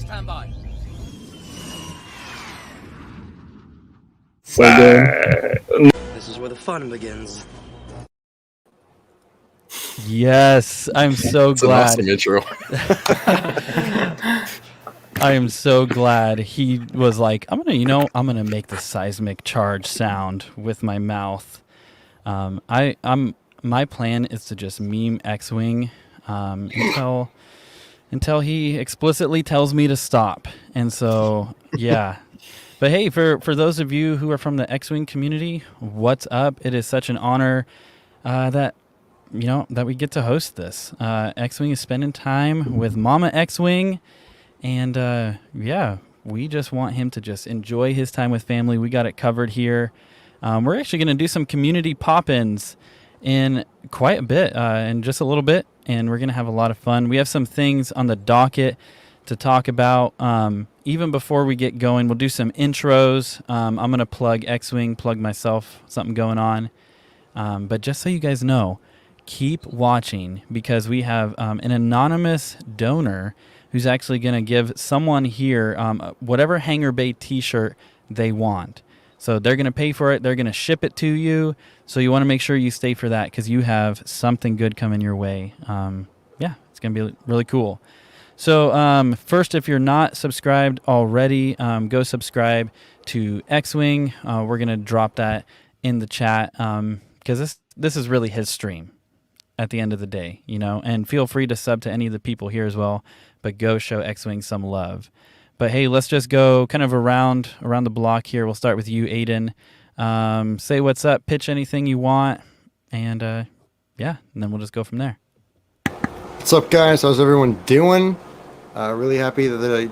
Stand by. So good. This is where the fun begins. Yes, I'm so It's an glad. awesome intro. I am so glad he was like, I'm gonna make the seismic charge sound with my mouth. My plan is to just meme Xwing until he explicitly tells me to stop. And so yeah. But hey, for those of you who are from the Xwing community, what's up? It is such an honor that we get to host this. Xwing is spending time with Mama Xwing, and we just want him to just enjoy his time with family. We got it covered here. We're actually going to do some community pop-ins in quite a bit, in just a little bit, and we're going to have a lot of fun. We have some things on the docket to talk about. Even before we get going, we'll do some intros. I'm going to plug Xwing, plug myself, something going on. But just so you guys know, keep watching because we have an anonymous donor who's actually going to give someone here whatever Hangar Bay t-shirt they want. So they're going to pay for it. They're going to ship it to you. So you want to make sure you stay for that because you have something good coming your way. It's going to be really cool. So first, if you're not subscribed already, go subscribe to Xwing. We're going to drop that in the chat because this is really his stream at the end of the day, and feel free to sub to any of the people here as well, but go show Xwing some love. But hey, let's just go kind of around the block here. We'll start with you, Aiden. Say what's up, pitch anything you want, and and then we'll just go from there. What's up, guys? How's everyone doing? Really happy Really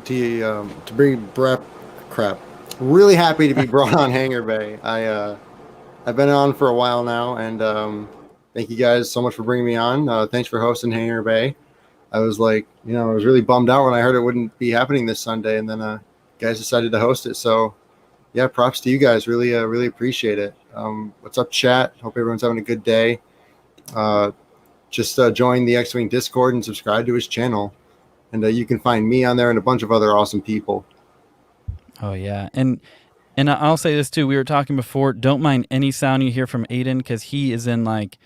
happy to be brought on Hangar Bay. I've been on for a while now, and thank you guys so much for bringing me on. Thanks for hosting Hangar Bay. I was like, I was really bummed out when I heard it wouldn't be happening this Sunday, and then guys decided to host it. So, yeah, props to you guys. Really appreciate it. What's up, chat? Hope everyone's having a good day. Just join the Xwing Discord and subscribe to his channel. And you can find me on there and a bunch of other awesome people. Oh, yeah. And I'll say this, too. We were talking before. Don't mind any sound you hear from Aiden because he is in, like,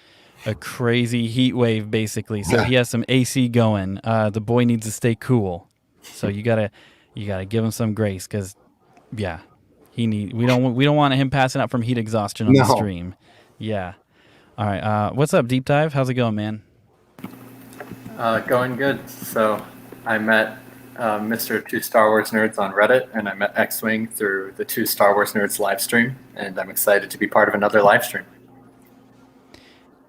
a crazy heat wave, basically. So he has some AC going. The boy needs to stay cool. So you gotta give him some grace because, we don't want him passing out from heat exhaustion on the stream. Yeah. All right. What's up, Deep Dive? How's it going, man? Going good. So I met Mr. Two Star Wars Nerds on Reddit, and I met Xwing through the Two Star Wars Nerds live stream, and I'm excited to be part of another live stream.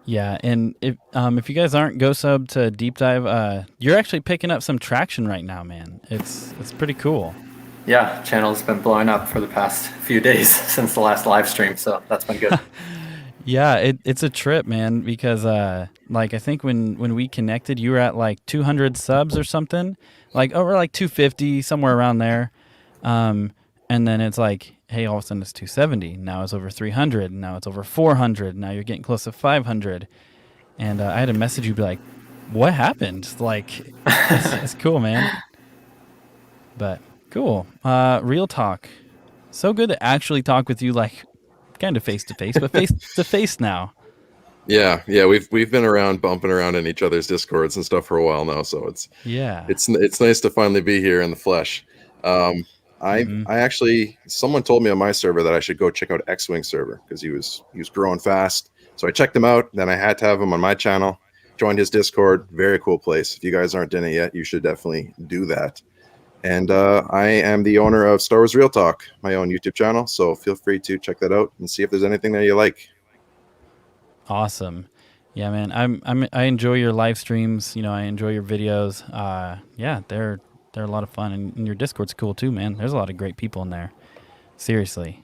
Yeah, and if you guys aren't, go sub to Deep Dive. You're actually picking up some traction right now, man. It's pretty cool. Yeah, channel's been blowing up for the past few days since the last live stream, so that's been good. Yeah, it's a trip, man, because I think when we connected, you were at like 200 subs or something, like over like 250, somewhere around there. And then it's like, hey, all of a sudden it's 270. Now it's over 300. Now it's over 400. Now you're getting close to 500. And I had to message you, be like, what happened? Like, it's cool, man. But cool. Real talk. So good to actually talk with you, like, kind of face to face, but face to face now. Yeah, we've been around, bumping around in each other's Discords and stuff for a while now, so it's nice to finally be here in the flesh. I actually, someone told me on my server that I should go check out Xwing server because he was growing fast. So I checked him out. Then I had to have him on my channel. Joined his Discord. Very cool place. If you guys aren't in it yet, you should definitely do that. And I am the owner of Star Wars Real Talk, my own YouTube channel. So feel free to check that out and see if there's anything that you like. Awesome. Yeah, man. I enjoy your live streams. I enjoy your videos. They're a lot of fun, and your Discord's cool too, man. There's a lot of great people in there. Seriously,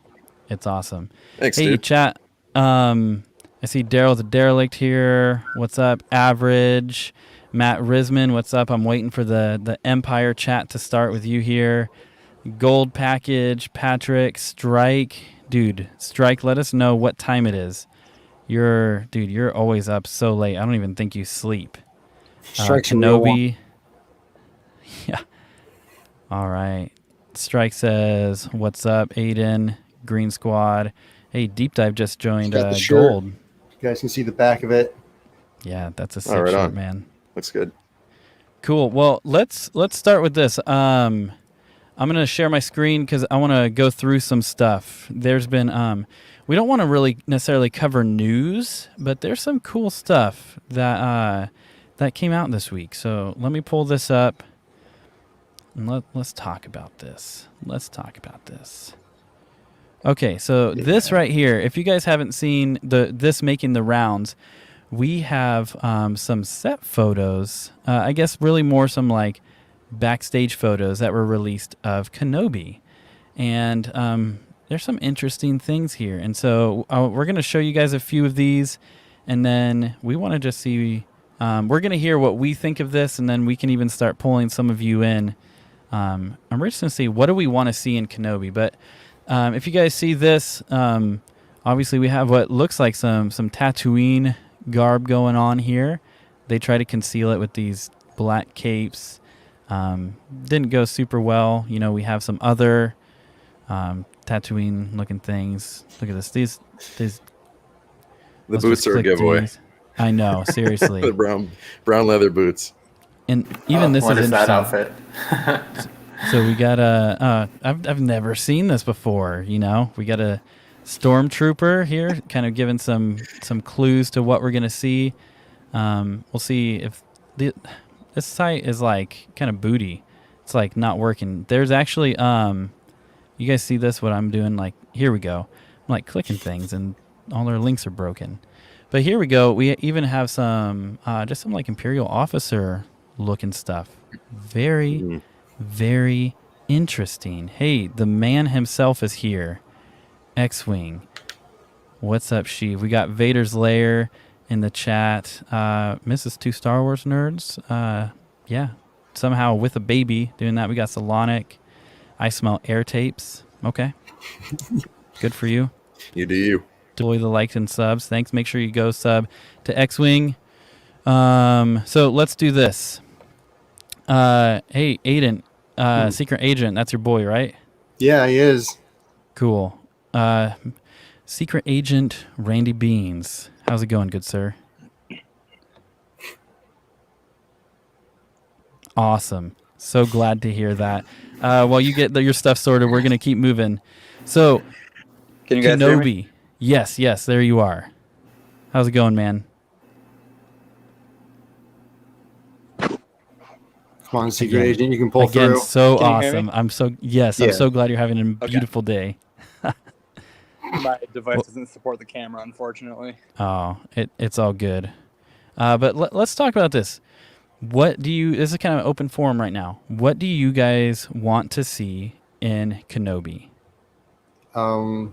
it's awesome. Thanks, hey, dude. Chat. I see Daryl the Derelict here. What's up, Average? Matt Risman, what's up? I'm waiting for the Empire chat to start with you here. Gold Package, Patrick, Strike. Dude, Strike, let us know what time it is. You're always up so late. I don't even think you sleep. Strike's Kenobi. Yeah. All right. Strike says, "What's up, Aiden? Green Squad." Hey, Deep Dive just joined Got the shirt. Gold. You guys can see the back of it. Yeah, that's a sick shirt, man. Looks good. Cool. Well, let's start with this. I'm gonna share my screen because I want to go through some stuff. There's been we don't want to really necessarily cover news, but there's some cool stuff that came out this week. So let me pull this up and let's talk about this. Okay, so this right here, if you guys haven't seen this making the rounds, we have some set photos. I guess really more some like backstage photos that were released of Kenobi, and there's some interesting things here. And so we're going to show you guys a few of these, and then we want to just see. We're going to hear what we think of this, and then we can even start pulling some of you in. I'm just going to see what do we want to see in Kenobi, but if you guys see this, obviously we have what looks like some Tatooine garb going on here. They try to conceal it with these black capes. Didn't go super well. You know, we have some other Tatooine looking things. Look at this. These the boots are a giveaway. I know, seriously. The brown leather boots. And even this what is that interesting. outfit? So we got I've never seen this before, you know. We got a stormtrooper here, kind of giving some clues to what we're gonna see. We'll see if this site is like kind of booty. It's like not working. There's actually you guys see this? What I'm doing? Like here we go. I'm like clicking things and all our links are broken. But here we go. We even have some just some like Imperial officer looking stuff. Very very interesting. Hey, the man himself is here. Xwing. What's up, Sheev? We got Vader's Lair in the chat. Mrs. 2 Star Wars Nerds. Yeah. Somehow with a baby doing that. We got Solonic. I smell air tapes. Okay. Good for you. You do you. Deploy the likes and subs. Thanks. Make sure you go sub to Xwing. So let's do this. Hey, Aiden. Secret Agent. That's your boy, right? Yeah, he is. Cool. Secret Agent Randy Beans. How's it going, good sir? Awesome. So glad to hear that. While you get your stuff sorted, we're going to keep moving. So, can you guys hear me? Kenobi. Yes, there you are. How's it going, man? Come on, Secret Agent, you can pull again, through. So Can you awesome. I'm so glad you're having a beautiful day. My device doesn't support the camera, unfortunately. Oh, it's all good. But let's talk about this. This is kind of an open forum right now. What do you guys want to see in Kenobi? Do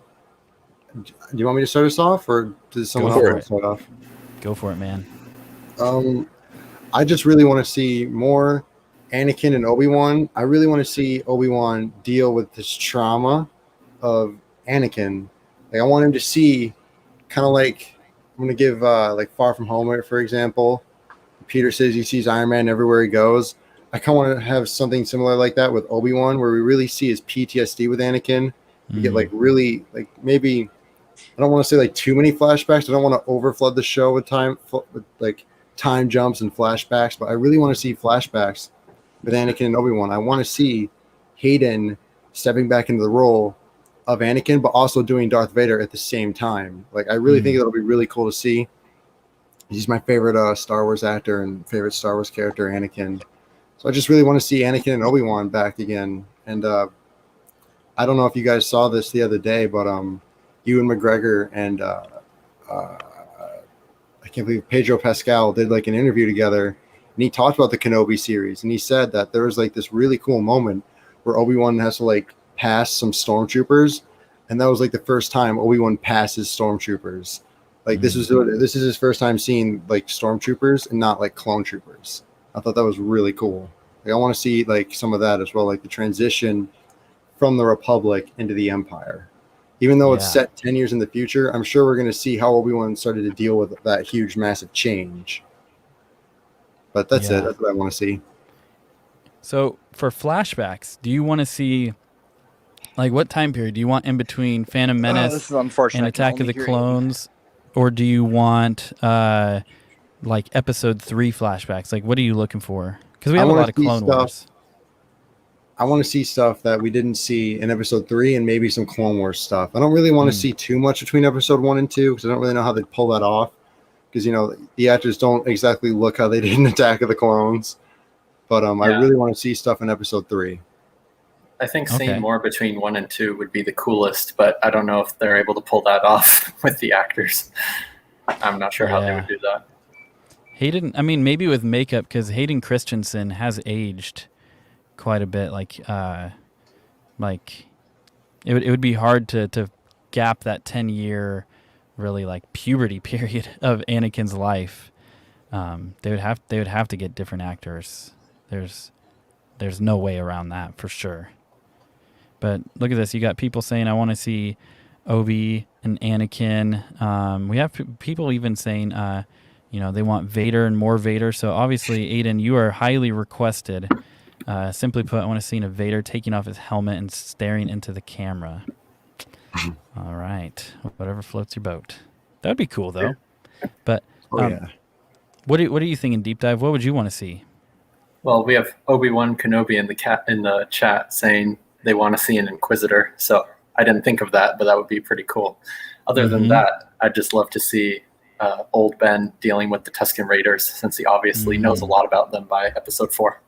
you want me to start us off, or does someone else want to start off? Go for it, man. I just really want to see more Anakin and Obi-Wan. I really want to see Obi-Wan deal with this trauma of Anakin. Like, I want him to see, kind of like, I'm going to give like Far From Home, for example. Peter says he sees Iron Man everywhere he goes. I kind of want to have something similar like that with Obi-Wan, where we really see his PTSD with Anakin. You get like really, like, maybe, I don't want to say like too many flashbacks. I don't want to overflood the show with time jumps and flashbacks, but I really want to see flashbacks with Anakin and Obi-Wan. I want to see Hayden stepping back into the role of Anakin, but also doing Darth Vader at the same time. Like, I really think that'll be really cool to see. He's my favorite Star Wars actor and favorite Star Wars character, Anakin. So I just really want to see Anakin and Obi-Wan back again. And I don't know if you guys saw this the other day, but Ewan McGregor and I can't believe Pedro Pascal did like an interview together, and he talked about the Kenobi series, and he said that there was like this really cool moment where Obi-Wan has to like pass some stormtroopers, and that was like the first time Obi-Wan passes stormtroopers. Like this is his first time seeing like stormtroopers and not like clone troopers. I thought that was really cool. Like, I want to see like some of that as well, like the transition from the Republic into the Empire. Even though it's set 10 years in the future, I'm sure we're going to see how Obi-Wan started to deal with that huge, massive change. But that's it. That's what I want to see. So for flashbacks, do you want to see, like, what time period do you want in between Phantom This Menace is unfortunate. and I can Attack of only the hear Clones, or do you want like Episode 3 flashbacks? Like, what are you looking for? Because we have a lot of Clone Wars. I want to see stuff that we didn't see in Episode 3 and maybe some Clone Wars stuff. I don't really want to see too much between Episode 1 and 2 because I don't really know how they'd pull that off. Because, you know, the actors don't exactly look how they did in Attack of the Clones. But I really want to see stuff in Episode 3. I think seeing more between 1 and 2 would be the coolest, but I don't know if they're able to pull that off with the actors. I'm not sure how they would do that. Hayden, I mean, maybe with makeup, because Hayden Christensen has aged quite a bit. Like it would be hard to gap that 10-year really like puberty period of Anakin's life. They would have to get different actors. There's no way around that for sure. But look at this. You got people saying, I want to see Obi and Anakin. We have people even saying, they want Vader and more Vader. So obviously, Aiden, you are highly requested. Simply put, I want to see a Vader taking off his helmet and staring into the camera. All right. Whatever floats your boat. That would be cool, though. But what do you think in Deep Dive? What would you want to see? Well, we have Obi-Wan Kenobi in the chat saying they want to see an Inquisitor. So I didn't think of that, but that would be pretty cool. Other than that, I'd just love to see old Ben dealing with the Tusken Raiders, since he obviously knows a lot about them by Episode 4.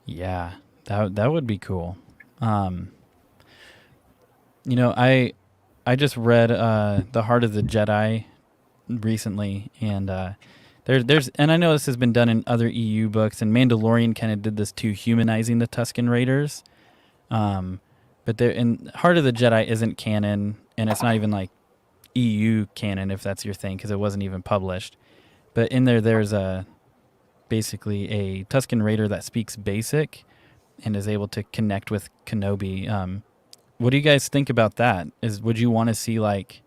Yeah, that would be cool. I just read The Heart of the Jedi recently, and and I know this has been done in other EU books, and Mandalorian kind of did this too, humanizing the Tusken Raiders. But in Heart of the Jedi isn't canon, and it's not even like EU canon, if that's your thing, because it wasn't even published. But in there's basically a Tusken Raider that speaks Basic and is able to connect with Kenobi. What do you guys think about that? Would you want to see like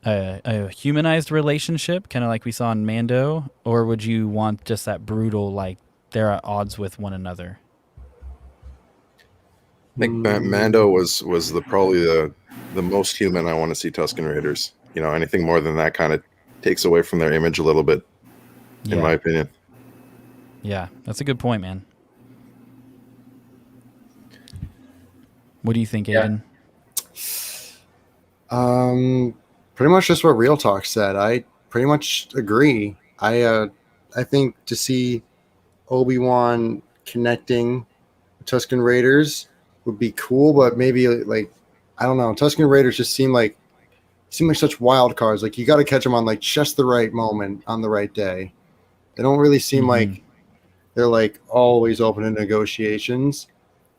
a humanized relationship, kind of like we saw in Mando, or would you want just that brutal, like they're at odds with one another? I think Mando was probably the most human I want to see Tusken Raiders. Anything more than that kind of takes away from their image a little bit, in my opinion. Yeah, that's a good point, man. What do you think, Aiden? Pretty much just what Real Talk said. I pretty much agree. I think to see Obi-Wan connecting Tusken Raiders would be cool, but maybe like, I don't know. Tusken Raiders just seem like such wild cards. Like, you got to catch them on like just the right moment on the right day. They don't really seem like they're like always open to negotiations.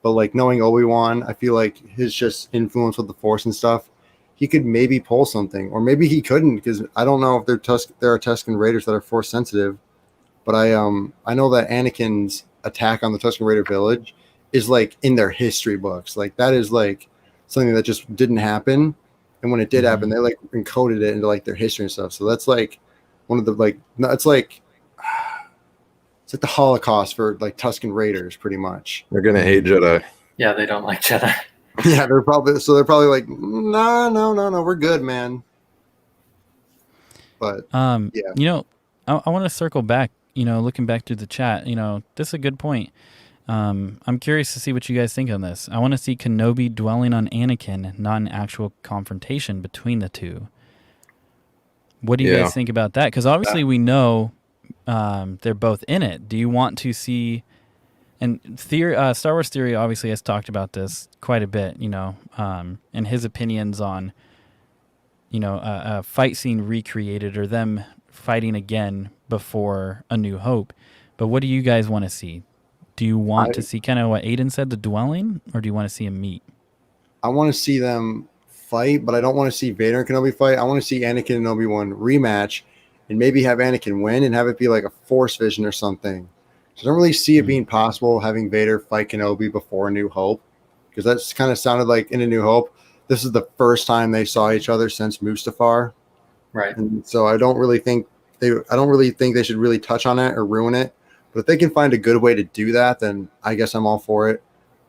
But like, knowing Obi-Wan, I feel like his just influence with the Force and stuff, he could maybe pull something, or maybe he couldn't, because I don't know if there are Tusken Raiders that are Force sensitive. But I know that Anakin's attack on the Tusken Raider village is like in their history books. Like, that is like something that just didn't happen, and when it did happen, they like encoded it into like their history and stuff. So that's like one of the it's like the Holocaust for like Tusken Raiders, pretty much. They're gonna hate Jedi. Yeah, they don't like Jedi. Yeah, they're probably like, no, we're good, man. But I want to circle back. Looking back through the chat, this is a good point. I'm curious to see what you guys think on this. I want to see Kenobi dwelling on Anakin, not an actual confrontation between the two. What do you guys think about that? Because obviously we know they're both in it. Do you want to see? And Star Wars Theory obviously has talked about this quite a bit. And his opinions on a fight scene recreated, or them fighting again before A New Hope. But what do you guys want to see? Do you want to see kind of what Aiden said, the dwelling, or do you want to see him meet? I want to see them fight, but I don't want to see Vader and Kenobi fight. I want to see Anakin and Obi-Wan rematch, and maybe have Anakin win and have it be like a Force vision or something. So I don't really see it being possible having Vader fight Kenobi before A New Hope, because that's kind of sounded like in A New Hope, this is the first time they saw each other since Mustafar. Right. And so I don't really think they should really touch on it or ruin it But if they can find a good way to do that, then I guess I'm all for it.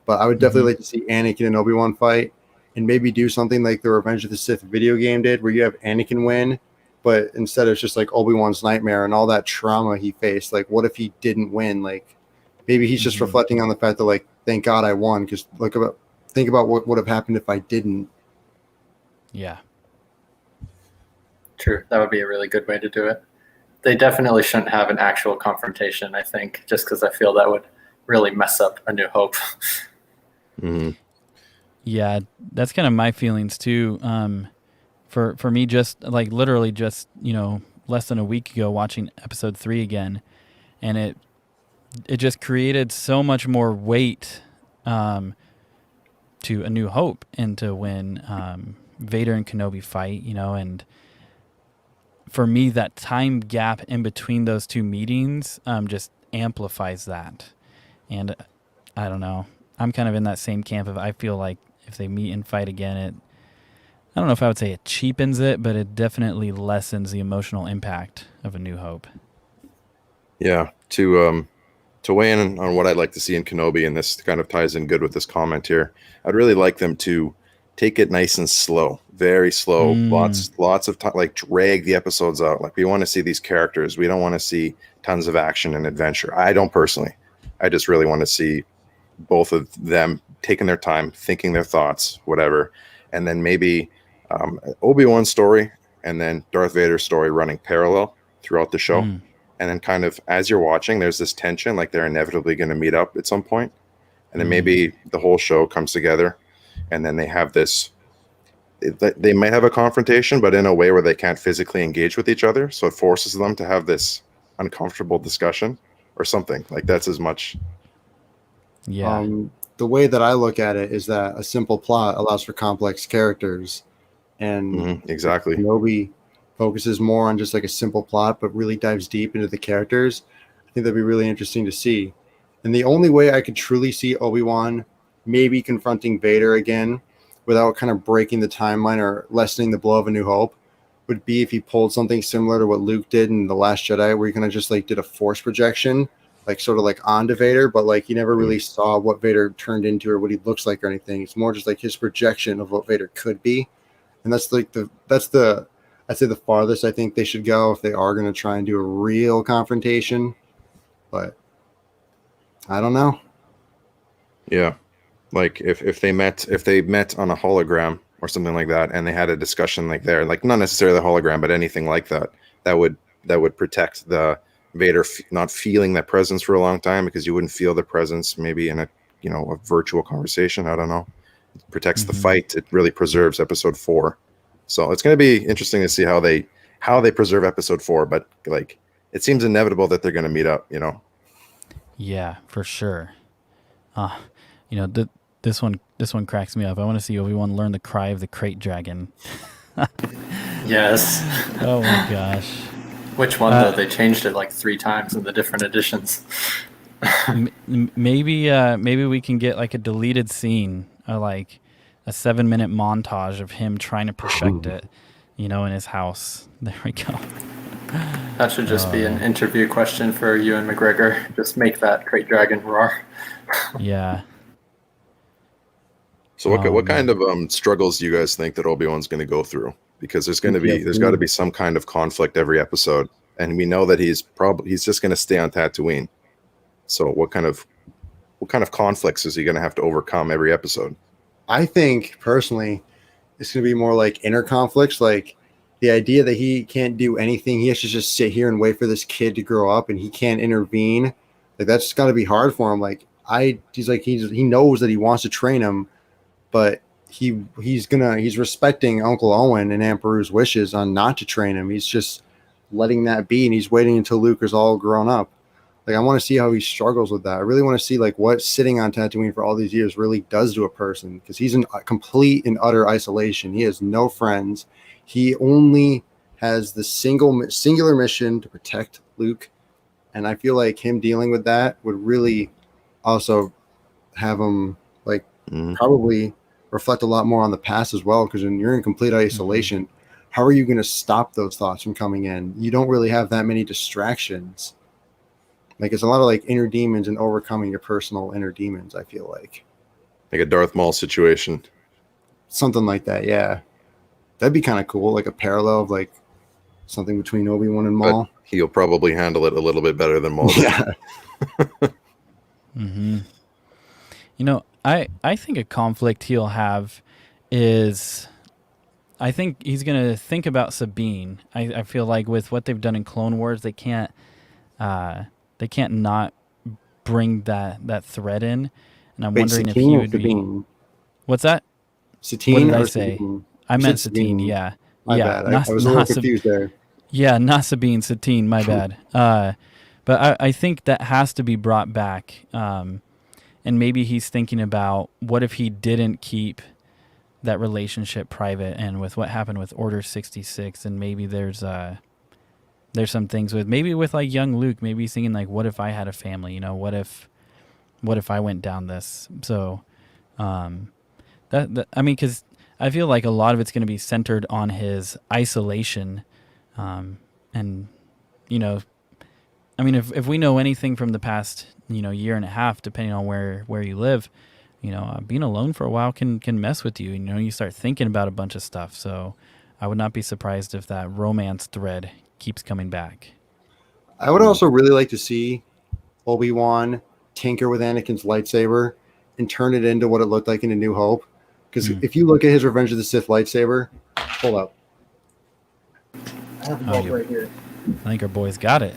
But I would definitely like to see Anakin and Obi-Wan fight, and maybe do something like the Revenge of the Sith video game did, where you have Anakin win, but instead it's just like Obi-Wan's nightmare and all that trauma he faced. Like, what if he didn't win? Like, maybe he's just reflecting on the fact that, like, thank God I won, because think about what would have happened if I didn't. Yeah. True. That would be a really good way to do it. They definitely shouldn't have an actual confrontation, I think, just because I feel that would really mess up A New Hope. Yeah, that's kind of my feelings too. For me, just like literally just, less than a week ago watching episode 3 again, and it just created so much more weight to A New Hope, and to when Vader and Kenobi fight, and for me, that time gap in between those two meetings just amplifies that. And I don't know. I'm kind of in that same camp of, I feel like if they meet and fight again, I don't know if I would say it cheapens it, but it definitely lessens the emotional impact of A New Hope. Yeah, to weigh in on what I'd like to see in Kenobi, and this kind of ties in good with this comment here, I'd really like them to take it nice and slow, very slow, lots of time, like drag the episodes out. Like, we want to see these characters. We don't want to see tons of action and adventure. I don't personally. I just really want to see both of them taking their time, thinking their thoughts, whatever. And then maybe Obi-Wan's story and then Darth Vader's story running parallel throughout the show. And then kind of as you're watching, there's this tension, like they're inevitably going to meet up at some point. And then maybe the whole show comes together, and then they have this, they might have a confrontation, but in a way where they can't physically engage with each other. So it forces them to have this uncomfortable discussion or something. Like, that's as much. Yeah. The way that I look at it is that a simple plot allows for complex characters. And exactly. Kenobi focuses more on just like a simple plot, but really dives deep into the characters. I think that'd be really interesting to see. And the only way I could truly see Obi-Wan maybe confronting Vader again without kind of breaking the timeline or lessening the blow of A New Hope would be if he pulled something similar to what Luke did in The Last Jedi, where he kind of just like did a force projection, like sort of like onto Vader, but like you never really saw what Vader turned into or what he looks like or anything. It's more just like his projection of what Vader could be. And that's like I'd say the farthest I think they should go if they are going to try and do a real confrontation. But I don't know. Yeah. Like if they met on a hologram or something like that, and they had a discussion like there, like not necessarily the hologram, but anything like that, that would protect the Vader not feeling that presence for a long time, because you wouldn't feel the presence maybe in a virtual conversation. I don't know. It protects the fight. It really preserves episode 4. So it's going to be interesting to see how they preserve episode 4. But like, it seems inevitable that they're going to meet up. Yeah, for sure. This one cracks me up. I want to see Obi-Wan learn the cry of the crate dragon. Yes. Oh my gosh. Which one though? They changed it like 3 times in the different editions. Maybe we can get like a deleted scene, like a 7-minute montage of him trying to perfect it, in his house. There we go. That should just be an interview question for Ewan McGregor. Just make that crate dragon roar. Yeah. So what kind of struggles do you guys think that Obi-Wan's going to go through? Because there's got to be some kind of conflict every episode, and we know that he's just going to stay on Tatooine. So what kind of conflicts is he going to have to overcome every episode? I think personally, it's going to be more like inner conflicts, like the idea that he can't do anything. He has to just sit here and wait for this kid to grow up, and he can't intervene. Like, that's got to be hard for him. Like he knows that he wants to train him, but he's respecting Uncle Owen and Aunt Beru's wishes on not to train him. He's just letting that be, and he's waiting until Luke is all grown up. Like, I want to see how he struggles with that. I really want to see like what sitting on Tatooine for all these years really does to a person, because he's in complete and utter isolation. He has no friends. He only has the singular mission to protect Luke, and I feel like him dealing with that would really also have him like probably reflect a lot more on the past as well, because when you're in complete isolation, how are you going to stop those thoughts from coming in? You don't really have that many distractions. Like it's a lot of like inner demons and overcoming your personal inner demons. I feel like a Darth Maul situation, something like that. Yeah, that'd be kind of cool. Like a parallel of like something between Obi-Wan and Maul. But he'll probably handle it a little bit better than Maul. Yeah. You know, I think a conflict he'll have is, I think he's going to think about Sabine. I feel like with what they've done in Clone Wars, they can't not bring that thread in. And I'm wondering if he would be. What's that? Satine. What did I say? Sabine? I meant Satine. Yeah. My bad. I was a little confused there. Yeah, not Sabine, Satine. My bad. But I think that has to be brought back. And maybe he's thinking about what if he didn't keep that relationship private, and with what happened with Order 66, and maybe there's some things with like young Luke, maybe he's thinking like, what if I had a family? You know, what if I went down this? So, I mean, because I feel like a lot of it's going to be centered on his isolation, and you know, I mean, if we know anything from the past, you know, year and a half, depending on where you live, you know, being alone for a while can mess with you. You know, you start thinking about a bunch of stuff. So I would not be surprised if that romance thread keeps coming back. I would also really like to see Obi-Wan tinker with Anakin's lightsaber and turn it into what it looked like in A New Hope. Because if you look at his Revenge of the Sith lightsaber, hold up. I have the book right here. I think our boys got it.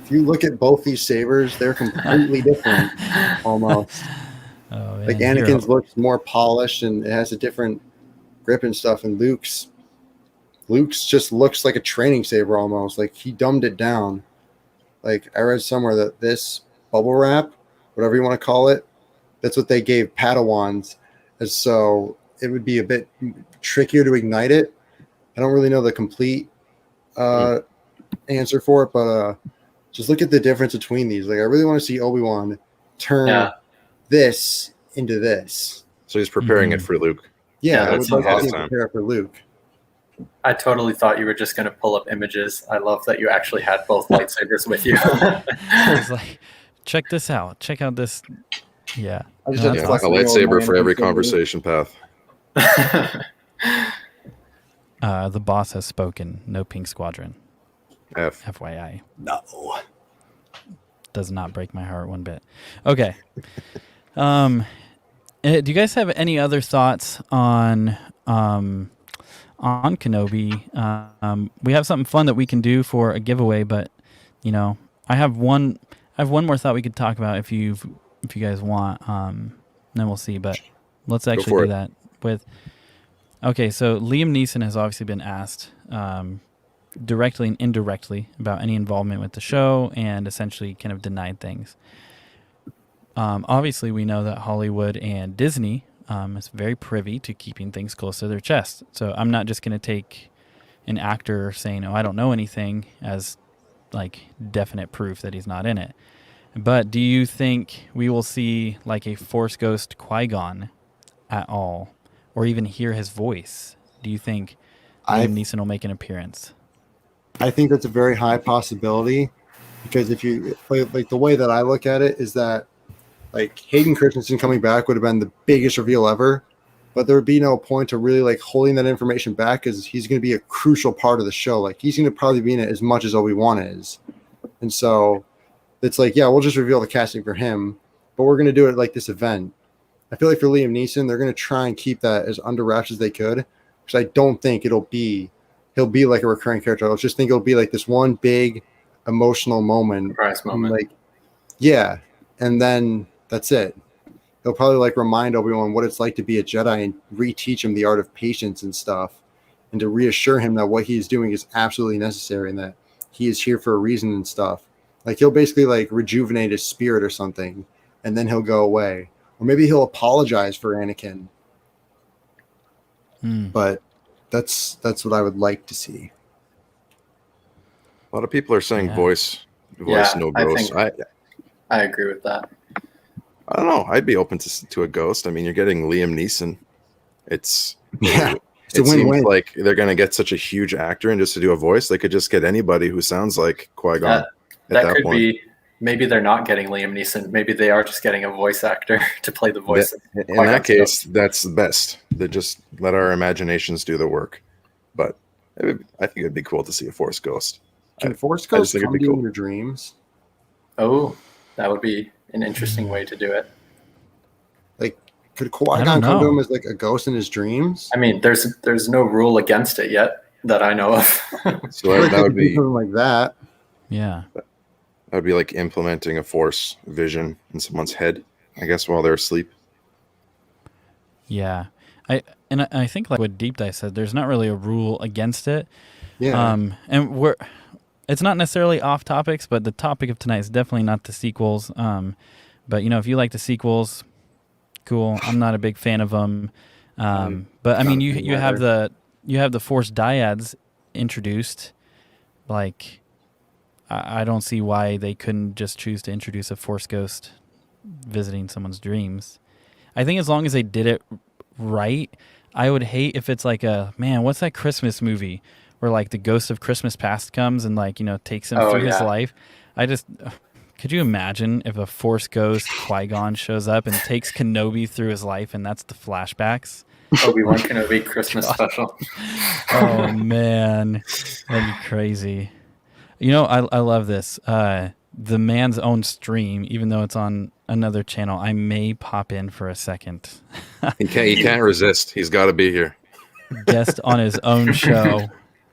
If you look at both these sabers, they're completely different, almost. Oh, man. Like Anakin's looks more polished and it has a different grip and stuff, and Luke's just looks like a training saber almost. Like he dumbed it down. Like I read somewhere that this bubble wrap, whatever you want to call it, that's what they gave Padawans, and so it would be a bit trickier to ignite it. I don't really know the complete answer for it, but just look at the difference between these. Like I really want to see Obi-Wan turn this into this. So he's preparing it for Luke. Yeah, I would like to see him prepare it for Luke. I totally thought you were just going to pull up images. I love that you actually had both lightsabers with you. It's like, check this out. Check out this. Yeah. A lightsaber for every conversation path. The boss has spoken. No Pink Squadron. FYI. No. Does not break my heart one bit. Okay. Do you guys have any other thoughts on Kenobi? We have something fun that we can do for a giveaway, but you know, I have one more thought we could talk about if you guys want. Then we'll see, but let's actually do that Okay, so Liam Neeson has obviously been asked directly and indirectly about any involvement with the show, and essentially kind of denied things. Obviously, we know that Hollywood and Disney is very privy to keeping things close to their chest. So I'm not just going to take an actor saying, "Oh, I don't know anything," as like definite proof that he's not in it. But do you think we will see like a Force Ghost Qui-Gon at all, or even hear his voice? Do you think Liam Neeson will make an appearance? I think that's a very high possibility, because if you like the way that I look at it is that like Hayden Christensen coming back would have been the biggest reveal ever, but there would be no point to really like holding that information back, because he's going to be a crucial part of the show. Like he's going to probably be in it as much as Obi-Wan is. And so it's like, yeah, we'll just reveal the casting for him, but we're going to do it like this event. I feel like for Liam Neeson, they're going to try and keep that as under wraps as they could, because I don't think he'll be like a recurring character. I just think it'll be like this one big emotional moment. Surprise moment. Like, yeah. And then that's it. He'll probably like remind Obi-Wan what it's like to be a Jedi and reteach him the art of patience and stuff, and to reassure him that what he's doing is absolutely necessary and that he is here for a reason and stuff. Like he'll basically like rejuvenate his spirit or something, and then he'll go away. Or maybe he'll apologize for Anakin. But that's what I would like to see. A lot of people are saying voice no ghost. I agree with that. I don't know. I'd be open to a ghost. I mean, you're getting Liam Neeson. It seems like they're going to get such a huge actor, and just to do a voice, they could just get anybody who sounds like Qui-Gon. That could point be maybe they're not getting Liam Neeson. Maybe they are just getting a voice actor to play the voice. In that case, that's the best. They just let our imaginations do the work. But I think it'd be cool to see a Force Ghost. Can Force Ghost come to you in your dreams? Oh, that would be an interesting way to do it. Like, could Qui-Gon come to him as like a ghost in his dreams? I mean, there's no rule against it yet that I know of. So that would be something like that. Yeah. That would be like implementing a Force vision in someone's head, I guess, while they're asleep. Yeah. I think like what Deep Dive said, there's not really a rule against it. Yeah. And it's not necessarily off topics, but the topic of tonight is definitely not the sequels. But if you like the sequels, cool. I'm not a big fan of them. But I mean, you have the Force dyads introduced. Like, I don't see why they couldn't just choose to introduce a Force ghost visiting someone's dreams. I think as long as they did it right, I would hate if it's like what's that Christmas movie where like the ghost of Christmas past comes and like, takes him through his life. Could you imagine if a Force ghost Qui-Gon shows up and takes Kenobi through his life and that's the flashbacks? Obi-Wan Kenobi Christmas special. Oh man, that'd be crazy. I love this. The man's own stream, even though it's on another channel, I may pop in for a second. He can't resist. He's got to be here. Guest on his own show.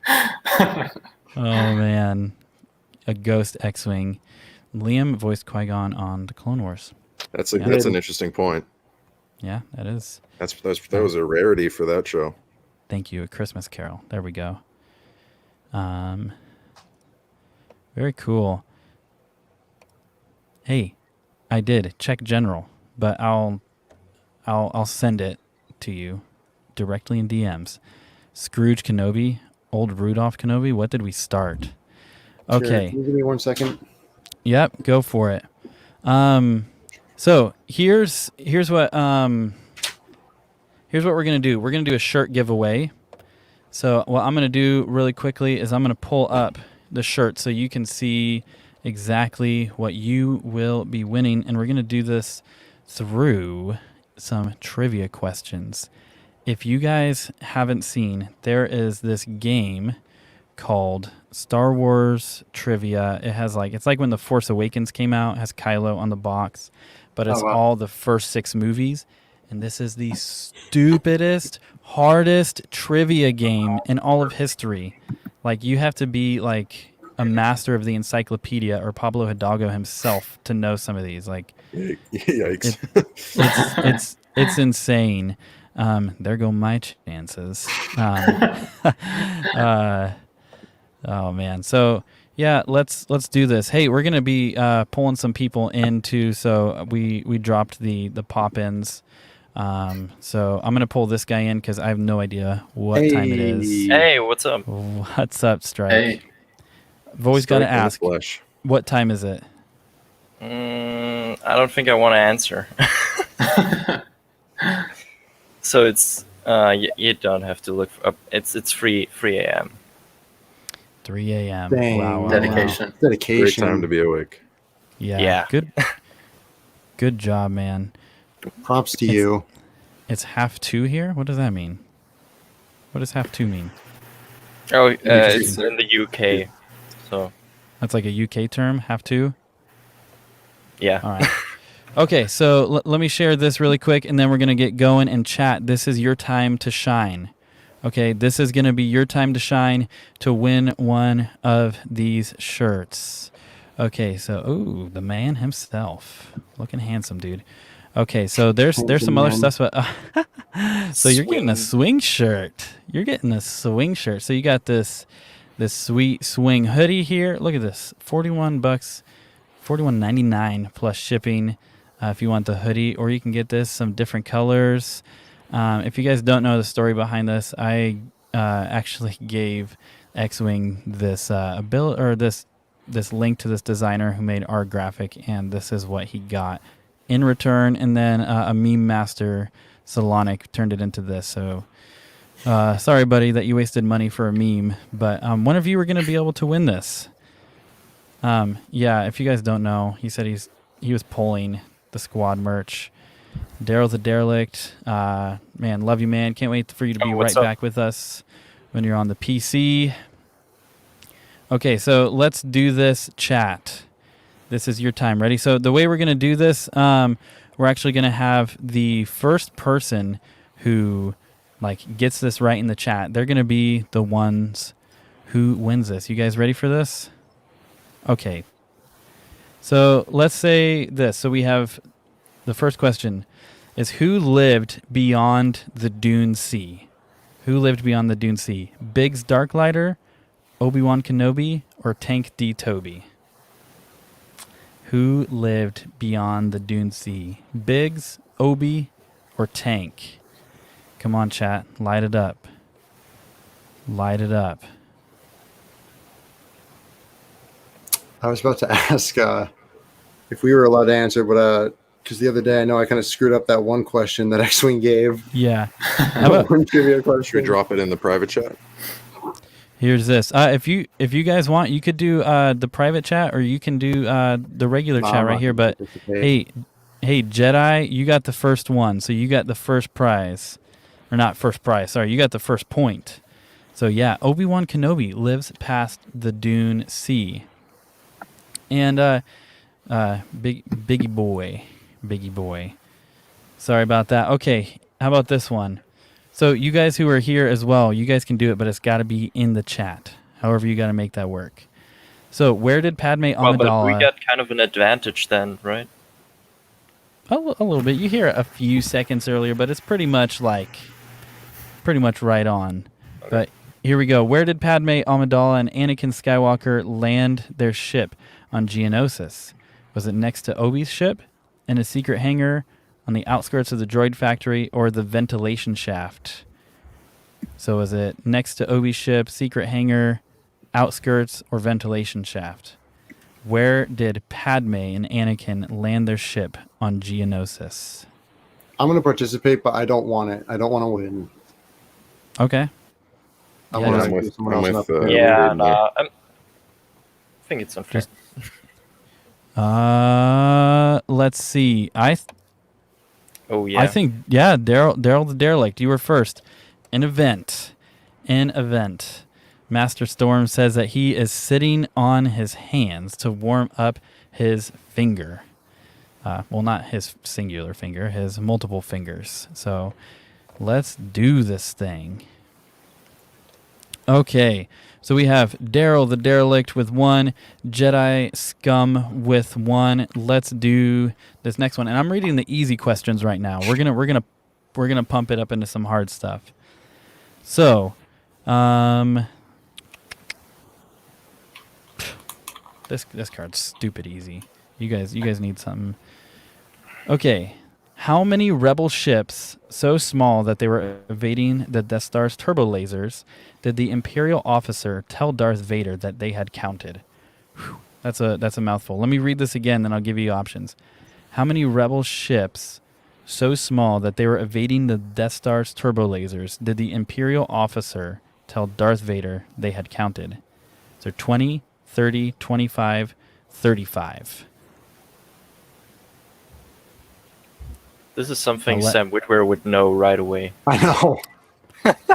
Oh man, a ghost X-Wing. Liam voiced Qui-Gon on the Clone Wars. That's an interesting point. Yeah, that is. That was a rarity for that show. Thank you, A Christmas Carol. There we go. Very cool. Hey, I did check general, but I'll send it to you directly in DMs. Scrooge Kenobi, old Rudolph Kenobi. What did we start? Okay. Can you give me 1 second? Yep, go for it. So here's what we're gonna do. We're gonna do a shirt giveaway. So what I'm gonna do really quickly is I'm gonna pull up the shirt so you can see exactly what you will be winning, and we're gonna do this through some trivia questions. If you guys haven't seen, there is this game called Star Wars Trivia. It's like when The Force Awakens came out, it has Kylo on the box, but it's all the first 6 movies. And this is the stupidest, hardest trivia game in all of history. Like, you have to be like a master of the encyclopedia or Pablo Hidalgo himself to know some of these. Like, yikes. It's insane. There go my chances. Oh man. So yeah, let's do this. Hey, we're gonna be pulling some people in too. So we dropped the pop-ins. So I'm gonna pull this guy in because I have no idea what time it is. Hey, what's up? What's up, Strike? Hey. I've always got to ask. Flesh. What time is it? I don't think I want to answer. So it's you don't have to look up. It's 3 a.m. 3 a.m. Dang. Wow. Dedication. Dedication. Great time to be awake. Yeah. Good job, man. Props to you. It's 1:30 here. What does that mean? What does 1:30 mean? Oh, it's in the UK. So That's like a UK term. 1:30. yeah. All right. Okay, so let me share this really quick, and then we're gonna get going and chat. This is your time to shine. Okay, this is gonna be your time to shine to win one of these shirts. Okay, so the man himself, looking handsome, dude. Okay, so there's some other stuff. But, so you're getting a swing shirt. You're getting a swing shirt. So you got this sweet swing hoodie here. Look at this, $41, $41.99 plus shipping. If you want the hoodie, or you can get some different colors. If you guys don't know the story behind this, I actually gave Xwing this this link to this designer who made our graphic, and this is what he got in return. And then a meme master, Solonic, turned it into this. So sorry, buddy, that you wasted money for a meme, but one of you are going to be able to win this. Yeah, if you guys don't know, he said he was pulling the squad merch. Daryl the Derelict, man, love you, man. Can't wait for you to be right back with us when you're on the PC. Okay, so let's do this chat. This is your time. Ready? So the way we're going to do this, we're actually going to have the first person who gets this right in the chat. They're going to be the ones who wins this. You guys ready for this? Okay. So let's say this. So we have the first question is, who lived beyond the Dune Sea? Who lived beyond the Dune Sea? Biggs Darklighter, Obi-Wan Kenobi, or Tank D. Toby? Who lived beyond the Dune Sea? Biggs, Obi, or Tank? Come on, chat. Light it up. Light it up. I was about to ask if we were allowed to answer, but because the other day I know I kind of screwed up that one question that Xwing gave. Yeah. How about, should we drop it in the private chat? Here's this. If you guys want, you could do the private chat, or you can do the regular chat right here. But hey, Jedi, you got the first one, so you got the first prize, or not first prize. Sorry, you got the first point. So yeah, Obi-Wan Kenobi lives past the Dune Sea, and Biggie boy. Sorry about that. Okay, how about this one? So you guys who are here as well, you guys can do it, but it's got to be in the chat. However, you got to make that work. So where did Padme Amidala... Well, but we got kind of an advantage then, right? A little bit. You hear it a few seconds earlier, but it's pretty much right on. Okay. But here we go. Where did Padme Amidala and Anakin Skywalker land their ship on Geonosis? Was it next to Obi's ship, in a secret hangar, on the outskirts of the droid factory, or the ventilation shaft? So is it next to Obi's ship, secret hangar, outskirts, or ventilation shaft? Where did Padme and Anakin land their ship on Geonosis? I'm going to participate, but I don't want it. I don't want to win. Okay. I want to give someone else enough. I think it's unfair. Let's see. I think, Daryl the Derelict, you were first. An event. Master Storm says that he is sitting on his hands to warm up his finger. Well, not his singular finger, his multiple fingers. So let's do this thing. Okay, so we have Daryl the Derelict with 1, Jedi Scum with 1. Let's do this next one, and I'm reading the easy questions right now. We're gonna pump it up into some hard stuff. So, this card's stupid easy. You guys need something. Okay. How many rebel ships, so small that they were evading the Death Star's turbo lasers, did the Imperial officer tell Darth Vader that they had counted? Whew, that's a mouthful. Let me read this again, then I'll give you options. How many rebel ships, so small that they were evading the Death Star's turbo lasers, did the Imperial officer tell Darth Vader they had counted? So 20, 30, 25, 35. This is something Sam Witwer would know right away. I know.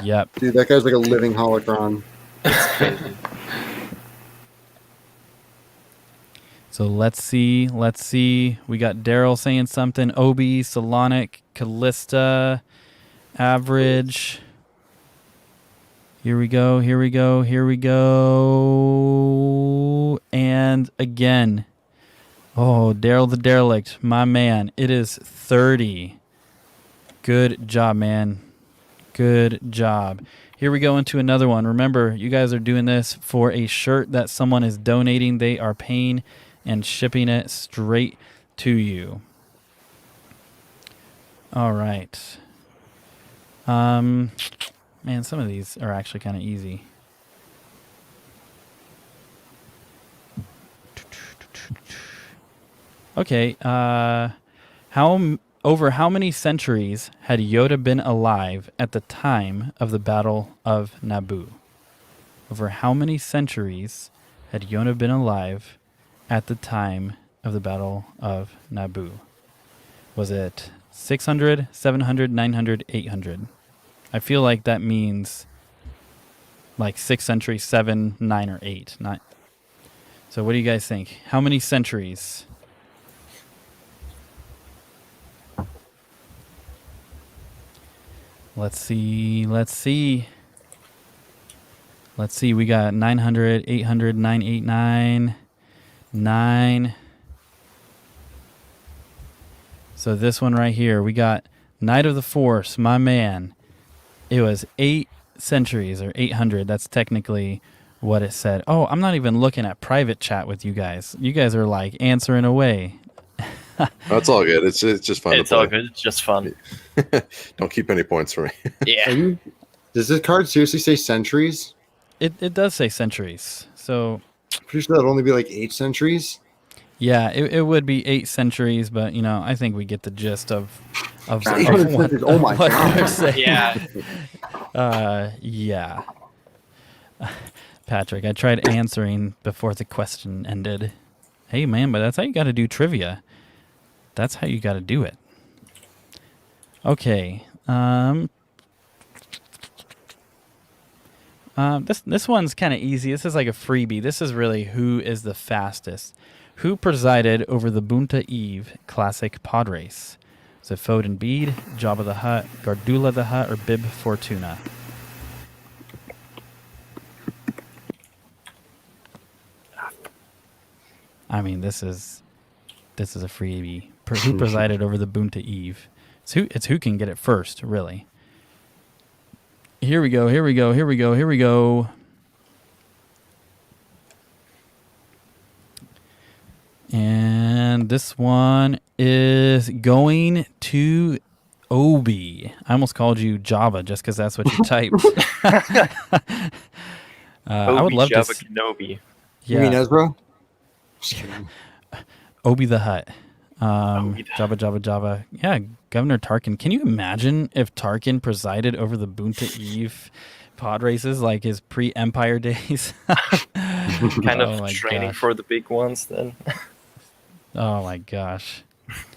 Yep. Dude, that guy's like a living holocron. It's crazy. So let's see. We got Daryl saying something. Obi, Solonic, Callista, Average. Here we go. And again. Oh, Daryl the Derelict, my man. It is 30. Good job, man. Good job. Here we go into another one. Remember, you guys are doing this for a shirt that someone is donating. They are paying and shipping it straight to you. All right. Man, some of these are actually kind of easy. Okay, over how many centuries had Yoda been alive at the time of the Battle of Naboo? Over how many centuries had Yoda been alive at the time of the Battle of Naboo? Was it 600, 700, 900, 800? I feel like that means like 6th century, 7, 9, or 8. Not. So what do you guys think? How many centuries? Let's see. We got 900, 800, 989, 9. So this one right here, we got Knight of the Force, my man. It was 8 centuries or 800. That's technically what it said. Oh, I'm not even looking at private chat with you guys. You guys are like answering away. That's all good. It's just fun. It's all good. It's just fun. Don't keep any points for me. Yeah. Does this card seriously say centuries? It does say centuries. So Pretty sure that'd only be like 8 centuries. yeah, it would be 8 centuries, but you know, I think we get the gist of 800 what, centuries. Oh my what God. they're saying. Yeah. Yeah. Patrick, I tried answering before the question ended. Hey man, but that's how you got to do trivia. That's how you got to do it. Okay. This one's kind of easy. This is like a freebie. This is really who is the fastest. Who presided over the Bunta Eve Classic Pod Race? Is it Foden Bede, Jabba the Hutt, Gardula the Hutt, or Bib Fortuna? I mean, this is a freebie. Who presided over the Bunta Eve? It's who can get it first, really. Here we go. And this one is going to Obi. I almost called you Java just because that's what you typed. I would love Java to. Kenobi. You mean Yeah, Ezra? Just kidding. Obi the Hutt. Java. Yeah, Governor Tarkin. Can you imagine if Tarkin presided over the Bunta Eve pod races like his pre-Empire days? Kind Oh of my training gosh. for the big ones then. Oh my gosh,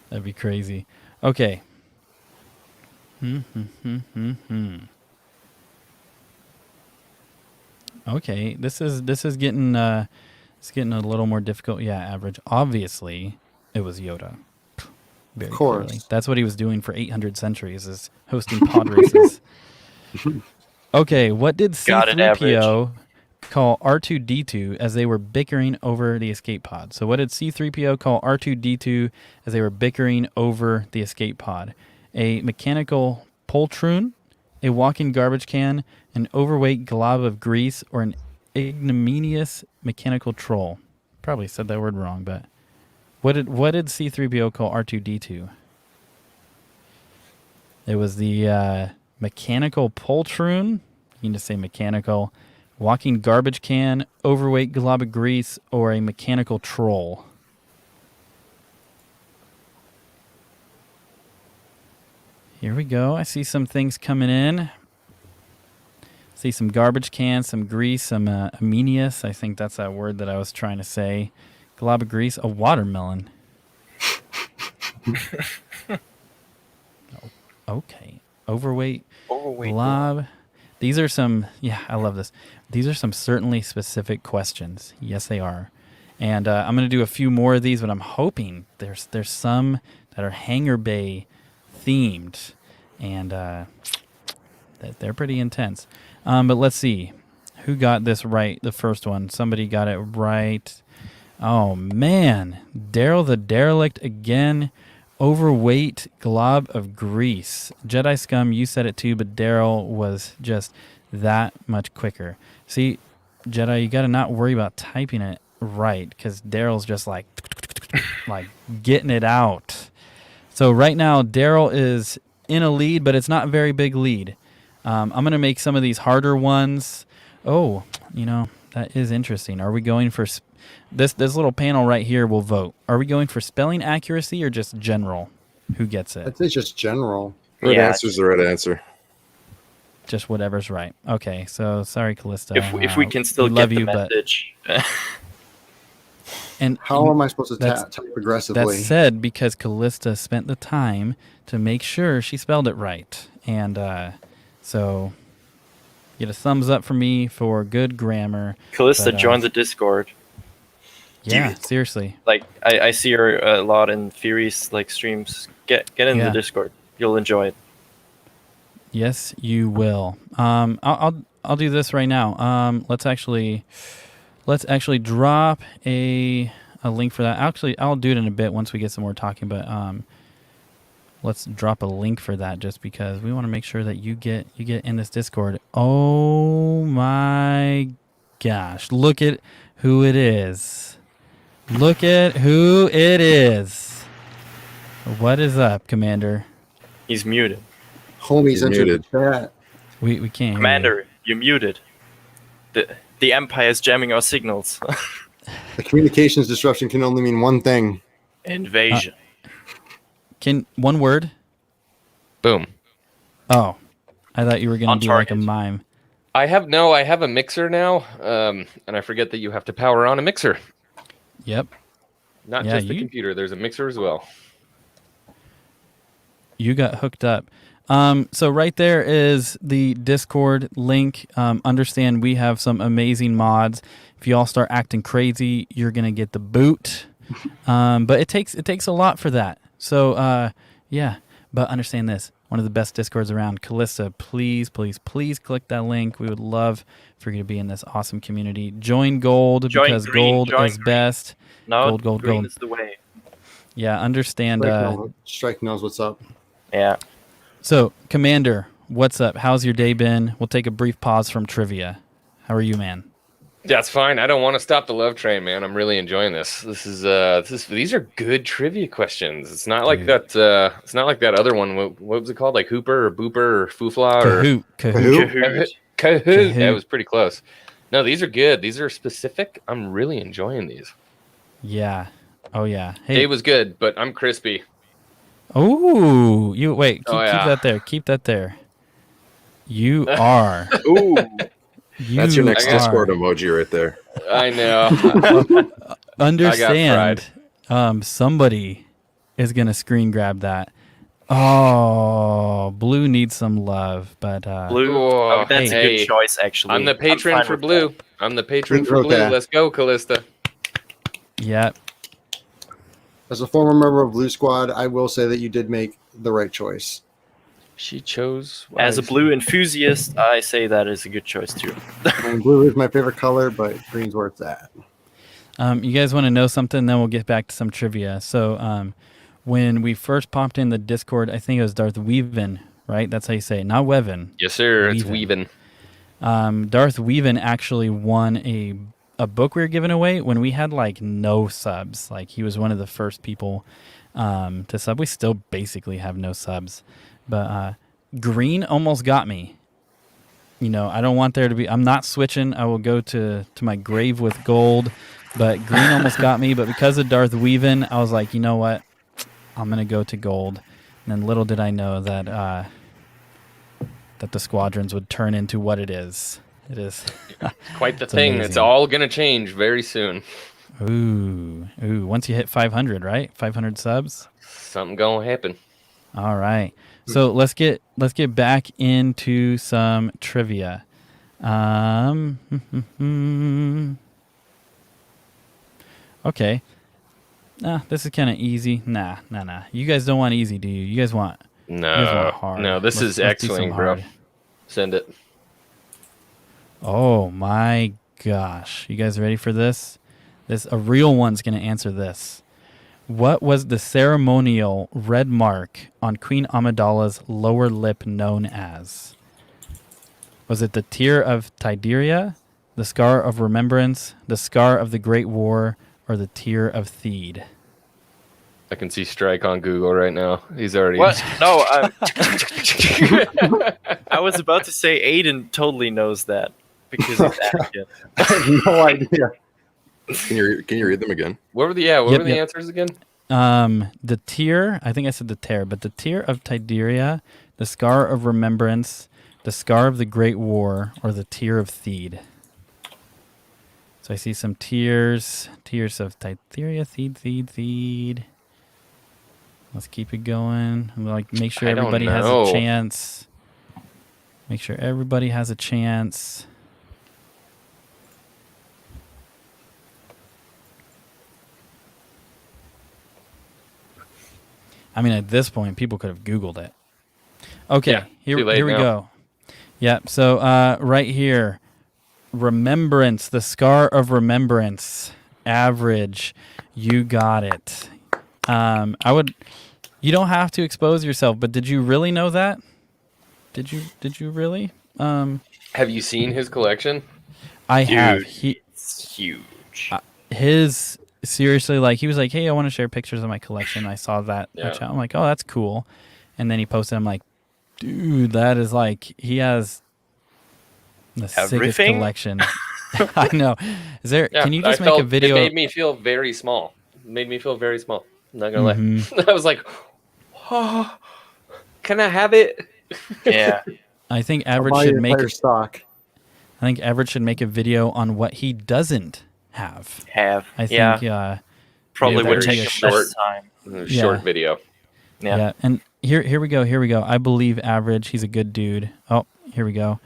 that'd be crazy. Okay. Okay, this is getting it's getting a little more difficult. Yeah, average. Obviously, it was Yoda. Very Of course. clearly. That's what he was doing for 800 centuries, is hosting pod races. Okay, what did Got it, C-3PO call R2-D2 as they were bickering over the escape pod? So what did C-3PO call R2-D2 as they were bickering over the escape pod? A mechanical poltroon, a walking garbage can, an overweight glob of grease, or an ignominious mechanical troll? Probably said that word wrong, but what did C-3PO call R2-D2? It was the mechanical poltroon. You can just say mechanical. Walking garbage can, overweight glob of grease, or a mechanical troll. Here we go. I see some things coming in. See some garbage cans, some grease, some amenius. I think that's that word that I was trying to say. Glob of grease, a watermelon. Okay. Overweight glob. These are some, I love this. These are some certainly specific questions. Yes, they are. And I'm going to do a few more of these, but I'm hoping there's some that are Hangar Bay themed. And they're pretty intense. But let's see. Who got this right? The first one. Somebody got it right. Oh, man. Daryl the Derelict again. Overweight glob of grease. Jedi Scum, you said it too, but Daryl was just that much quicker. See, Jedi, you got to not worry about typing it right, because Daryl's just like getting it out. So right now, Daryl is in a lead, but it's not a very big lead. I'm going to make some of these harder ones. Oh, that is interesting. Are we going for... This little panel right here will vote. Are we going for spelling accuracy or just general? Who gets it? I'd say just general. Right answer's the right answer. Just whatever's right. Okay, so sorry, Callista. If we can still love get the you, message. And how am I supposed to type aggressively? That's said because Callista spent the time to make sure she spelled it right. And so get a thumbs up from me for good grammar. Callista, join the Discord. Yeah, seriously. Like I see her a lot in Fury's like streams. Get in the Discord. You'll enjoy it. Yes, you will. I'll do this right now. Let's actually drop a link for that. Actually, I'll do it in a bit once we get some more talking. But let's drop a link for that just because we want to make sure that you get in this Discord. Oh my gosh! Look at who it is. Look at who it is. What is up, Commander? He's muted. Homies entered the chat. We can't. Commander, you're muted. The Empire is jamming our signals. The communications disruption can only mean one thing. Invasion. Can one word? Boom. Oh, I thought you were going to be like a mime. I have a mixer now, and I forget that you have to power on a mixer. Yep. Not just the computer. There's a mixer as well. You got hooked up. So right there is the Discord link. Understand we have some amazing mods. If you all start acting crazy, you're going to get the boot. But it takes a lot for that. So, yeah. But understand this. One of the best Discords around. Callista, please, please, please click that link. We would love for you to be in this awesome community. Join Gold because Gold is best. No, Gold green is the way. Yeah, understand. Strike knows what's up. Yeah. So, Commander, what's up? How's your day been? We'll take a brief pause from trivia. How are you, man? That's fine. I don't want to stop the love train, man. I'm really enjoying this. These are good trivia questions. It's not like that. It's not like that other one. What was it called? Like Hooper or Booper or Foofla or Kahoot. That was pretty close. No, these are good. These are specific. I'm really enjoying these. Yeah. Oh yeah. Hey, Day was good, but I'm crispy. Oh, you wait. Keep that there. Keep that there. You are. Ooh. That's your next Discord emoji right there. I know. Understand. Somebody is gonna screen grab that. Oh, Blue needs some love, but Blue. That's a good choice, actually. I'm the patron for Blue. I'm the patron for Blue. Let's go, Callista. Yep. As a former member of Blue Squad, I will say that you did make the right choice. She chose wisely. As a blue enthusiast, I say that is a good choice too. And blue is my favorite color, but green's where it's at. You guys want to know something? Then we'll get back to some trivia. So, when we first popped in the Discord, I think it was Darth Weavin, right? That's how you say it, not Weavin. Yes, sir. It's Weavin. Darth Weavin actually won a book we were giving away when we had like no subs. Like he was one of the first people to sub. We still basically have no subs, but green almost got me. You know, I don't want there to be. I'm not switching. I will go to my grave with gold, but green almost got me. But because of Darth Weavin, I was like, you know what? I'm gonna go to gold. And then little did I know that that the squadrons would turn into what it is. It is quite the thing. Amazing. It's all gonna change very soon. Ooh! Once you hit 500, right? 500 subs. Something gonna happen. All right. So let's get back into some trivia. Okay. This is kind of easy. Nah. You guys don't want easy, do you? You guys want hard. No. This is Xwing, bro. Send it. Oh my gosh! You guys ready for this? A real one's gonna answer this. What was the ceremonial red mark on Queen Amidala's lower lip known as? Was it the Tear of Tideria, the Scar of Remembrance, the Scar of the Great War, or the Tear of Theed? I can see Strike on Google right now. He's already... What? No, I was about to say Aiden totally knows that because he's Anakin. I have no idea. Can you read them again? What were the answers again? The Tear, I think I said the Tear, but the Tear of Tideria, the Scar of Remembrance, the Scar of the Great War, or the Tear of Theed. So I see some tears of Thytheria, Theed. Let's keep it going. Like, make sure everybody has a chance. Make sure everybody has a chance. I mean, at this point, people could have Googled it. Okay, here we go. Yep. So right here, Remembrance, the Scar of Remembrance, average. You got it. You don't have to expose yourself, but did you really know that? Did you really? Have you seen his collection? I have. It's huge. His seriously, like, he was like, "Hey, I want to share pictures of my collection." I saw that. I'm like, "Oh, that's cool." And then he posted. I'm like, "Dude, that is like he has the sickest collection." I know. Is there? Yeah, can you just make a video? It made me feel very small. I'm not gonna lie. I was like, "Oh, can I have it?" Yeah. I think Average should make stock. I think Average should make a video on what he doesn't have. I think probably would take a a short time. Short video. Yeah. And here we go. I believe Average. He's a good dude. Oh, here we go.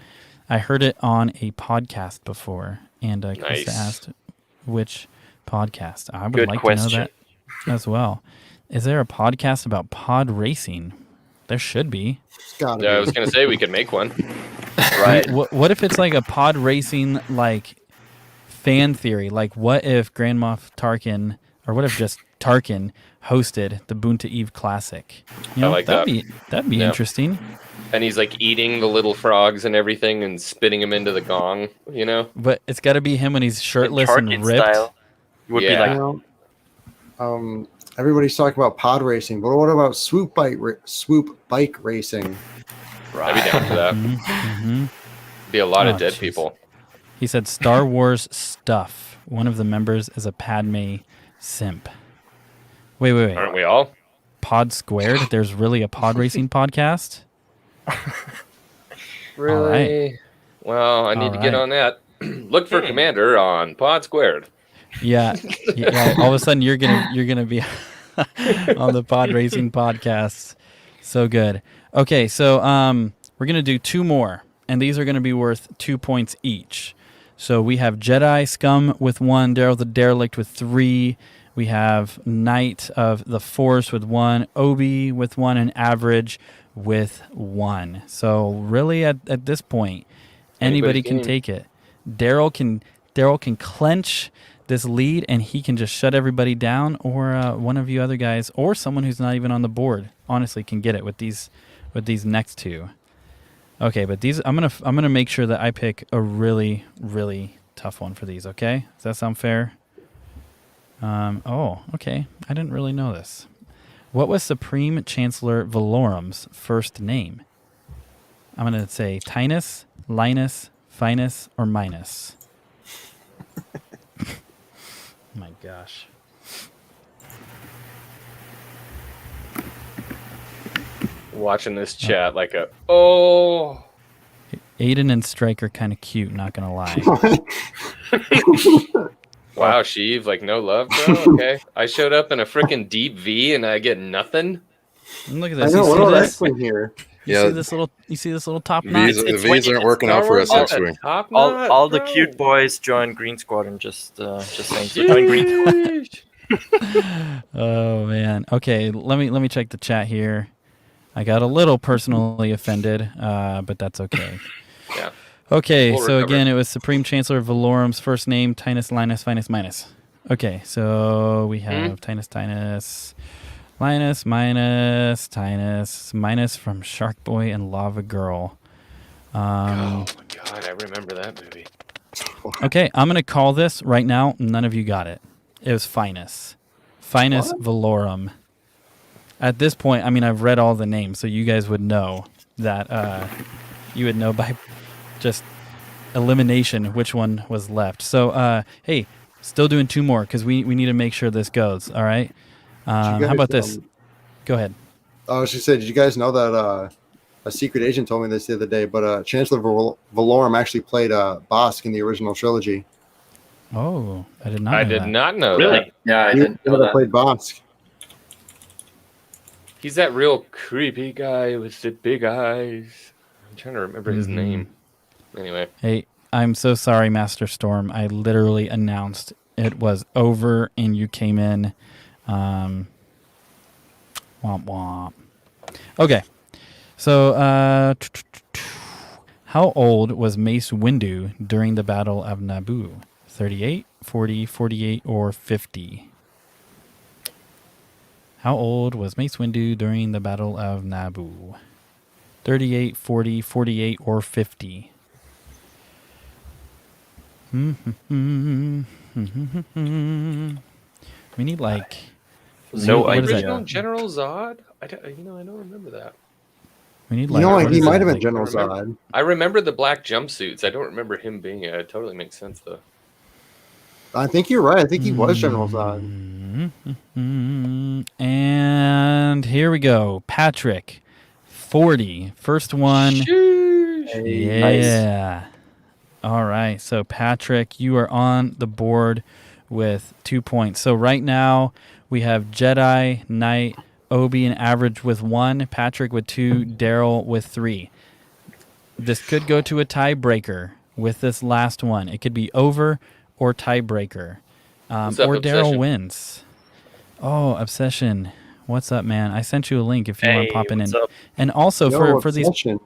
I heard it on a podcast before, and Krista asked which podcast. I would like to know that as well. Is there a podcast about pod racing? There should be. I was going to say we could make one. Right. What if it's like a pod racing like fan theory? Like, what if Grand Moff Tarkin, or what if just Tarkin hosted the Boonta Eve Classic? You know, I like that. That'd be interesting. And he's like eating the little frogs and everything and spitting them into the gong, you know? But it's got to be him when he's shirtless and ripped. Style would be like, everybody's talking about pod racing, but what about swoop bike racing? I'd be down for that. Be a lot of dead people. He said Star Wars stuff. One of the members is a Padme simp. Wait. Aren't we all? Pod Squared? There's really a pod racing podcast? Really? All right. Well, I need to get on that. Look for Commander on Pod Squared. Yeah. All of a sudden, you're gonna be on the pod racing podcast. So good. Okay, so we're gonna do two more, and these are gonna be worth 2 points each. So we have Jedi Scum with 1, Daryl the Derelict with 3. We have Knight of the Force with 1, Obi with 1, and Average with 1. So really, at this point, anybody can take it. Daryl can clench this lead, and he can just shut everybody down, or one of you other guys, or someone who's not even on the board, honestly, can get it with these next two. Okay, but these I'm gonna make sure that I pick a really, really tough one for these. Okay, does that sound fair? Okay. I didn't really know this. What was Supreme Chancellor Valorum's first name? I'm gonna say Tinus, Linus, Finus, or Minus. My gosh. Watching this chat like a Aiden and Strike are kind of cute, not gonna lie. Wow, Sheev, like no love, bro. Okay, I showed up in a freaking deep V and I get nothing. And look at this. I know, you what see about Xwing here? You see this little top knot? V's aren't working out for us, Xwing. All the cute boys join Green Squadron. Just saying. So join Green Squadron. Oh man. Okay, let me check the chat here. I got a little personally offended, but that's okay. Yeah. Okay, We'll so recover. again, it was Supreme Chancellor Valorum's first name, Tinus, Linus, Finus, Minus. Okay, so we have Tinus, Linus, Minus, Tinus, Minus from Shark Boy and Lava Girl. Oh my god, I remember that movie. Okay, I'm going to call this right now. None of you got it. It was Finus. Finus Valorum. At this point, I mean, I've read all the names, so you guys would know that you would know by just elimination which one was left. So, hey, still doing two more because we need to make sure this goes. All right. How about this? Go ahead. I was just saying, did you guys know that a secret agent told me this the other day? But Chancellor Valorum actually played Bosk in the original trilogy. Oh, I did not know I did that. not know Really? that. Yeah, I You didn't know would have that. played Bosk. He's that real creepy guy with the big eyes. I'm trying to remember his name. Anyway. Hey, I'm so sorry, Master Storm. I literally announced it was over and you came in. Womp womp. Okay. So, how old was Mace Windu during the Battle of Naboo? 38, 40, 48, or 50? How old was Mace Windu during the Battle of Naboo? 38, 40, 48, or 50? We need like... No what is that? idea. General Zod? I don't remember that. We need You know, like what he is might that, have been like- General I remember- Zod. I remember the black jumpsuits. I don't remember him being it. It totally makes sense though. I think you're right. I think he was General Zod. And here we go. Patrick, 40. First one. Yeah. All right. So, Patrick, you are on the board with 2 points. So, right now, we have Jedi, Knight, Obi, and Average with 1, Patrick with 2, Daryl with 3. This could go to a tiebreaker with this last one. It could be over or tiebreaker. What's up, Or Daryl Obsession? wins. Oh, Obsession. What's up, man? I sent you a link if you want to pop in. What's up? And also Yo, for these Obsession.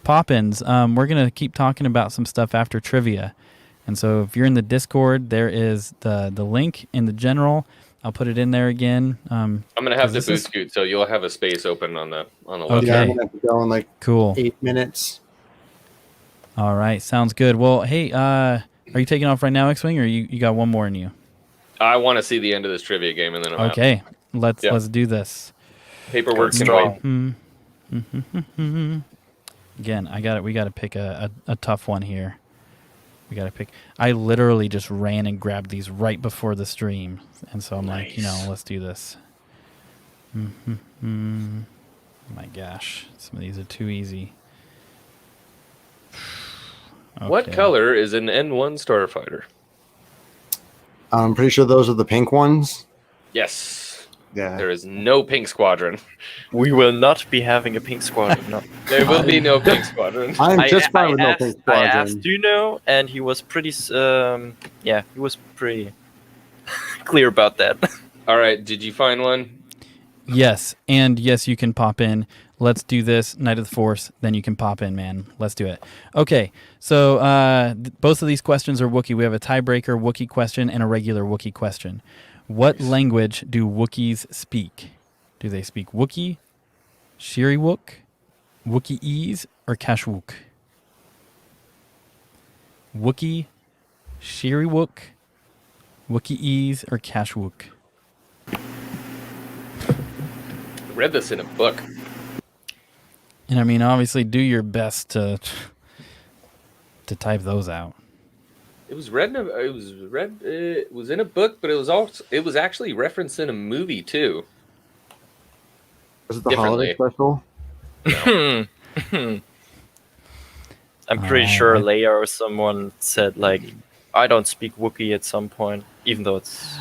pop-ins, we're going to keep talking about some stuff after trivia. And so if you're in the Discord, there is the link in the general. I'll put it in there again. I'm gonna have to 'cause this boot scoot, so you'll have a space open on the left. Okay. Yeah, I'm gonna have to go in like Cool. 8 minutes. All right. Sounds good. Well, hey, are you taking off right now, Xwing, or you got one more in you? I want to see the end of this trivia game, and then I'm out. Okay. Let's Yeah. do this. Paperwork can Strong. wait. Again, we got to pick a tough one here. We got to pick. I literally just ran and grabbed these right before the stream. And so I'm like, let's do this. My gosh. Some of these are too easy. What Okay. color is an N1 starfighter? I'm pretty sure those are the pink ones. Yes. Yeah. There is no pink squadron. We will not be having a pink squadron. No. There will be no pink squadron. I'm just fine with no pink I squadron. asked Duno, and he was pretty. He was pretty clear about that. All right. Did you find one? Yes, and yes, you can pop in. Let's do this, Night of the Force. Then you can pop in, man. Let's do it. Okay, so both of these questions are Wookiee. We have a tiebreaker Wookiee question and a regular Wookiee question. What language do Wookiees speak? Do they speak Wookiee, Shiriwook, Wookieese, or Kashwook? Wookiee, Shiriwook, Wookieese, or Kashwook? I read this in a book. And I mean, obviously, do your best to type those out. It was read. It was in a book, but it was actually referenced in a movie too. Was it the holiday special? I'm pretty sure Leia or someone said like, "I don't speak Wookiee" at some point, even though it's.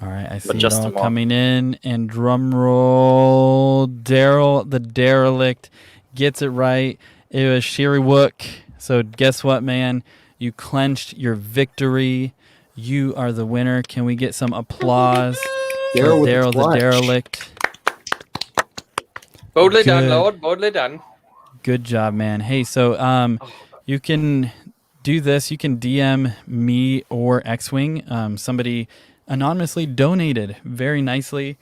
All right, I see But it just all a mock. coming in, and drum roll. Daryl, the derelict, gets it right. It was Shiriwook. So guess what, man? You clenched your victory. You are the winner. Can we get some applause for Daryl with the Daryl, the clutch. derelict? Boldly done, Good. Lord. Boldly done. Good job, man. Hey, so you can do this. You can DM me or Xwing. Somebody anonymously donated very nicely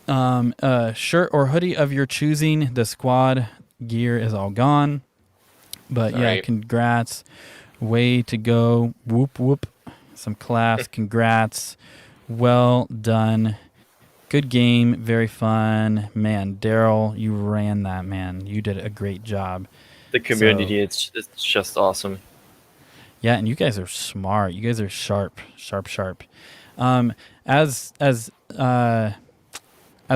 a shirt or hoodie of your choosing. The squad gear is all gone. But yeah, Sorry. congrats. Way to go. Whoop, whoop. Some claps. Congrats. Well done. Good game. Very fun. Man, Daryl, you ran that, man. You did a great job. The community, it's just awesome. Yeah, and you guys are smart. You guys are sharp. As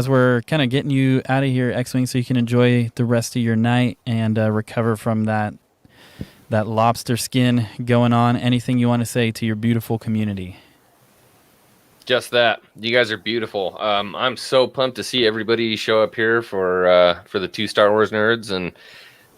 we're kind of getting you out of here, Xwing, so you can enjoy the rest of your night and recover from that that lobster skin going on. Anything you want to say to your beautiful community? Just that. You guys are beautiful. I'm so pumped to see everybody show up here for the 2 Star Wars nerds, and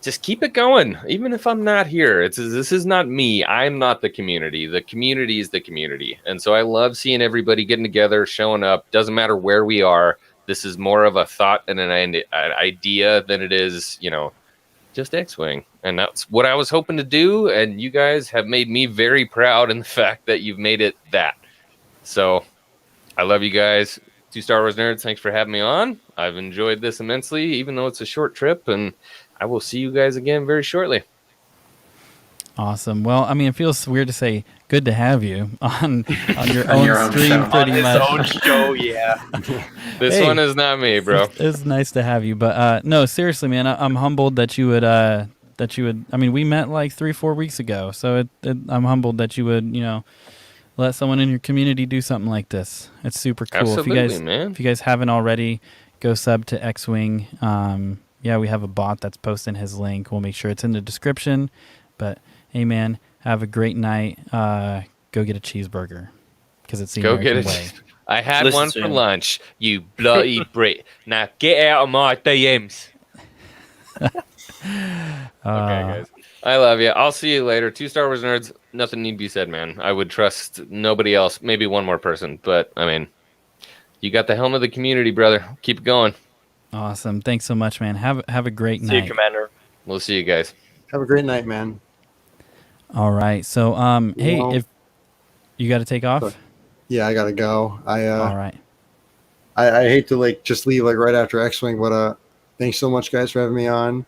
just keep it going. Even if I'm not here, this is not me. I'm not the community. The community is the community. And so I love seeing everybody getting together, showing up. Doesn't matter where we are. This is more of a thought and an idea than it is, just Xwing. And that's what I was hoping to do. And you guys have made me very proud in the fact that you've made it that. So I love you guys. 2 Star Wars nerds, thanks for having me on. I've enjoyed this immensely, even though it's a short trip, and I will see you guys again very shortly. Awesome. Well, I mean, it feels weird to say good to have you on your own stream, show. pretty On his much. own show, yeah. This one is not me, bro. It's nice to have you, but no, seriously, man, I'm humbled that you would. I mean, we met like 3-4 weeks ago, so I'm humbled that you would, let someone in your community do something like this. It's super cool. Absolutely, man. If you guys haven't already, go sub to Xwing. Yeah, we have a bot that's posting his link. We'll make sure it's in the description. But hey, man, have a great night. Go get a cheeseburger because it's the American way. I had Listen one to for him. lunch. You bloody Brit. Now get out of my DMs. Okay, guys. I love you. I'll see you later. 2 Star Wars nerds. Nothing need to be said, man. I would trust nobody else. Maybe one more person, but I mean, you got the helm of the community, brother. Keep it going. Awesome. Thanks so much, man. Have a great See night. you, Commander. We'll see you guys. Have a great night, man. All right. So, hey, Well- if you got to take off. Sorry. Yeah, I gotta go. All right. I hate to just leave right after Xwing, but thanks so much, guys, for having me on.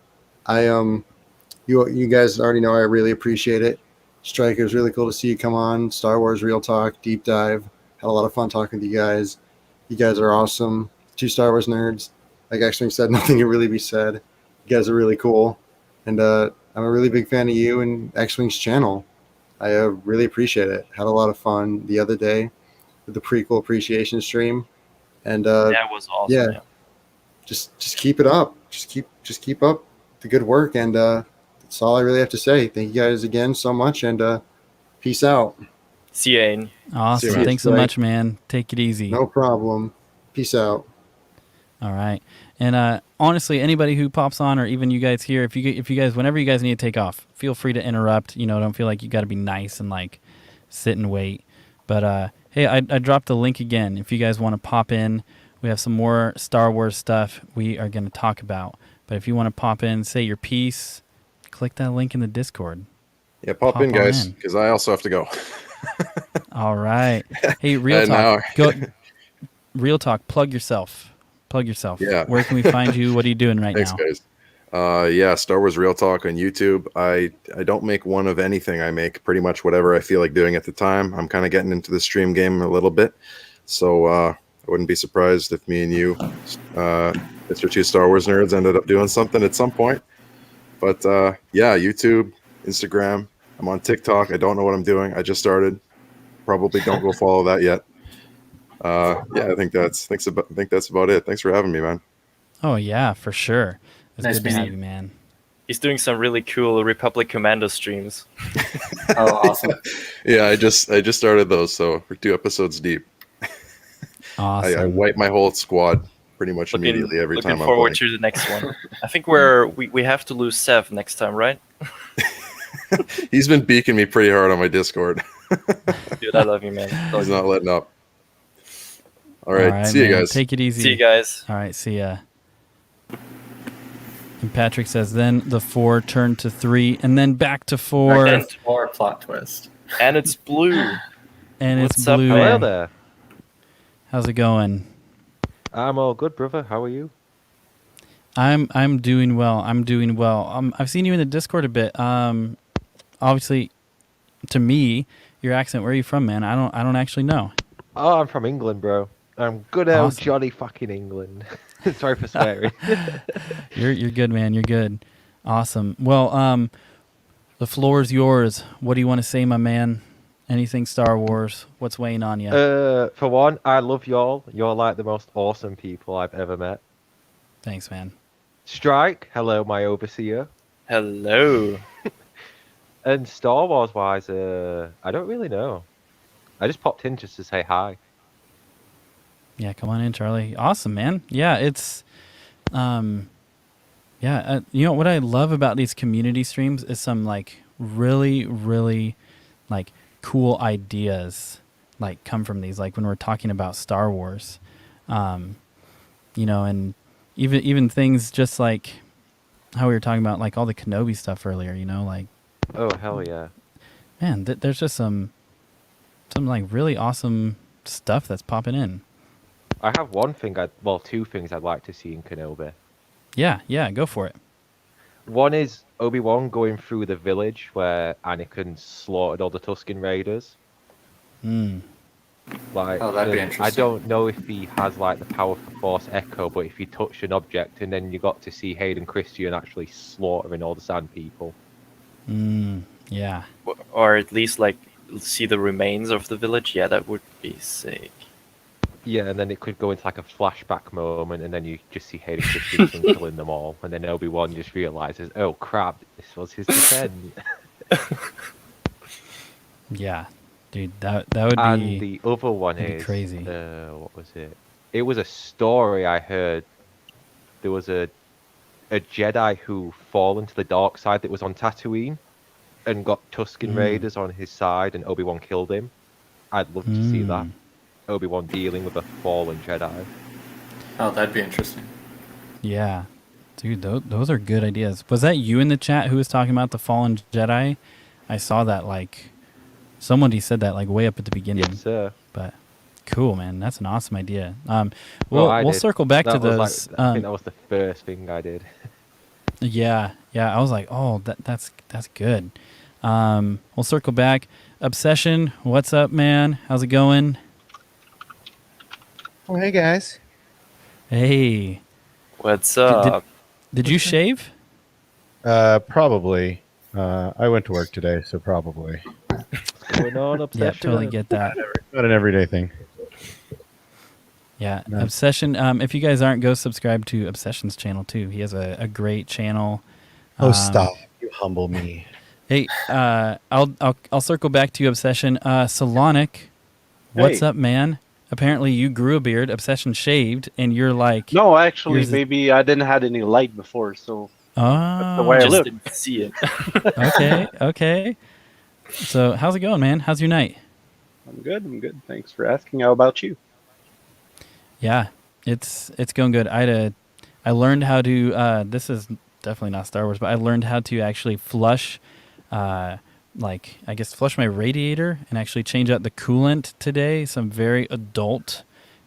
You guys already know I really appreciate it. Strike, it was really cool to see you come on. Star Wars Real Talk Deep Dive, had a lot of fun talking with you guys. You guys are awesome. 2 Star Wars nerds. Like Xwing said, nothing can really be said. You guys are really cool, and I'm a really big fan of you and Xwing's channel. I really appreciate it. Had a lot of fun the other day with the prequel appreciation stream, and That was awesome. yeah. just keep it up. Just keep up the good work, and that's all I really have to say. Thank you guys again so much, and peace out. See you, Aiden. Awesome. See you, Thanks so Strike. much, man. Take it easy. No problem. Peace out. All right. And honestly, anybody who pops on, or even you guys here, if you guys, whenever you guys need to take off, feel free to interrupt. Don't feel like you got to be nice and sit and wait. But hey, I dropped the link again. If you guys want to pop in, we have some more Star Wars stuff we are going to talk about. But if you want to pop in, say your piece, click that link in the Discord. Yeah, pop in, on guys, in. because I also have to go. All right. Hey, Real Talk. Real Talk. Plug yourself. Yeah. Where can we find you? What are you doing right Thanks, now? guys. Yeah, Star Wars Real Talk on YouTube. I don't make one of anything. I make pretty much whatever I feel like doing at the time. I'm kind of getting into the stream game a little bit, so I wouldn't be surprised if me and you, Mr. 2 Star Wars nerds, ended up doing something at some point. But yeah, YouTube, Instagram. I'm on TikTok. I don't know what I'm doing. I just started. Probably don't go follow that yet. Yeah, I think that's about it. Thanks for having me, man. Oh yeah, for sure. It's Nice good to meeting have you. you, man. He's doing some really cool Republic Commando streams. Oh, awesome. Yeah, I just started those, so we're 2 episodes deep. Awesome. I wipe my whole squad pretty much immediately every time Looking I'm forward playing. to the next one. I think we have to lose Sev next time, right? He's been beaking me pretty hard on my Discord. Dude, I love you, man. He's not letting up. All right, see you man. guys. Take it easy. See you guys. All right, see ya. And Patrick says, then the 4 turned to 3, and then back to 4, And more plot twist. And it's blue. and it's What's up, blue. man? Hello there. How's it going? I'm all good, brother. How are you? I'm doing well. I've seen you in the Discord a bit. Obviously, to me, your accent. Where are you from, man? I don't actually know. Oh, I'm from England, bro. I'm good old Awesome. jolly fucking England. Sorry for swearing. You're good, man. You're good. Awesome. Well, the floor is yours. What do you want to say, my man? Anything Star Wars? What's weighing on you? For one, I love y'all. You're like the most awesome people I've ever met. Thanks, man. Strike, hello, my overseer. Hello. And Star Wars wise, I don't really know. I just popped in just to say hi. Yeah, come on in, Charlie. Awesome, man. Yeah, it's, you know what I love about these community streams is some like really, really like cool ideas like come from these. Like when we're talking about Star Wars, you know, and even things just like how we were talking about like all the Kenobi stuff earlier. You know, like Oh hell yeah! man, there's just some like really awesome stuff that's popping in. I have two things I'd like to see in Kenobi. Yeah, go for it. One is Obi-Wan going through the village where Anakin slaughtered all the Tusken Raiders. Like, Oh, that'd be interesting. I don't know if he has like the power for Force Echo, but if he touched an object and then you got to see Hayden Christensen actually slaughtering all the Sand People. Yeah. Or at least like see the remains of the village. Yeah, that would be sick. Yeah, and then it could go into like a flashback moment, and then you just see Hayden Christensen killing them all, and then Obi-Wan just realizes, oh crap, this was his descent. Yeah, dude, that would be. And the other one is crazy. What was it? It was a story I heard. There was a Jedi who fall into the dark side that was on Tatooine, and got Tusken Raiders on his side, and Obi-Wan killed him. I'd love to see that. Obi-Wan dealing with a fallen Jedi. Oh, that'd be interesting. Yeah, dude, those are good ideas. Was that you in the chat who was talking about the fallen Jedi? I saw that like somebody said that like way up at the beginning. Yes, sir. But cool, man, that's an awesome idea. We'll circle back to those. I think that was the first thing I did. Yeah, I was like, oh, that's good. We'll circle back. Obsession, what's up, man? How's it going? Oh, hey guys. Hey. What's up? Did you shave? Probably. I went to work today, so probably. Going on, Obsession. Yeah, totally get that. Not an everyday thing. Yeah, No. Obsession. If you guys aren't, go subscribe to Obsession's channel too. He has a great channel. Oh, stop! You humble me. Hey, I'll circle back to you, Obsession. Solonic, what's up, man? Apparently, you grew a beard. Obsession shaved, and you're like. No, actually, maybe I didn't have any light before, so. That's the way I just look. didn't see it. Okay. So, how's it going, man? How's your night? I'm good. Thanks for asking. How about you? Yeah, it's going good. I learned how to. This is definitely not Star Wars, but I learned how to actually flush, flush my radiator and actually change out the coolant today. Some very adult,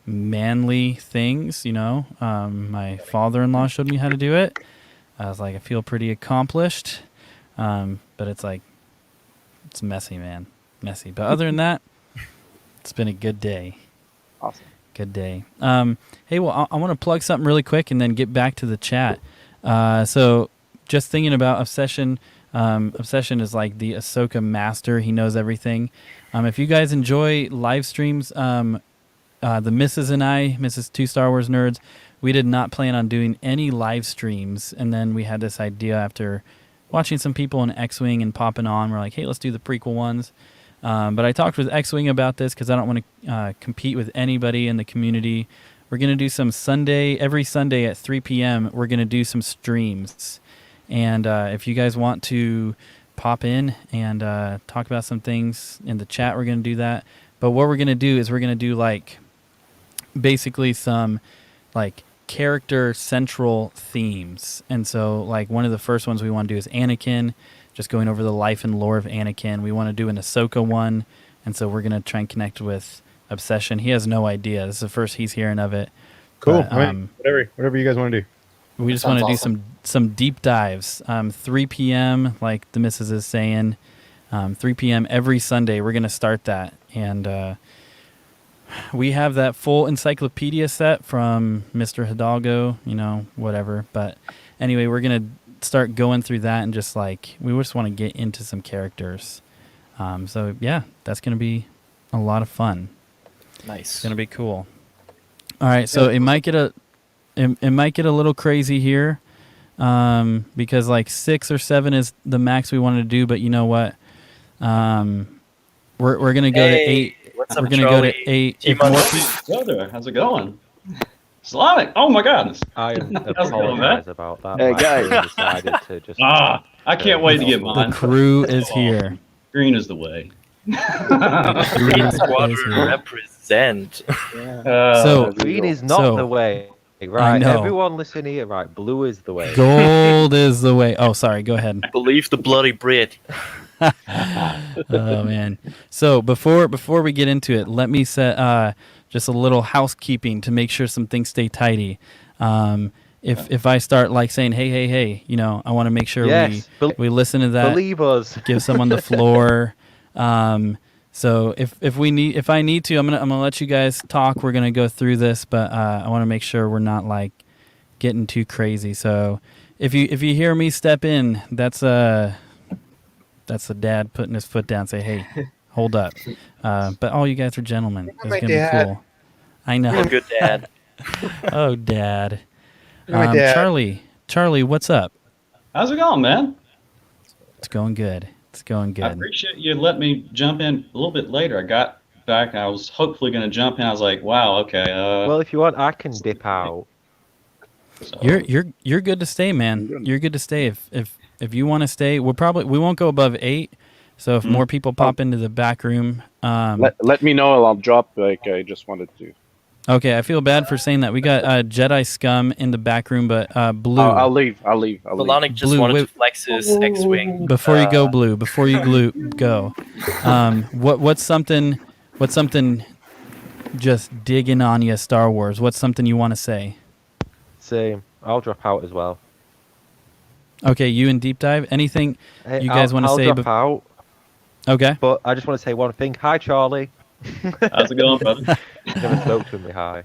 manly things. You know, my father-in-law showed me how to do it. I was like, I feel pretty accomplished, but it's like, it's messy, man, messy. But other than that, it's been a good day. Awesome. Good day. Hey, well, I want to plug something really quick and then get back to the chat. So just thinking about Obsession. Obsession is like the Ahsoka master. He knows everything. If you guys enjoy live streams, the Mrs. and I, Mrs. 2 Star Wars Nerds, we did not plan on doing any live streams. And then we had this idea after watching some people in Xwing and popping on. We're like, hey, let's do the prequel ones. But I talked with Xwing about this because I don't want to compete with anybody in the community. We're going to do some every Sunday at 3 p.m., we're going to do some streams. And if you guys want to pop in and talk about some things in the chat, we're going to do that. But what we're going to do is we're going to do like basically some like character central themes. And so like one of the first ones we want to do is Anakin, just going over the life and lore of Anakin. We want to do an Ahsoka one, and so we're going to try and connect with Obsession. He has no idea. This is the first he's hearing of it. Cool. But, whatever you guys want to do. We just want to do some deep dives. 3 p.m., like the missus is saying, 3 p.m. every Sunday. We're going to start that. And we have that full encyclopedia set from Mr. Hidalgo, whatever. But anyway, we're going to start going through that and just like, we just want to get into some characters. So yeah, that's going to be a lot of fun. Nice. It's going to be cool. All right. So it might get a little crazy here. because like 6 or 7 is the max we wanted to do. But you know what? We're gonna go to 8. What's We're up, gonna Charlie? go to 8. If T-Money. more people, Brother, how's it going? Islamic. Oh my goodness. I How's it going, apologize man? about that. Hey, My guys. phone decided to just. I can't wait to get the mine. crew is here. Green is the way. Green Squadron represent. So Green is not the way. Right, know. everyone listen here. Right, blue is the way. Gold is the way. Oh, sorry. Go ahead. Believe the bloody Brit. Oh man. So before we get into it, let me set just a little housekeeping to make sure some things stay tidy. If I start like saying hey, you know, I want to make sure we listen to that. Believe us. Give someone the floor. So if I need to, I'm gonna let you guys talk. We're gonna go through this, but I want to make sure we're not like getting too crazy. So if you hear me step in, that's the dad putting his foot down. Say, hey, hold up. But all you guys are gentlemen. It's gonna be cool. I know. Oh, good dad. Oh, dad. My dad. Charlie, what's up? How's it going, man? It's going good. It's going good. I appreciate you letting me jump in a little bit later. I got back. I was hopefully going to jump in. I was like, wow, okay. Well, if you want, I can dip out. So. You're good to stay, man. You're good to stay. If you want to stay, we won't go above 8. So if more people pop into the back room, let me know. I'll drop. Like I just wanted to. Okay, I feel bad for saying that. We got Jedi scum in the back room, but Blue. I'll leave. Volonic just wanted to flex his X-wing. Before you go, Blue. Before you go. What's something just digging on you, Star Wars? What's something you want to say? Same. I'll drop out as well. Okay, you and Deep Dive. Anything Hey, you guys want to say? I'll drop out. Okay. But I just want to say one thing. Hi, Charlie. How's it going, brother? Never spoke to him. Hi.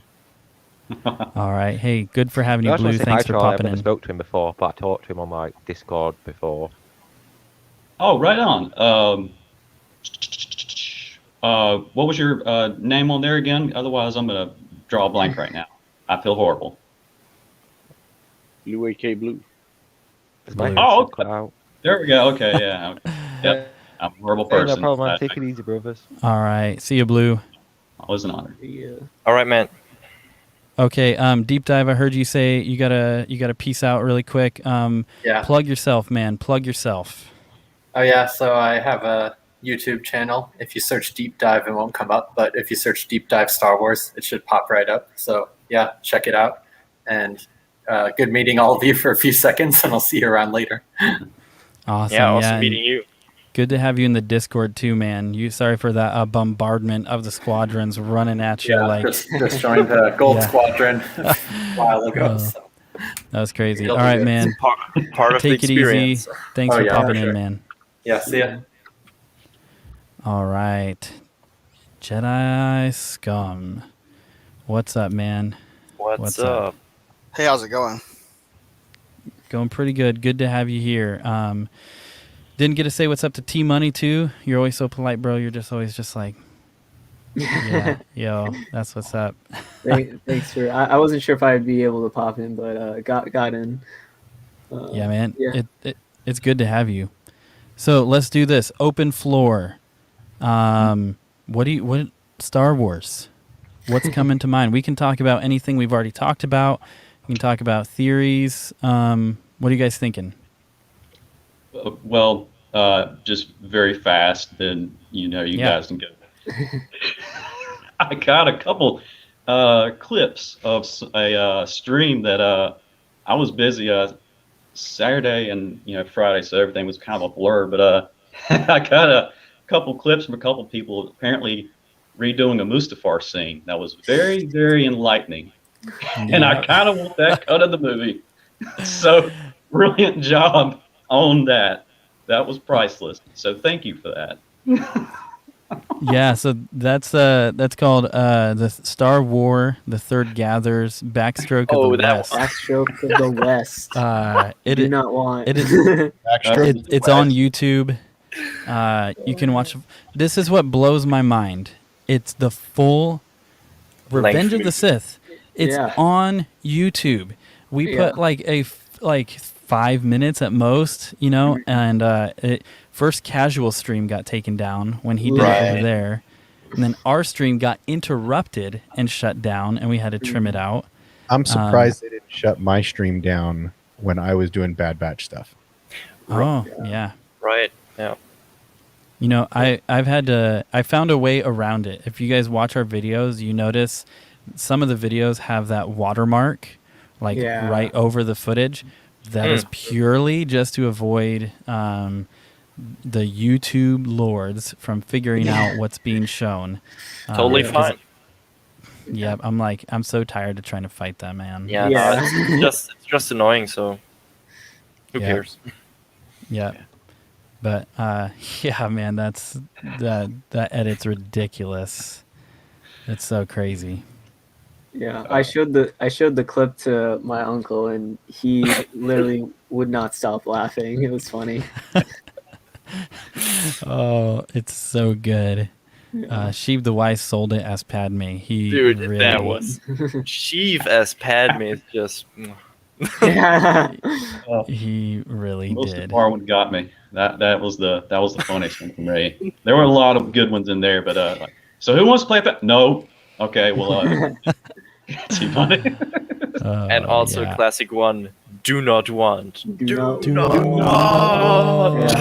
All right. Hey, good for having you, I just want Blue. to say Thanks hi, for Charlie. I've popping never in. spoke to him before, but I talked to him on like Discord before. Oh, right on. What was your name on there again? Otherwise, I'm gonna draw a blank right now. I feel horrible. Blue AK Blue. Oh, okay. There we go. Okay, yeah. Okay. Yep. I'm a horrible Hey, person. no problem, man. Take it easy, brothers. All right. See you, Blue. Always an honor. All right, man. Okay. Deep Dive. I heard you say you gotta peace out really quick. Yeah. Plug yourself, man. Plug yourself. Oh yeah, so I have a YouTube channel. If you search Deep Dive, it won't come up, but if you search Deep Dive Star Wars, it should pop right up. So yeah, check it out. And good meeting all of you for a few seconds, and I'll see you around later. Awesome. Yeah, awesome meeting you. Good to have you in the Discord too, man. Sorry for that bombardment of the squadrons running at you. Yeah, like just joined the Gold Squadron a while ago. So. That was crazy. All right, man. Part of Take the it easy. experience. Thanks for popping sure. in, man. Yeah, see ya. All right. Jedi Scum. What's up, man? What's up? Hey, how's it going? Going pretty good. Good to have you here. Didn't get to say what's up to T Money too. You're always so polite, bro. You're just always just like, yeah, yo, that's what's up. Thanks for. I wasn't sure if I'd be able to pop in, but got in. Yeah, man. Yeah. It's good to have you. So let's do this. Open floor. What Star Wars? What's coming to mind? We can talk about anything we've already talked about. We can talk about theories. What are you guys thinking? Well, just very fast, then you guys can go. I got a couple clips of a stream that I was busy Saturday and Friday, so everything was kind of a blur. But I got a couple clips from a couple people apparently redoing a Mustafar scene that was very, very enlightening, and I kind of want that cut of the movie. So brilliant job on that. That was priceless. So thank you for that. Yeah, so that's called the Star War: The Third Gathers Backstroke of the West. Backstroke of the West. It do not want. It is. It's on YouTube. You can watch. This is what blows my mind. It's the full Revenge of the Sith. It's on YouTube. We put like 5 minutes at most, you know, and first casual stream got taken down when he did it over there. And then our stream got interrupted and shut down, and we had to trim it out. I'm surprised they didn't shut my stream down when I was doing Bad Batch stuff. Oh, yeah. Right. Yeah. You know, I found a way around it. If you guys watch our videos, you notice some of the videos have that watermark, like right over the footage. That is purely just to avoid the YouTube lords from figuring out what's being shown. Totally fine. Yeah, I'm so tired of trying to fight that, man. Yeah. No, it's just annoying. So who cares? Yeah. But yeah, man, that edit's ridiculous. It's so crazy. Yeah, I showed the clip to my uncle, and he literally would not stop laughing. It was funny. Oh, it's so good. Sheev the Wise sold it as Padme. Dude, that was Sheev as Padme is just. He really most did. Most part one got me. That was the funniest one from Ray. There were a lot of good ones in there, but like, so who wants to play that? No. Okay, well, too funny. And also classic one. Do not want. Do not.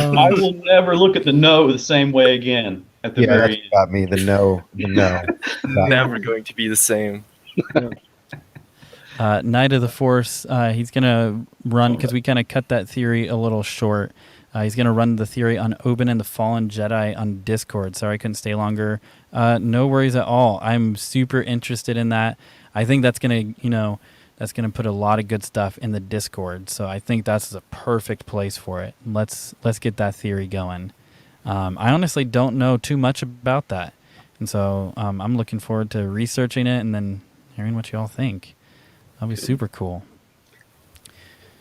I will never look at the no the same way again. At the very end. Got me. The no. Never going to be the same. Knight of the Force, he's going to run, because we kind of cut that theory a little short. He's going to run the theory on Oban and the Fallen Jedi on Discord. Sorry I couldn't stay longer. No worries at all. I'm super interested in that. I think that's going to, that's going to put a lot of good stuff in the Discord. So I think that's a perfect place for it. Let's get that theory going. I honestly don't know too much about that. And so I'm looking forward to researching it and then hearing what you all think. That'll be super cool.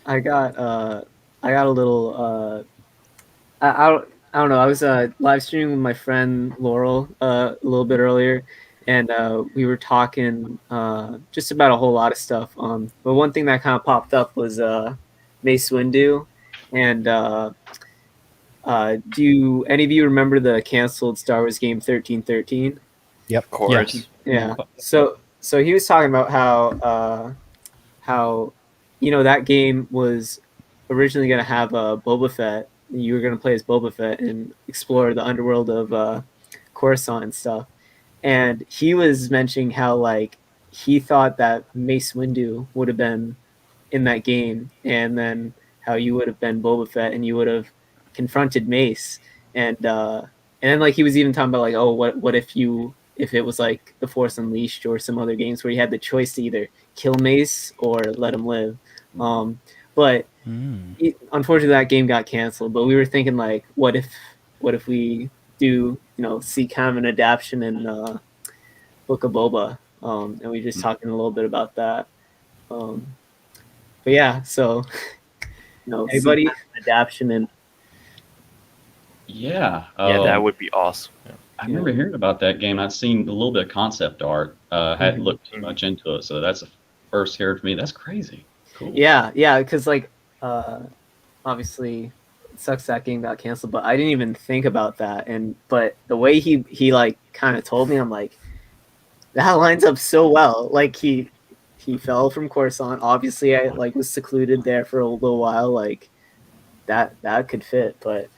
I got a little I don't know. I was live streaming with my friend Laurel a little bit earlier, and we were talking just about a whole lot of stuff. But one thing that kind of popped up was Mace Windu, and do any of you remember the canceled Star Wars game 1313? Yep, of course. Yeah. So he was talking about how that game was originally going to have Boba Fett. You were going to play as Boba Fett and explore the underworld of Coruscant and stuff. And he was mentioning how like he thought that Mace Windu would have been in that game, and then how you would have been Boba Fett and you would have confronted Mace. And then like he was even talking about like, oh, what if it was like The Force Unleashed or some other games where you had the choice to either kill Mace or let him live. But unfortunately that game got canceled. But we were thinking like, what if we do, see kind of an adaptation in Book of Boba. And we were just talking a little bit about that. But yeah, so anybody adaptation in. Yeah. That would be awesome. Yeah. I remember hearing about that game. I'd seen a little bit of concept art. Hadn't looked too much into it, so that's the first hearing for me. That's crazy. Cool. Yeah, because like obviously it sucks that game got canceled, but I didn't even think about that. But the way he like kind of told me, I'm like, that lines up so well. Like he fell from Coruscant. Obviously, I like was secluded there for a little while. Like that could fit, but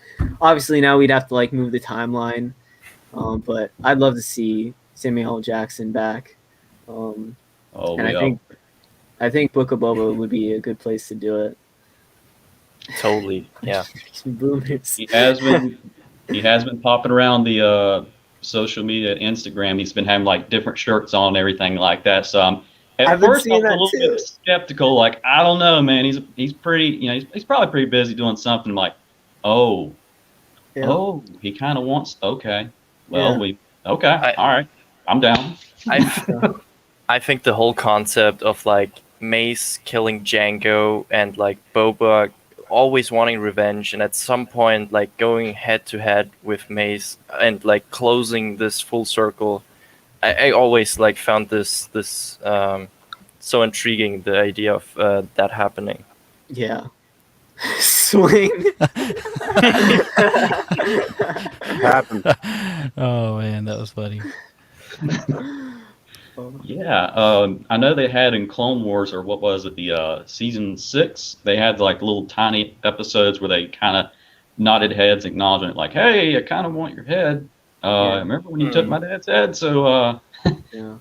obviously now we'd have to like move the timeline. But I'd love to see Samuel L. Jackson back. And I think Book of Boba would be a good place to do it. Totally, yeah. Boomers. He has been popping around the social media, Instagram. He's been having like different shirts on and everything like that. So at first I was a little bit skeptical. Like, I don't know, man. He's pretty. He's probably pretty busy doing something. I'm like, he kind of wants. Okay, well, all right. I'm down. I think the whole concept of like Mace killing Django and like Boba always wanting revenge, and at some point like going head to head with Mace and like closing this full circle. I always like found this so intriguing, the idea of that happening. Yeah. Swing. Happened. Oh man, that was funny. Yeah, I know they had in Clone Wars, or what was it, the season 6, they had like little tiny episodes where they kind of nodded heads, acknowledging it, like, "Hey, I kind of want your head. Remember when you took my dad's head? So, kind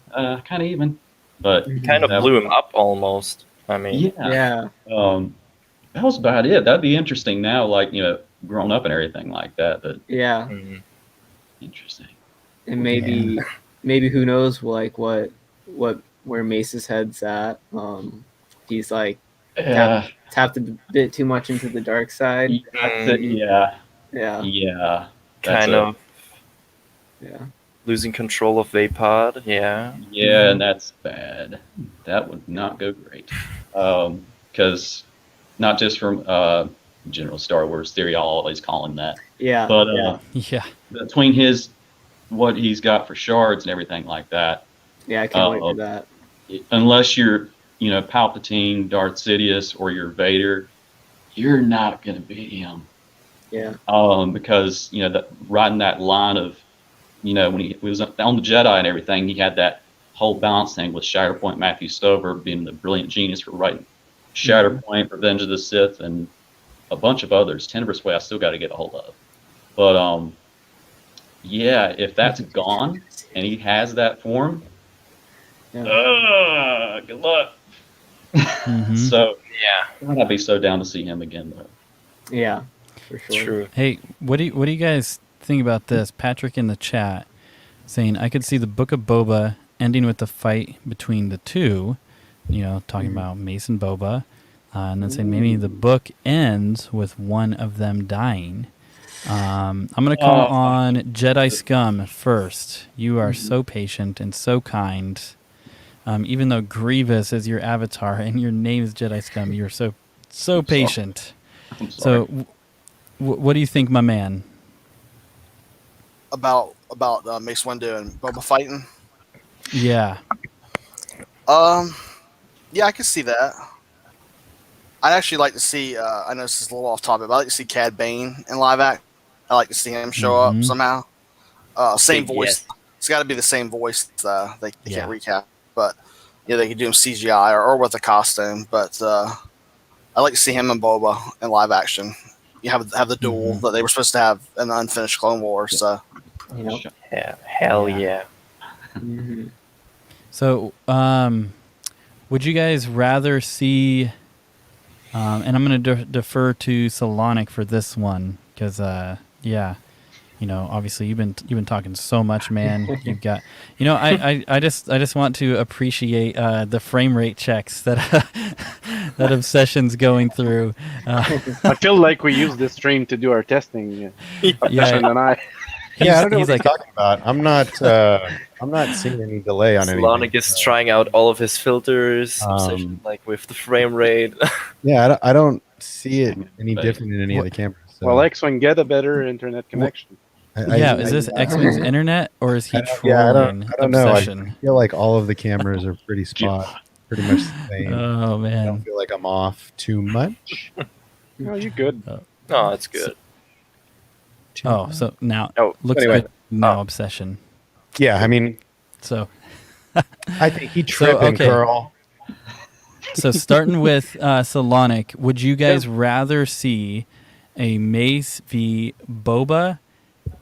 of even." But Kind of blew him up almost. I mean, yeah. That was about it. That'd be interesting now, like, grown up and everything like that. But Yeah. Interesting. And maybe who knows, like where Mace's head's at. He's like tapped a bit too much into the dark side. Yeah. Kind of. Yeah. Losing control of Vapod. Yeah. Yeah, and that's bad. That would not go great. Because not just from general Star Wars theory, I'll always call him that. Yeah. But yeah, between what he's got for shards and everything like that. Yeah, I can't wait for that. Unless you're, Palpatine, Darth Sidious, or you're Vader, you're not going to beat him. Yeah. Because riding that line of, when he was on the Jedi and everything, he had that whole balance thing with Shatterpoint, Matthew Stover being the brilliant genius for writing Shatterpoint, Revenge of the Sith, and a bunch of others. Tenebrous Way I still got to get a hold of. But yeah, if that's gone and he has that form, good luck. So yeah, I'd be so down to see him again though. Yeah, for sure. True. Hey, what do you guys think about this? Patrick in the chat saying I could see the Book of Boba ending with the fight between the two. Talking about Mace and Boba, and then saying maybe the book ends with one of them dying. I'm going to call on Jedi Scum first. You are so patient and so kind. Even though Grievous is your avatar and your name is Jedi Scum, you're so patient. So, what do you think, my man? About Mace Windu and Boba fighting? Yeah. Yeah, I can see that. I'd actually like to see. I know this is a little off topic, but I like to see Cad Bane in live act. I like to see him show up somehow. Same voice. It's got to be the same voice. They can't recap, but they could do him CGI or with a costume. But I like to see him and Boba in live action. You have the duel that they were supposed to have in the unfinished Clone Wars. So, yeah, hell yeah. So, would you guys rather see? And I'm going to defer to Solonic for this one because, obviously you've been talking so much, man. You've got, I just want to appreciate the frame rate checks that that Obsession's going through. I feel like we use this stream to do our testing. Obsession and I. Yeah, I don't know what he's talking about. I'm not seeing any delay on anything. Solonic is trying out all of his filters, with the frame rate. Yeah, I don't see it any different in any of the cameras. So. Well, Xwing, get a better internet connection. Is this Xwing's internet or is he trolling I don't Obsession? know. I feel like all of the cameras are pretty much the same. Oh man, I don't feel like I'm off too much. No, you're good. No, it's good. So now looks anyway. good now. Obsession. Yeah, I mean, so I think he tripping, Carl. So starting with Solonic, would you guys rather see a Mace v Boba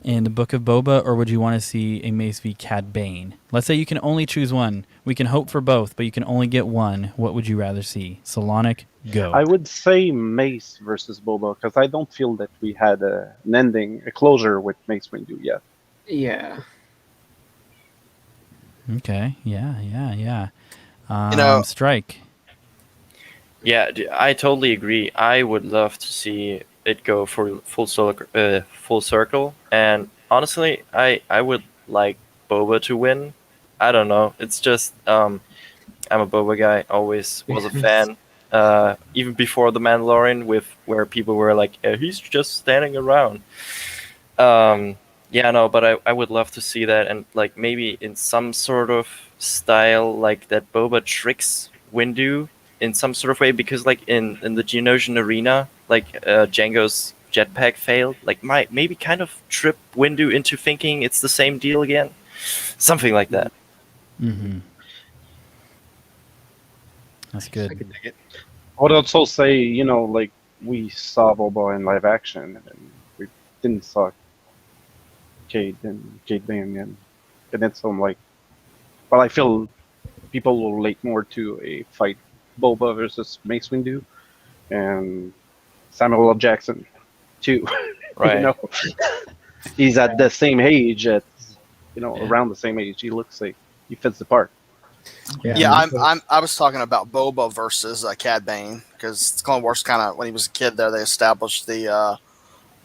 in the Book of Boba, or would you want to see a Mace v Cad Bane? Let's say you can only choose one. We can hope for both, but you can only get one. What would you rather see? Solonic, go. I would say Mace versus Boba because I don't feel that we had an ending, a closure with Mace Windu yet. Yeah. Okay. Yeah. Strike. Yeah, I totally agree. I would love to see it go for full circle. And honestly, I would like Boba to win. I don't know. It's just I'm a Boba guy. Always was a fan. Even before the Mandalorian, where people were like, he's just standing around. But I would love to see that, and like maybe in some sort of style like that Boba tricks Windu in some sort of way, because like in the Geonosian arena, like Django's jetpack failed, like might maybe kind of trip Windu into thinking it's the same deal again, something like that. Mm-hmm. That's good. I would also say, you know, like we saw Boba in live action, and we didn't saw Cade Bane, and it's some like. Well, I feel people will relate more to a fight Boba versus Mace Windu, and Samuel L. Jackson too. Right. You know, he's at the same age, around the same age. He looks like he fits the part. Yeah, I was talking about Boba versus Cad Bane, because Clone Wars kind of, when he was a kid there, they established the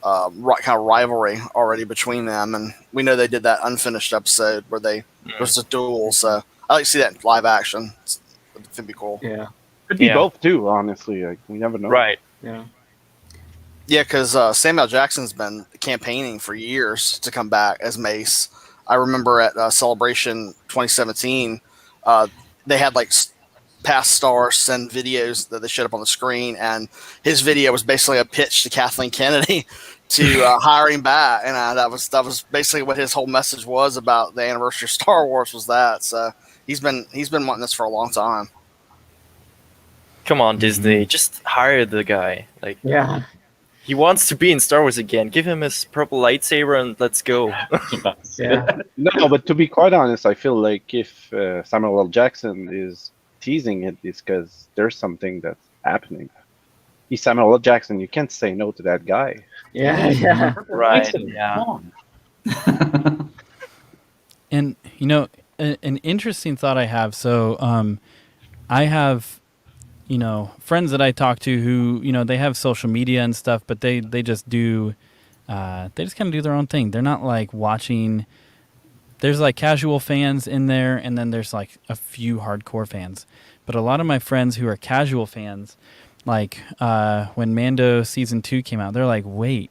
kind of rivalry already between them, and we know they did that unfinished episode where they was a duel. So I like to see that in live action. It'd be cool. Yeah, could be both too. Honestly, like we never know. Right. Yeah. Yeah, because Samuel Jackson's been campaigning for years to come back as Mace. I remember at Celebration 2017. They had like past stars send videos that they showed up on the screen, and his video was basically a pitch to Kathleen Kennedy to hire him back, and that was basically what his whole message was about the anniversary of Star Wars, was that. So he's been wanting this for a long time. Come on, Disney, just hire the guy. Like, yeah, he wants to be in Star Wars again. Give him his purple lightsaber and let's go. Yeah. No, but to be quite honest, I feel like if Samuel L. Jackson is teasing it, it's because there's something that's happening. He's Samuel L. Jackson. You can't say no to that guy. Yeah, yeah. Right. Yeah. And you know, an interesting thought I have. So, I have, you know, friends that I talk to who, you know, they have social media and stuff, but they just do, they just kind of do their own thing. They're not like watching. There's like casual fans in there, and then there's like a few hardcore fans. But a lot of my friends who are casual fans, like when Mando season 2 came out, they're like, wait,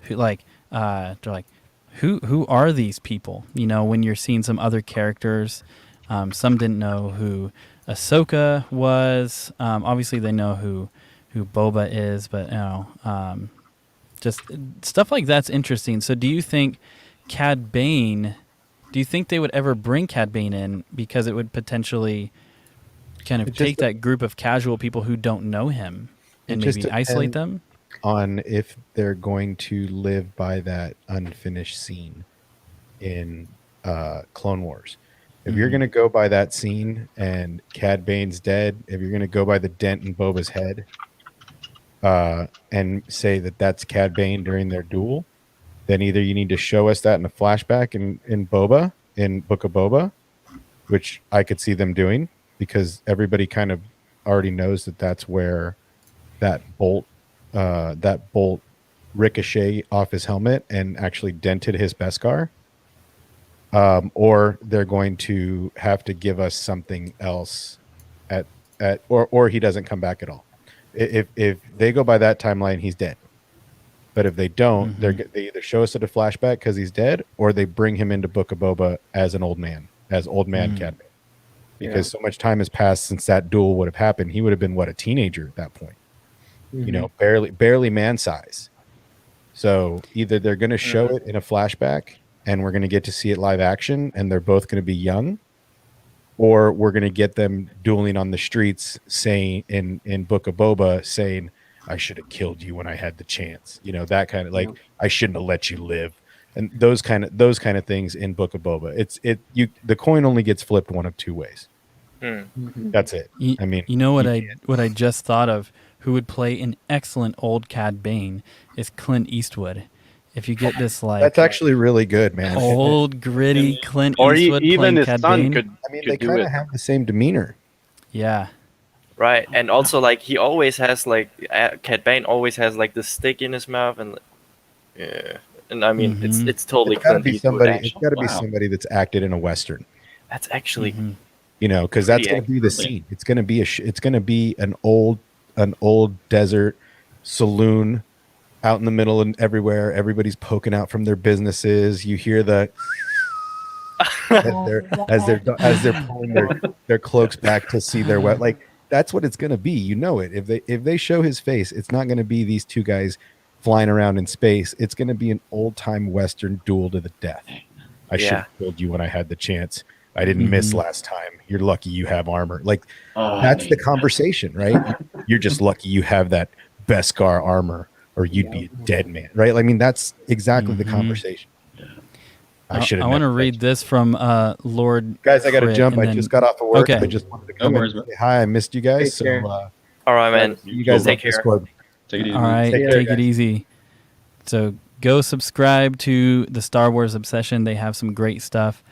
they're like, who are these people? You know, when you're seeing some other characters, some didn't know who Ahsoka was. Obviously, they know who Boba is, but you know, just stuff like that's interesting. So, do you think Cad Bane? Do you think they would ever bring Cad Bane in, because it would potentially kind of take that group of casual people who don't know him and maybe isolate them? On if they're going to live by that unfinished scene in Clone Wars. If you're going to go by that scene and Cad Bane's dead, if you're going to go by the dent in Boba's head and say that that's Cad Bane during their duel, then either you need to show us that in a flashback in Boba, in Book of Boba, which I could see them doing, because everybody kind of already knows that that's where that bolt ricochet off his helmet and actually dented his Beskar. Or they're going to have to give us something else or he doesn't come back at all. If they go by that timeline, he's dead. But if they don't, they either show us at a flashback because he's dead, or they bring him into Book of Boba as an old man, Cad Bane. Because so much time has passed since that duel would have happened. He would have been, a teenager at that point. You know, barely man size. So either they're going to show it in a flashback and we're going to get to see it live action and they're both going to be young, or we're going to get them dueling on the streets saying in Book of Boba saying, I should have killed you when I had the chance. You know, that kind of like, I shouldn't have let you live. And those kind of things in Book of Boba. The coin only gets flipped one of two ways. That's it. I mean, you know what I just thought of? Who would play an excellent old Cad Bane is Clint Eastwood. If you get this, like, that's actually really good, man. Old gritty Clint or Eastwood even playing his Cad son Bane. could. I mean, they kind of have the same demeanor. Yeah. Right, and also like he always has like Cad Bane always has like the stick in his mouth, and and I mean it's totally It's got to Clint be Eastwood somebody. action. It's got to be somebody that's acted in a western. That's actually You know, because that's going to be the scene. It's going to be it's going to be an old desert saloon out in the middle and everywhere. Everybody's poking out from their businesses. You hear the as they're pulling their cloaks back to see their like that's what it's going to be. You know it. If they show his face, it's not going to be these two guys flying around in space. It's going to be an old time Western duel to the death. I should have killed you when I had the chance. I didn't miss last time. You're lucky you have armor. Like that's the conversation, right? You're just lucky you have that Beskar armor, or you'd be a dead man, right? I mean, that's exactly the conversation. I should. I want to read this from Lord. Guys, I got to Crit, jump. and I then- just got off of work. Okay. I just wanted to come and say hi. I missed you guys. So, All right, man. you guys Take on care. Discord. Take it easy. All right, Take care, take it guys. easy. So go subscribe to the Star Wars Obsession. They have some great stuff.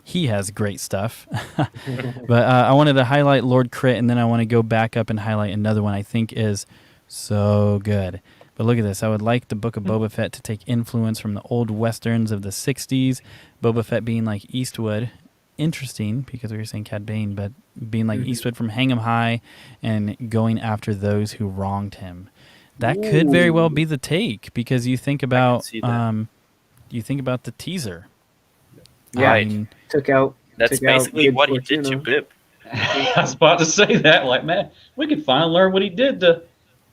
He has great stuff. But I wanted to highlight Lord Crit, and then I want to go back up and highlight another one I think is so good. But look at this. I would like the Book of Boba Fett to take influence from the old westerns of the 60s. Boba Fett being like Eastwood. Interesting, because we were saying Cad Bane, but being like Eastwood from Hang 'em High and going after those who wronged him. That could very well be the take, because you think about the teaser. Yeah, I mean, That's basically what he did to Bib. I was about to say that. Like, man, we could finally learn what he did to,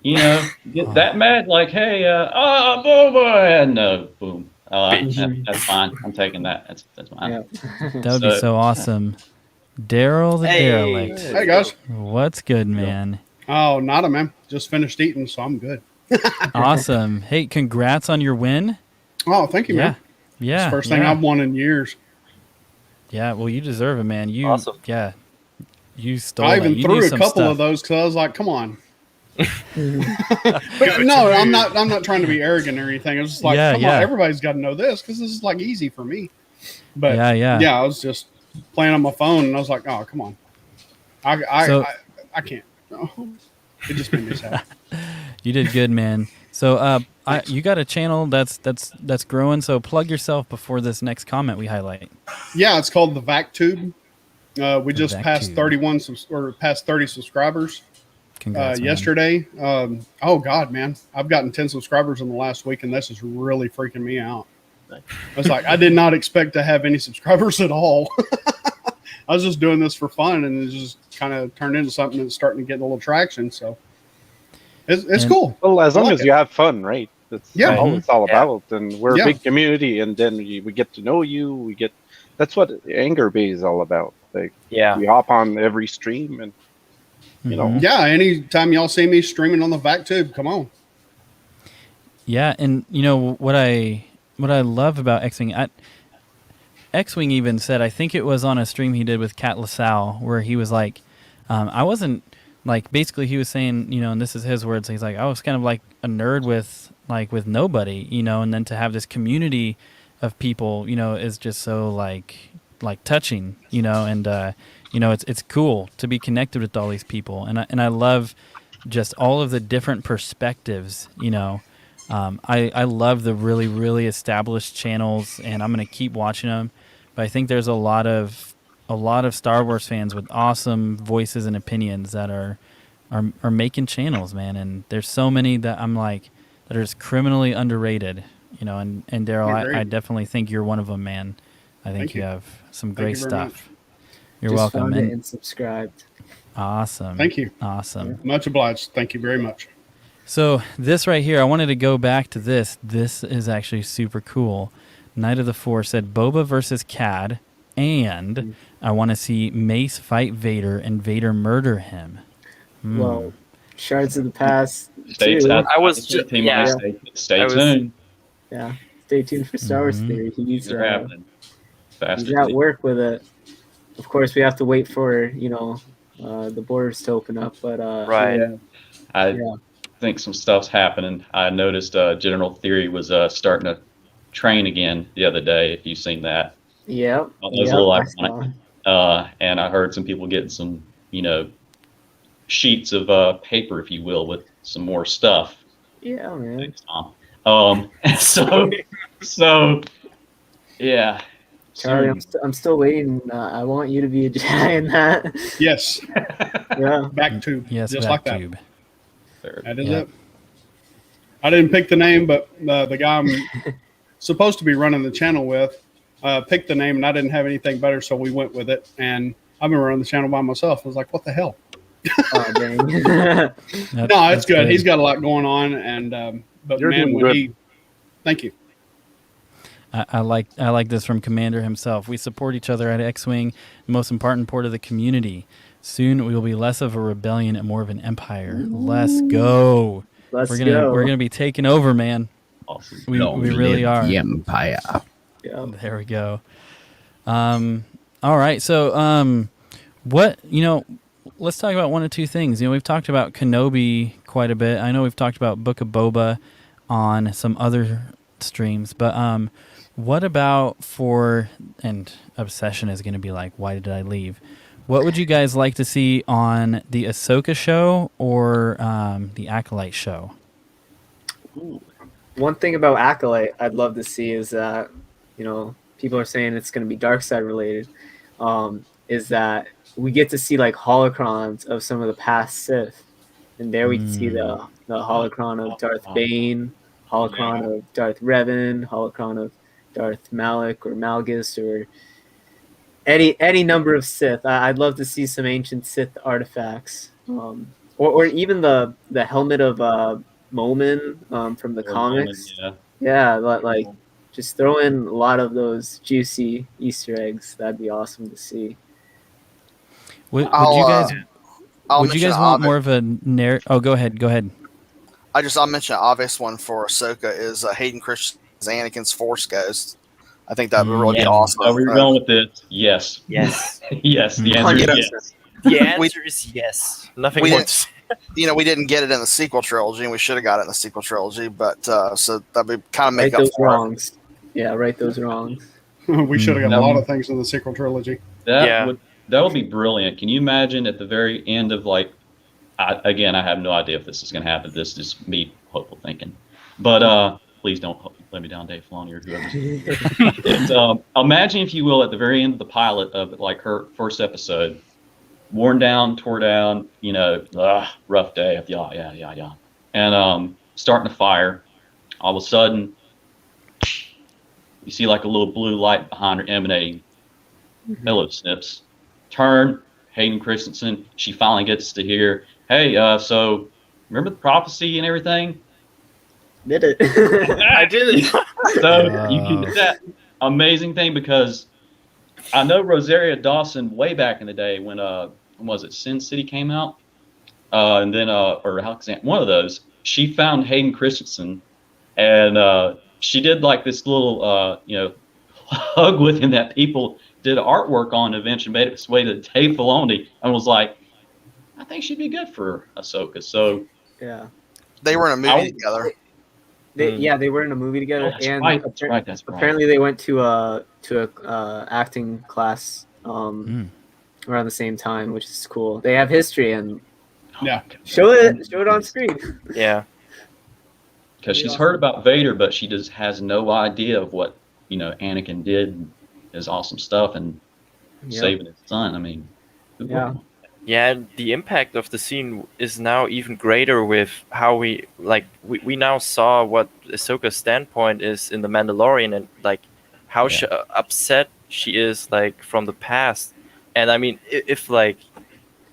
get that mad. Like, hey, Boba, and boom. That's fine. I'm taking that. That's fine. that would be so awesome. Daryl the Derelict. Hey, guys. What's good, man? Oh, nada, man. Just finished eating, so I'm good. Awesome. Hey, congrats on your win. Oh, thank you, man. Yeah. It's the first thing I've won in years. Yeah, well, you deserve it, man. Awesome. Yeah. You stole I it. even You threw knew a some couple stuff. of those because I was like, come on. But no, I'm not trying to be arrogant or anything. I was just like, come on, everybody's got to know this because this is like easy for me. But yeah, I was just playing on my phone and I was like, oh, come on. I can't. No. It just made me sad. You did good, man. So you got a channel that's growing. So plug yourself before this next comment we highlight. Yeah, it's called the Vac Tube. We just passed VacTube. past 30 subscribers. Congrats, man. Yesterday. Oh God, man, I've gotten 10 subscribers in the last week, and this is really freaking me out. I was like, I did not expect to have any subscribers at all. I was just doing this for fun, and it just kind of turned into something that's starting to get a little traction. So it's cool. Well, as long as you have fun, right? That's all it's all Yeah. about. And we're a big community, and then we get to know you. That's what Hangar Bay is all about. Like, we hop on every stream, and you know. Yeah, anytime y'all see me streaming on the Vac Tube, come on. Yeah, and you know what I love about Xwing. Xwing even said, I think it was on a stream he did with Kat LaSalle, where he was like, I wasn't like, basically he was saying, and this is his words. He's like, I was kind of like a nerd with nobody, and then to have this community of people, is just so like touching, and it's cool to be connected with all these people, and I love just all of the different perspectives, I love the really, really established channels, and I'm going to keep watching them. But I think there's a lot of Star Wars fans with awesome voices and opinions that are making channels, man. And there's so many that I'm like that are just criminally underrated, And Daryl, I definitely think you're one of them, man. I think you have some great stuff. You're Just welcome, found it man. and subscribed. Awesome. Thank you. Awesome. Much obliged. Thank you very much. So this right here, I wanted to go back to this. This is actually super cool. Knight of the Force said Boba versus Cad, and I want to see Mace fight Vader and Vader murder him. Well, Shards of the Past. Stay too. tuned. Stay tuned. Yeah, stay tuned for Star Wars Theory. He's happening. He's at work with it. Of course, we have to wait for the borders to open up, but I think some stuff's happening. I noticed General Theory was starting to train again the other day. If you've seen that, Yep. That was a little ironic. And I heard some people getting some, sheets of paper, if you will, with some more stuff. Yeah, man. So yeah. Charlie, I'm still waiting. I want you to be a Jedi in that. Yes. Yeah. Back tube. Yes, just back like tube. that. That is it. I didn't pick the name, but the guy I'm supposed to be running the channel with picked the name, and I didn't have anything better, so we went with it. And I've been running the channel by myself. I was like, what the hell? Oh, dang. No, it's good. good. He's got a lot going on, and but You're man, doing when good. he, thank you. I like this from Commander himself. We support each other at Xwing, the most important part of the community. Soon we will be less of a rebellion and more of an empire. Let's go. Let's We're go. gonna be taking over, man. Awesome. We really are. The Empire. Yeah. There we go. All right. So what let's talk about one or two things. We've talked about Kenobi quite a bit. I know we've talked about Book of Boba on some other streams, but what about and Obsession is going to be like, why did I leave? What would you guys like to see on the Ahsoka show or the Acolyte show? Ooh. One thing about Acolyte I'd love to see is that, people are saying it's going to be dark side related, is that we get to see like holocrons of some of the past Sith. And there we can see the holocron of Darth Bane, holocron of Darth Revan, holocron of Darth Malak or Malgus or any number of Sith. I'd love to see some ancient Sith artifacts, or even the helmet of Momin from the comics. Yeah, like just throw in a lot of those juicy Easter eggs. That'd be awesome to see. Would you guys want Ovid. more of a narrative? Oh, go ahead. I'll mention an obvious one for Ahsoka is Hayden Christensen's Anakin's Force Ghost. I think that would really be awesome. Oh, we're going with this. Yes. Yes. Yes. The answer is yes. The answer is yes. Nothing we more. didn't, we didn't get it in the sequel trilogy, and we should have got it in the sequel trilogy. But so that would kind of make Right up those for wrongs. Yeah, right those wrongs. We should have got a lot of things in the sequel trilogy. That would be brilliant. Can you imagine at the very end of I have no idea if this is going to happen. This is me hopeful thinking, but please don't let me down, Dave Filoni or whoever. Imagine, if you will, at the very end of the pilot of her first episode, worn down, tore down, rough day, yeah, and starting a fire. All of a sudden, you see like a little blue light behind her emanating. Hello, Snips. Turn, Hayden Christensen. She finally gets to hear, hey, so remember the prophecy and everything? Did it? I did it. So you can do that amazing thing, because I know Rosaria Dawson way back in the day when was it Sin City came out, and then or Alexander, one of those. She found Hayden Christensen, and she did like this little hug with him that people did artwork on, and eventually made its way to Dave Filoni, and was like, I think she'd be good for Ahsoka. So yeah, they were in a movie together. They were in a movie together, that's and right, that's right, that's right. apparently they went to a acting class around the same time, which is cool. They have history, and show it on screen. Yeah, because she's heard about Vader, but she just has no idea of what Anakin did, his awesome stuff, and saving his son. I mean, Yeah, the impact of the scene is now even greater with how we now saw what Ahsoka's standpoint is in The Mandalorian, and how upset she is from the past. And I mean, if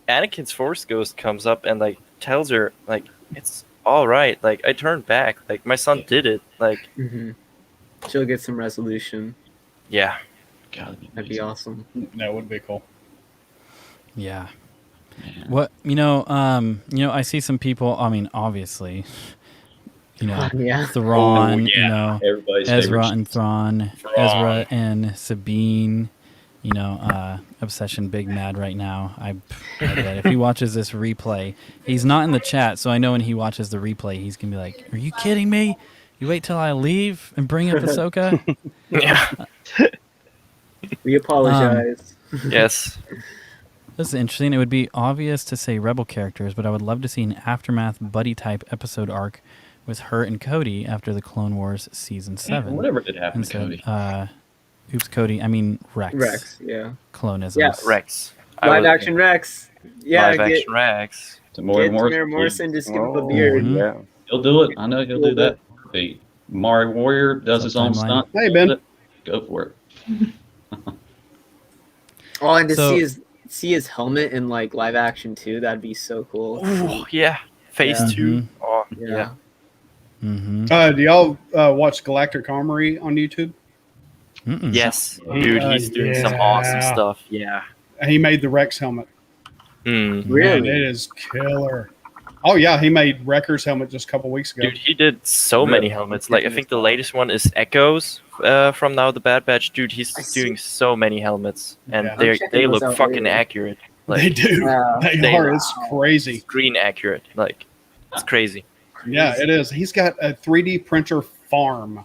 Anakin's Force Ghost comes up and tells her it's all right, I turned back, my son did it, she'll get some resolution. Yeah, that'd be awesome. That would be cool. Yeah. What I see some people. I mean, obviously, Thrawn. Everybody's Ezra favorite. and Thrawn. Ezra and Sabine. Obsession big mad right now. I bet if he watches this replay, he's not in the chat, so I know when he watches the replay, he's gonna be like, "Are you kidding me? You wait till I leave and bring up Ahsoka?" Yeah. We apologize. Yes. This is interesting. It would be obvious to say Rebel characters, but I would love to see an Aftermath buddy-type episode arc with her and Cody after the Clone Wars Season 7. Whatever did happen to Cody? Oops, Cody. I mean, Rex. Rex, yeah. Clonisms. Yeah. Rex. Live-action Rex. Yeah, Live-action Rex. Tamora Morrison, just give him a beard. Yeah. He'll do it. I know he'll do that. The Mari Warrior does his own stunt. Hey, Ben. Go for it. Oh, and to see see his helmet in like live action too, that'd be so cool. Ooh, yeah. Phase Yeah. 2. Oh, yeah. Do y'all watch Galactic Armory on YouTube? Yes, dude, he's doing some awesome stuff. Yeah. He made the Rex helmet. Mm. Man, it is killer. Oh yeah, he made Wrecker's helmet just a couple weeks ago. Dude, he did so many helmets. Like, I think the latest one is Echoes from Now the Bad Batch. Dude, he's doing so many helmets, and they look fucking accurate. Like, They do. They are. It's crazy. Screen accurate. Like, it's crazy. Yeah, it is. He's got a 3D printer farm.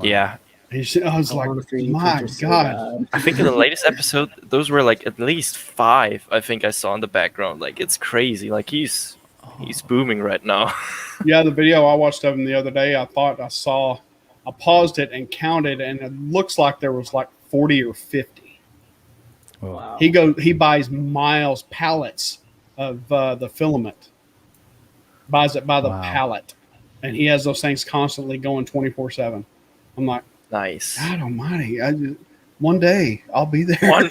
Yeah. I was like, my God. I think in the latest episode, those were like at least 5. I think I saw in the background. Like, it's crazy. Like, he's booming right now. Yeah, the video I watched of him the other day, I paused it and counted, and it looks like there was like 40 or 50. Wow. He buys pallets of the filament, buys it by the pallet, and he has those things constantly going 24/7. I'm like, nice. God Almighty! One day I'll be there. One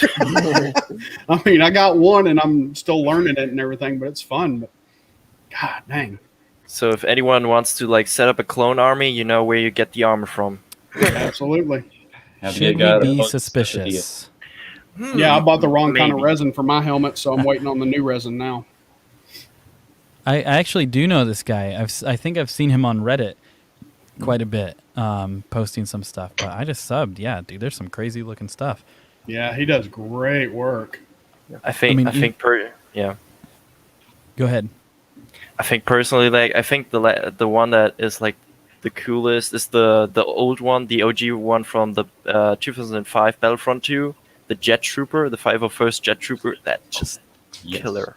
I mean, I got one, and I'm still learning it and everything, but it's fun. But God dang! So if anyone wants to like set up a clone army, you know where you get the armor from. Absolutely. Should we be suspicious? Yeah, I bought the wrong kind of Maybe. resin for my helmet, so I'm waiting on the new resin now. I actually do know this guy. I think I've seen him on Reddit quite a bit, posting some stuff. But I just subbed. Yeah, dude, there's some crazy looking stuff. Yeah, he does great work. I think yeah. Go ahead. I think personally, like, I think the one that is like the coolest is the old one, the OG one from the 2005 Battlefront 2, the Jet Trooper, the 501st Jet Trooper. That just killer.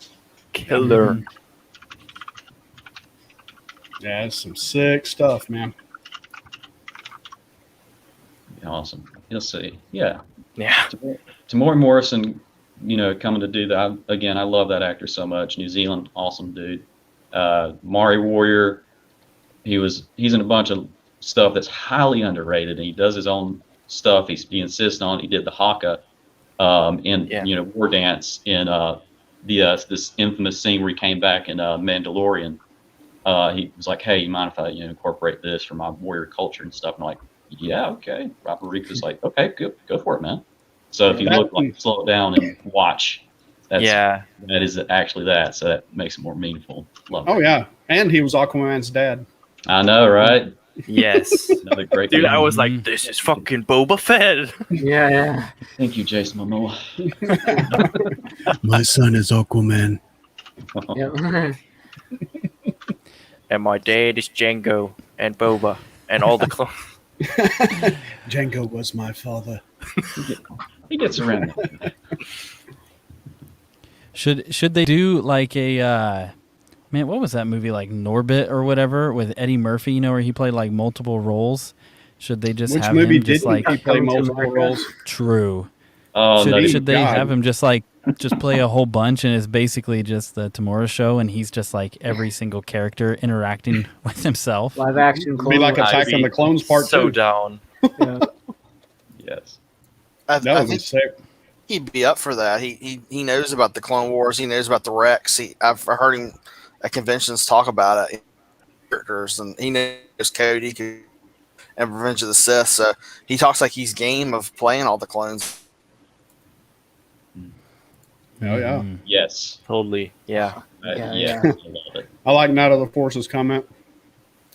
Yeah, it's some sick stuff, man. Awesome. You'll see. Yeah. Yeah. Tamori Morrison, coming to do that. Again, I love that actor so much. New Zealand, awesome dude. Mari Warrior, he's in a bunch of stuff that's highly underrated, and he does his own stuff. He insists on. He did the Haka, War Dance in this infamous scene where he came back in Mandalorian. He was like, "Hey, you mind if I incorporate this for my warrior culture and stuff?" And I'm like, "Yeah, okay." Robert Reek was like, "Okay, go for it, man." So if you slow it down and watch, that is actually that. So that makes it more meaningful. Love it. Oh yeah, and he was Aquaman's dad. I know, right? Yes. Another great Dude, movie. I was like, this is fucking Boba Fett. Yeah. Thank you, Jason Momoa. My son is Aquaman. Yeah. And my dad is Django and Boba and all the clones. Django was my father. He gets around. Should they do like a man? What was that movie, like Norbit or whatever, with Eddie Murphy? Where he played like multiple roles. Should they just have him just like play multiple roles? True. Oh, should they have him just play a whole bunch, and it's basically just the Tamura show, and he's just like every single character interacting with himself? Live action clone. Be like Attack on the Clones Part 2. So down. Yeah. Yes. I That would be think sick. he'd be up for that. He knows about the Clone Wars. He knows about the Rex. I've heard him at conventions talk about it. Characters, and he knows Cody and Revenge of the Sith. So he talks like he's game of playing all the clones. Oh yeah. Yes. Totally. Yeah. Yeah. I love it. I like Night of the Forces comment.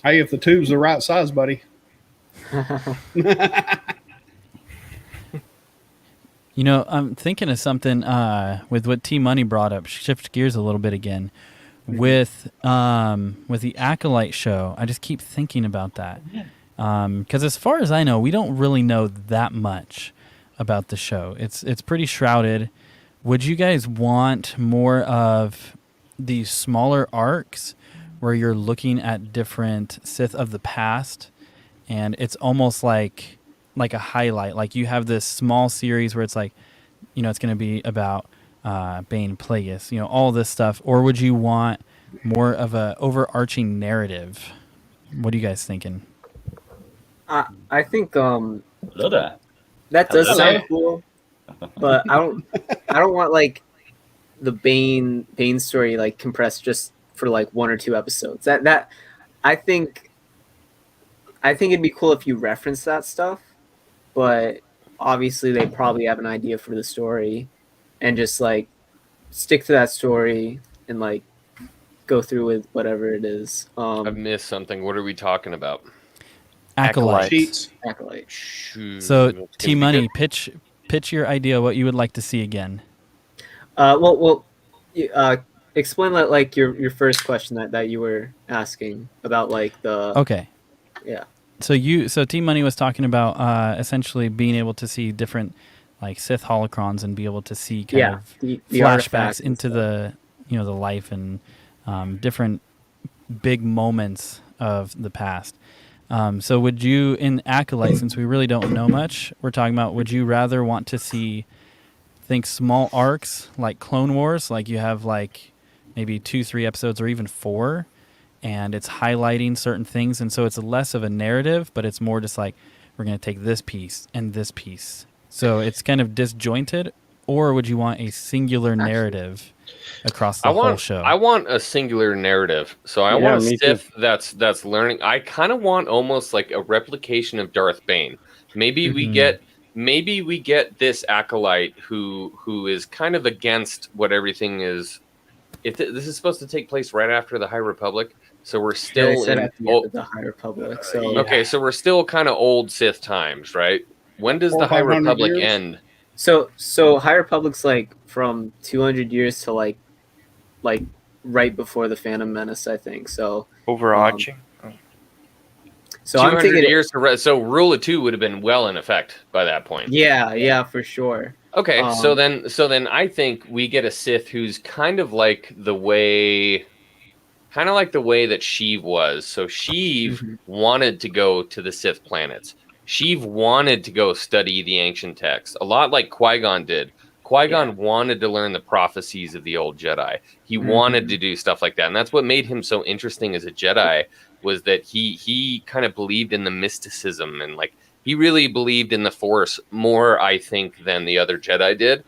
Hey, if the tube's the right size, buddy. I'm thinking of something with what T Money brought up. Shift gears a little bit again with the Acolyte show. I just keep thinking about that because as far as I know, we don't really know that much about the show. It's pretty shrouded. Would you guys want more of these smaller arcs where you're looking at different Sith of the past, and it's almost like a highlight? Like you have this small series where it's like, it's going to be about Bane, Plagueis, all this stuff. Or would you want more of a overarching narrative? What are you guys thinking? I think Love that. that does sound cool. but I don't want like the Bane story like compressed just for like 1 or 2 episodes. That I think it'd be cool if you reference that stuff, but obviously they probably have an idea for the story and just like stick to that story and like go through with whatever it is. I've missed something. What are we talking about? Acolyte. Cheats. Acolyte. So T Money, pitch your idea what you would like to see again. Explain like your first question that you were asking about like the Okay. Yeah. So T Money was talking about essentially being able to see different like Sith holocrons and be able to see kind of the flashbacks into the the life and different big moments of the past. So would you, in Acolyte, since we really don't know much, we're talking about, would you rather want to see, think small arcs like Clone Wars, like you have like maybe 2-3 episodes or even 4, and it's highlighting certain things, and so it's less of a narrative, but it's more just like, we're going to take this piece and this piece. So it's kind of disjointed, or would you want a singular narrative across the whole show? I want a singular narrative. So I want a Sith that's learning. I kind of want almost like a replication of Darth Bane. Maybe we get this acolyte who is kind of against what everything is. If this is supposed to take place right after the High Republic, so we're still in at the end of the High Republic. So okay, so we're still kind of old Sith times, right? When does the High Republic end? So High Republic's like from 200 years to like right before the Phantom Menace, I think. So overarching. So I'm 200 thinking years so Rule of Two would have been well in effect by that point. Yeah, for sure. Okay, so then I think we get a Sith who's kind of like the way that Sheev was. So Sheev wanted to go to the Sith planets. Sheev wanted to go study the ancient texts, a lot like Qui-Gon did. Qui-Gon wanted to learn the prophecies of the old Jedi. He wanted to do stuff like that, and that's what made him so interesting as a Jedi, was that he kind of believed in the mysticism, and like he really believed in the Force more, I think, than the other Jedi did.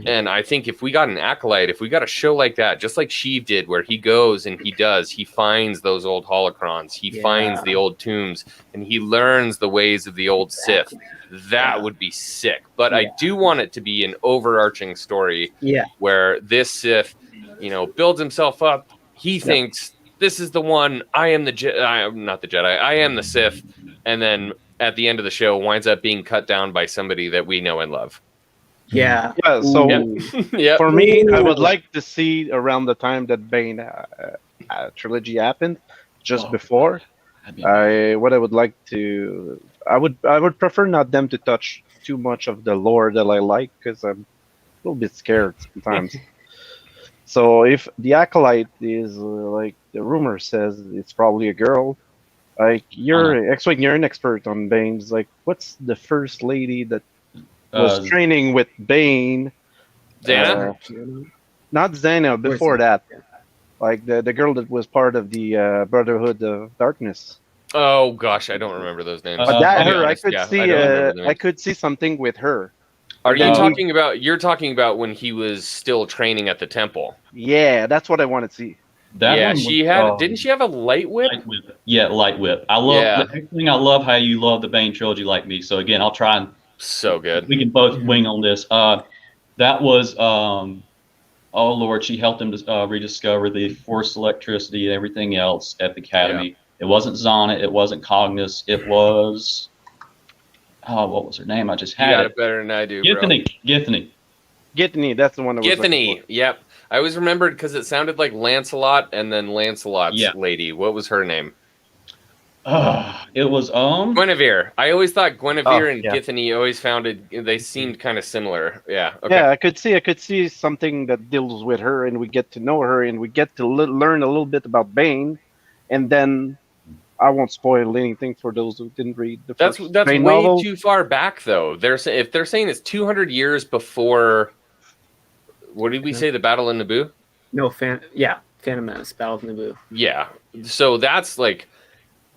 And I think if we got an acolyte, if we got a show like that, just like Sheev did, where he goes and he finds those old holocrons, he finds the old tombs, and he learns the ways of the old Sith, that would be sick. But I do want it to be an overarching story where this Sith, builds himself up. He thinks, this is the one, I am the Jedi, I'm not the Jedi, I am the Sith. And then at the end of the show, winds up being cut down by somebody that we know and love. Yeah. So Yep. for me, I would like to see around the time that Bane trilogy happened, just before. I would prefer not them to touch too much of the lore that I like, because I'm a little bit scared sometimes. So if the acolyte is like the rumor says, it's probably a girl. Like Xwing, you're an expert on Bane's. Like, what's the first lady that was training with Bane? Xana? Not Xana. Before that, like the girl that was part of the Brotherhood of Darkness. Oh gosh, I don't remember those names. But I could see something with her. Are you talking about? You're talking about when he was still training at the temple. Yeah, that's what I want to see. She had. Didn't she have a light whip? Light whip. Yeah, light whip. I love everything. I love how you love the Bane trilogy like me. So again, I'll try and so good. We can both wing on this. That was oh Lord, she helped him to rediscover the Force electricity and everything else at the Academy. Yeah. It wasn't Zana. It wasn't Cognis. It was what was her name? I just had it better than I do. Githany. That's the one. Githany. Yep. I always remembered because it sounded like Lancelot and then Lancelot's lady. What was her name? It was Guinevere. I always thought Guinevere and Githany always they seemed kind of similar. Yeah. Okay. Yeah, I could see something that deals with her, and we get to know her, and we get to learn a little bit about Bane, and then I won't spoil anything for those who didn't read the first That's Bane way novel. too far back, though. If they're saying it's 200 years before, what did we say? The Battle of Naboo? No, Phantom Menace, Battle of Naboo. Yeah. So that's like,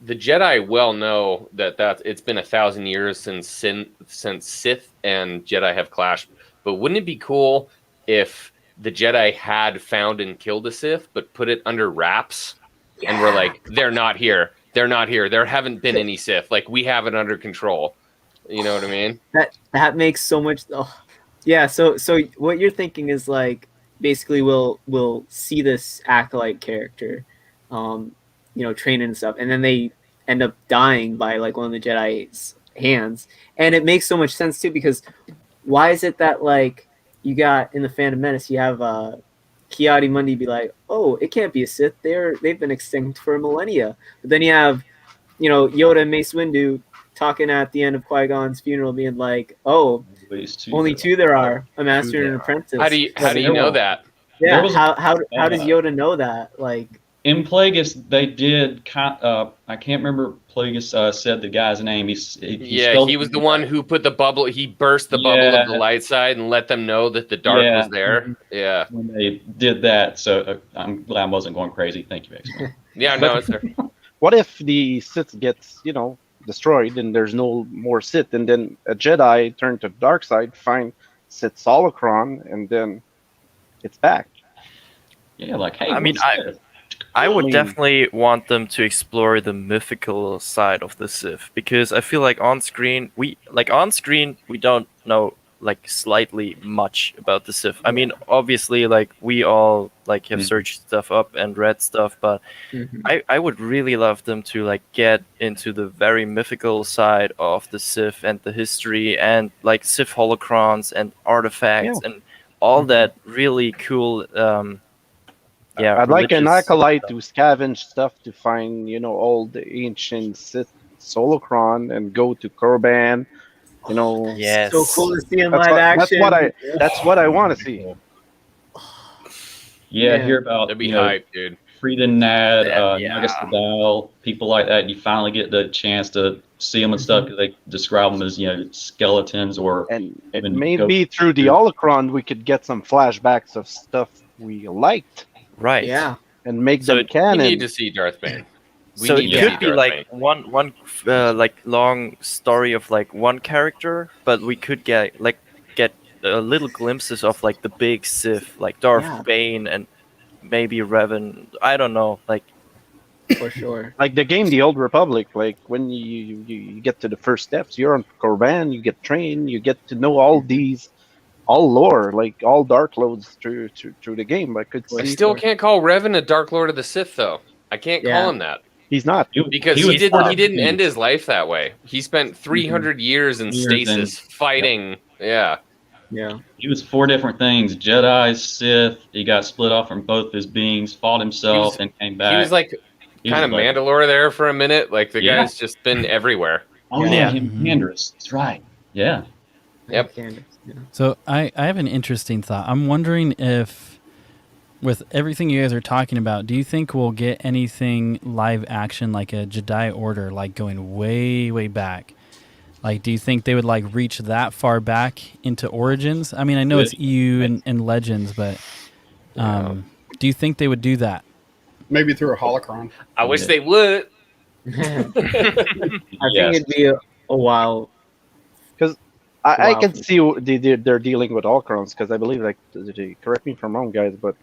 the Jedi well know that it's been 1,000 years since Sith and Jedi have clashed. But wouldn't it be cool if the Jedi had found and killed a Sith, but put it under wraps, and we're like, they're not here. They're not here. There haven't been any Sith. Like, we have it under control. You know what I mean? That makes so much. Oh. Yeah. So what you're thinking is like basically we'll see this acolyte character, training and stuff, and then they end up dying by like one of the Jedi's hands, and it makes so much sense too, because why is it that like you got in the Phantom Menace you have Ki-Adi-Mundi be like, oh, it can't be a Sith, they've been extinct for millennia, but then you have Yoda and Mace Windu talking at the end of Qui-Gon's funeral being like, oh, only two there are, a master and an apprentice. How do you know that? Yeah, how does Yoda know that? Like, in Plagueis, they did. I can't remember. Plagueis said the guy's name. He was the one who put the bubble. He burst the bubble of the light side and let them know that the dark was there. Yeah, when they did that. So I'm glad I wasn't going crazy. Thank you, X-Men. Yeah, no, it's there. What if the Sith gets destroyed and there's no more Sith, and then a Jedi turn to the dark side, find Sith's holocron, and then it's back? Yeah, like hey, I mean, I would definitely want them to explore the mythical side of the Sith, because I feel like on screen we don't know like slightly much about the Sith. I mean, obviously, like we all like have searched stuff up and read stuff, but I would really love them to like get into the very mythical side of the Sith and the history and like Sith holocrons and artifacts and all that really cool. I'd like an acolyte to scavenge stuff to find, all the ancient Sith holocron and go to Korriban. Yes. So cool to see in live action. That's what I want to see. Yeah, hear about that'd be hype, dude. Frieden Nad, Nagus Vidal, people like that. You finally get the chance to see them and stuff, because they describe them as skeletons, and maybe through the holocron we could get some flashbacks of stuff we liked. Right. Yeah. And make them canon. We need to see Darth Bane. So it could be like one like long story of like one character, but we could get little glimpses of like the big Sith, like Darth Bane and maybe Revan. I don't know, like for sure. Like the game, The Old Republic. Like when you get to the first steps, you're on Korriban, you get trained, you get to know all lore, like all Dark Lords through the game. I still can't call Revan a Dark Lord of the Sith, though. I can't call him that. He's not, because he didn't end his life that way. He spent 300 years in stasis fighting. Yeah. He was 4 different things: Jedi, Sith. He got split off from both his beings, fought himself, and came back. He was like kind of Mandalore there for a minute. Like the guy's just been everywhere. Oh yeah, Candace. That's right. Yeah. Yep. So I have an interesting thought. I'm wondering if, with everything you guys are talking about, do you think we'll get anything live action like a Jedi Order, like going way, way back? Like, do you think they would like reach that far back into Origins? I mean, I know it's EU and Legends, but do you think they would do that? Maybe through a holocron. I wish they would. I think it'd be a while. Because I can see they're dealing with holocrons, because I believe, like, correct me if I'm wrong, guys, but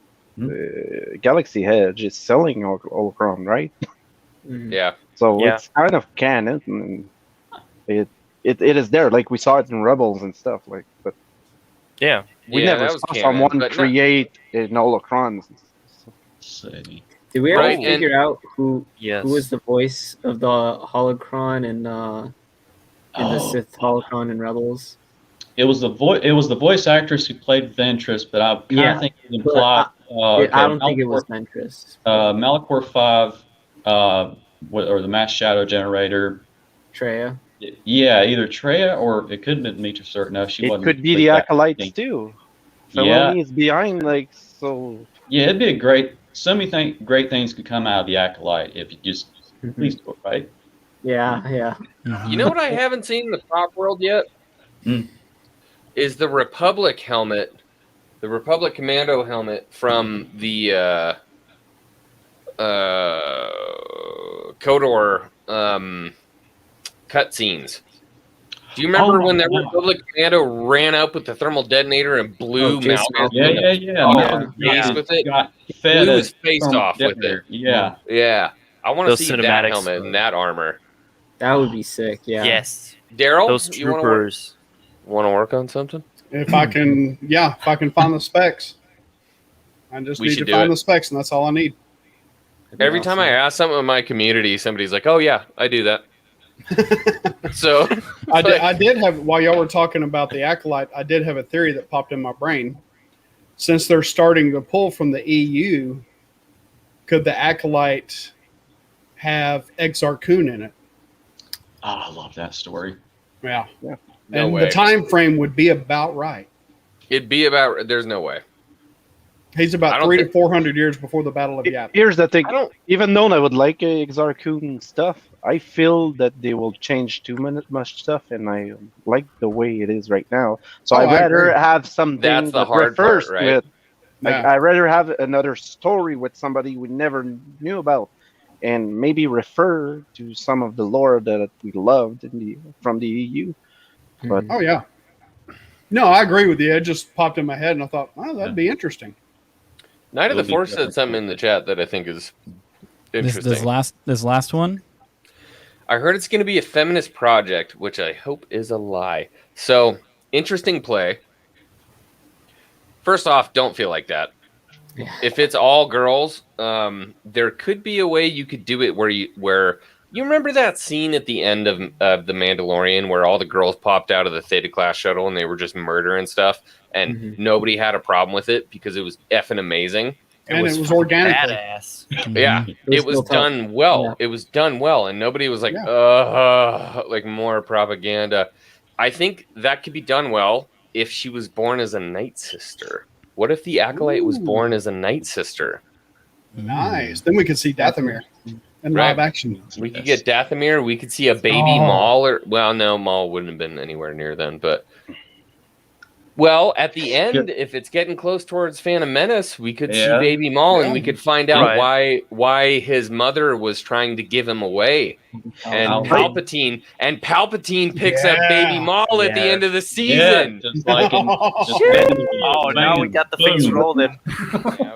Galaxy Edge is selling holocron, right? Yeah. So it's kind of canon, and it is there. Like we saw it in Rebels and stuff. Like, but we never saw someone create an holocron. Did we ever figure out who was the voice of the holocron in the Sith holocron in Rebels? It was the voice actress who played Ventress, but I kind of think it implied. I don't think it was Ventress. Malachor 5, or the Mass Shadow Generator. Treya. Yeah, either Treya or it could have been Mitra Cert. No, she wasn't. It could be the Acolytes too. Filoni is behind, like, so. Yeah, it'd be a great. So many great things could come out of the Acolyte if you just please do it right. Yeah. You know what I haven't seen in the prop world yet? Is the Republic helmet, the Republic Commando helmet from the KOTOR cutscenes. Do you remember when the Republic Commando ran up with the thermal detonator and blew Malgus? Yeah. With it? Fed Blew a his face thermal off with it. detonator. Yeah. Yeah. I want to Those see that cinematics. helmet and that armor. That would be sick. Yeah. Yes. Daryl, Those troopers. Want to work on something? If I can, if I can find the specs. I just need to find the specs, and that's all I need. Every time I ask something in my community, somebody's like, "Oh yeah, I do that." So I did have, while y'all were talking about the Acolyte, I did have a theory that popped in my brain. Since they're starting to pull from the EU, could the Acolyte have Exar Kun in it? Oh, I love that story. Yeah. No And way. the time frame would be about right. It'd be about. There's no way. He's about 300 to 400 years before the Battle of Yavin. Here's the thing. Even though I would like Exar Kun stuff, I feel that they will change too much stuff, and I like the way it is right now. So I'd rather have something That's the that hard refers part, right? to it. Like, I'd rather have another story with somebody we never knew about, and maybe refer to some of the lore that we loved from the EU. But Oh, yeah. No, I agree with you. It just popped in my head, and I thought, oh, that'd be interesting. Night of the Force said something in the chat that I think is interesting. This last one? I heard it's going to be a feminist project, which I hope is a lie. So, interesting play. First off, don't feel like that. If it's all girls, there could be a way you could do it where you remember that scene at the end of The Mandalorian where all the girls popped out of the Theta class shuttle and they were just murdering stuff, and nobody had a problem with it because it was effing amazing. And it was organically. Badass. Yeah, it was done well. Yeah. It was done well, and nobody was like, like more propaganda. I think that could be done well if she was born as a Night Sister. What if the Acolyte was born as a Night Sister? Nice. Then we could see Dathomir in live action. We could get Dathomir. We could see a baby Maul. No, Maul wouldn't have been anywhere near then. But, well, at the end, if it's getting close towards Phantom Menace, we could see baby Maul, and we could find out why his mother was trying to give him away. And Palpatine picks up baby Maul at the end of the season. Yeah, just like now we got the face rolling.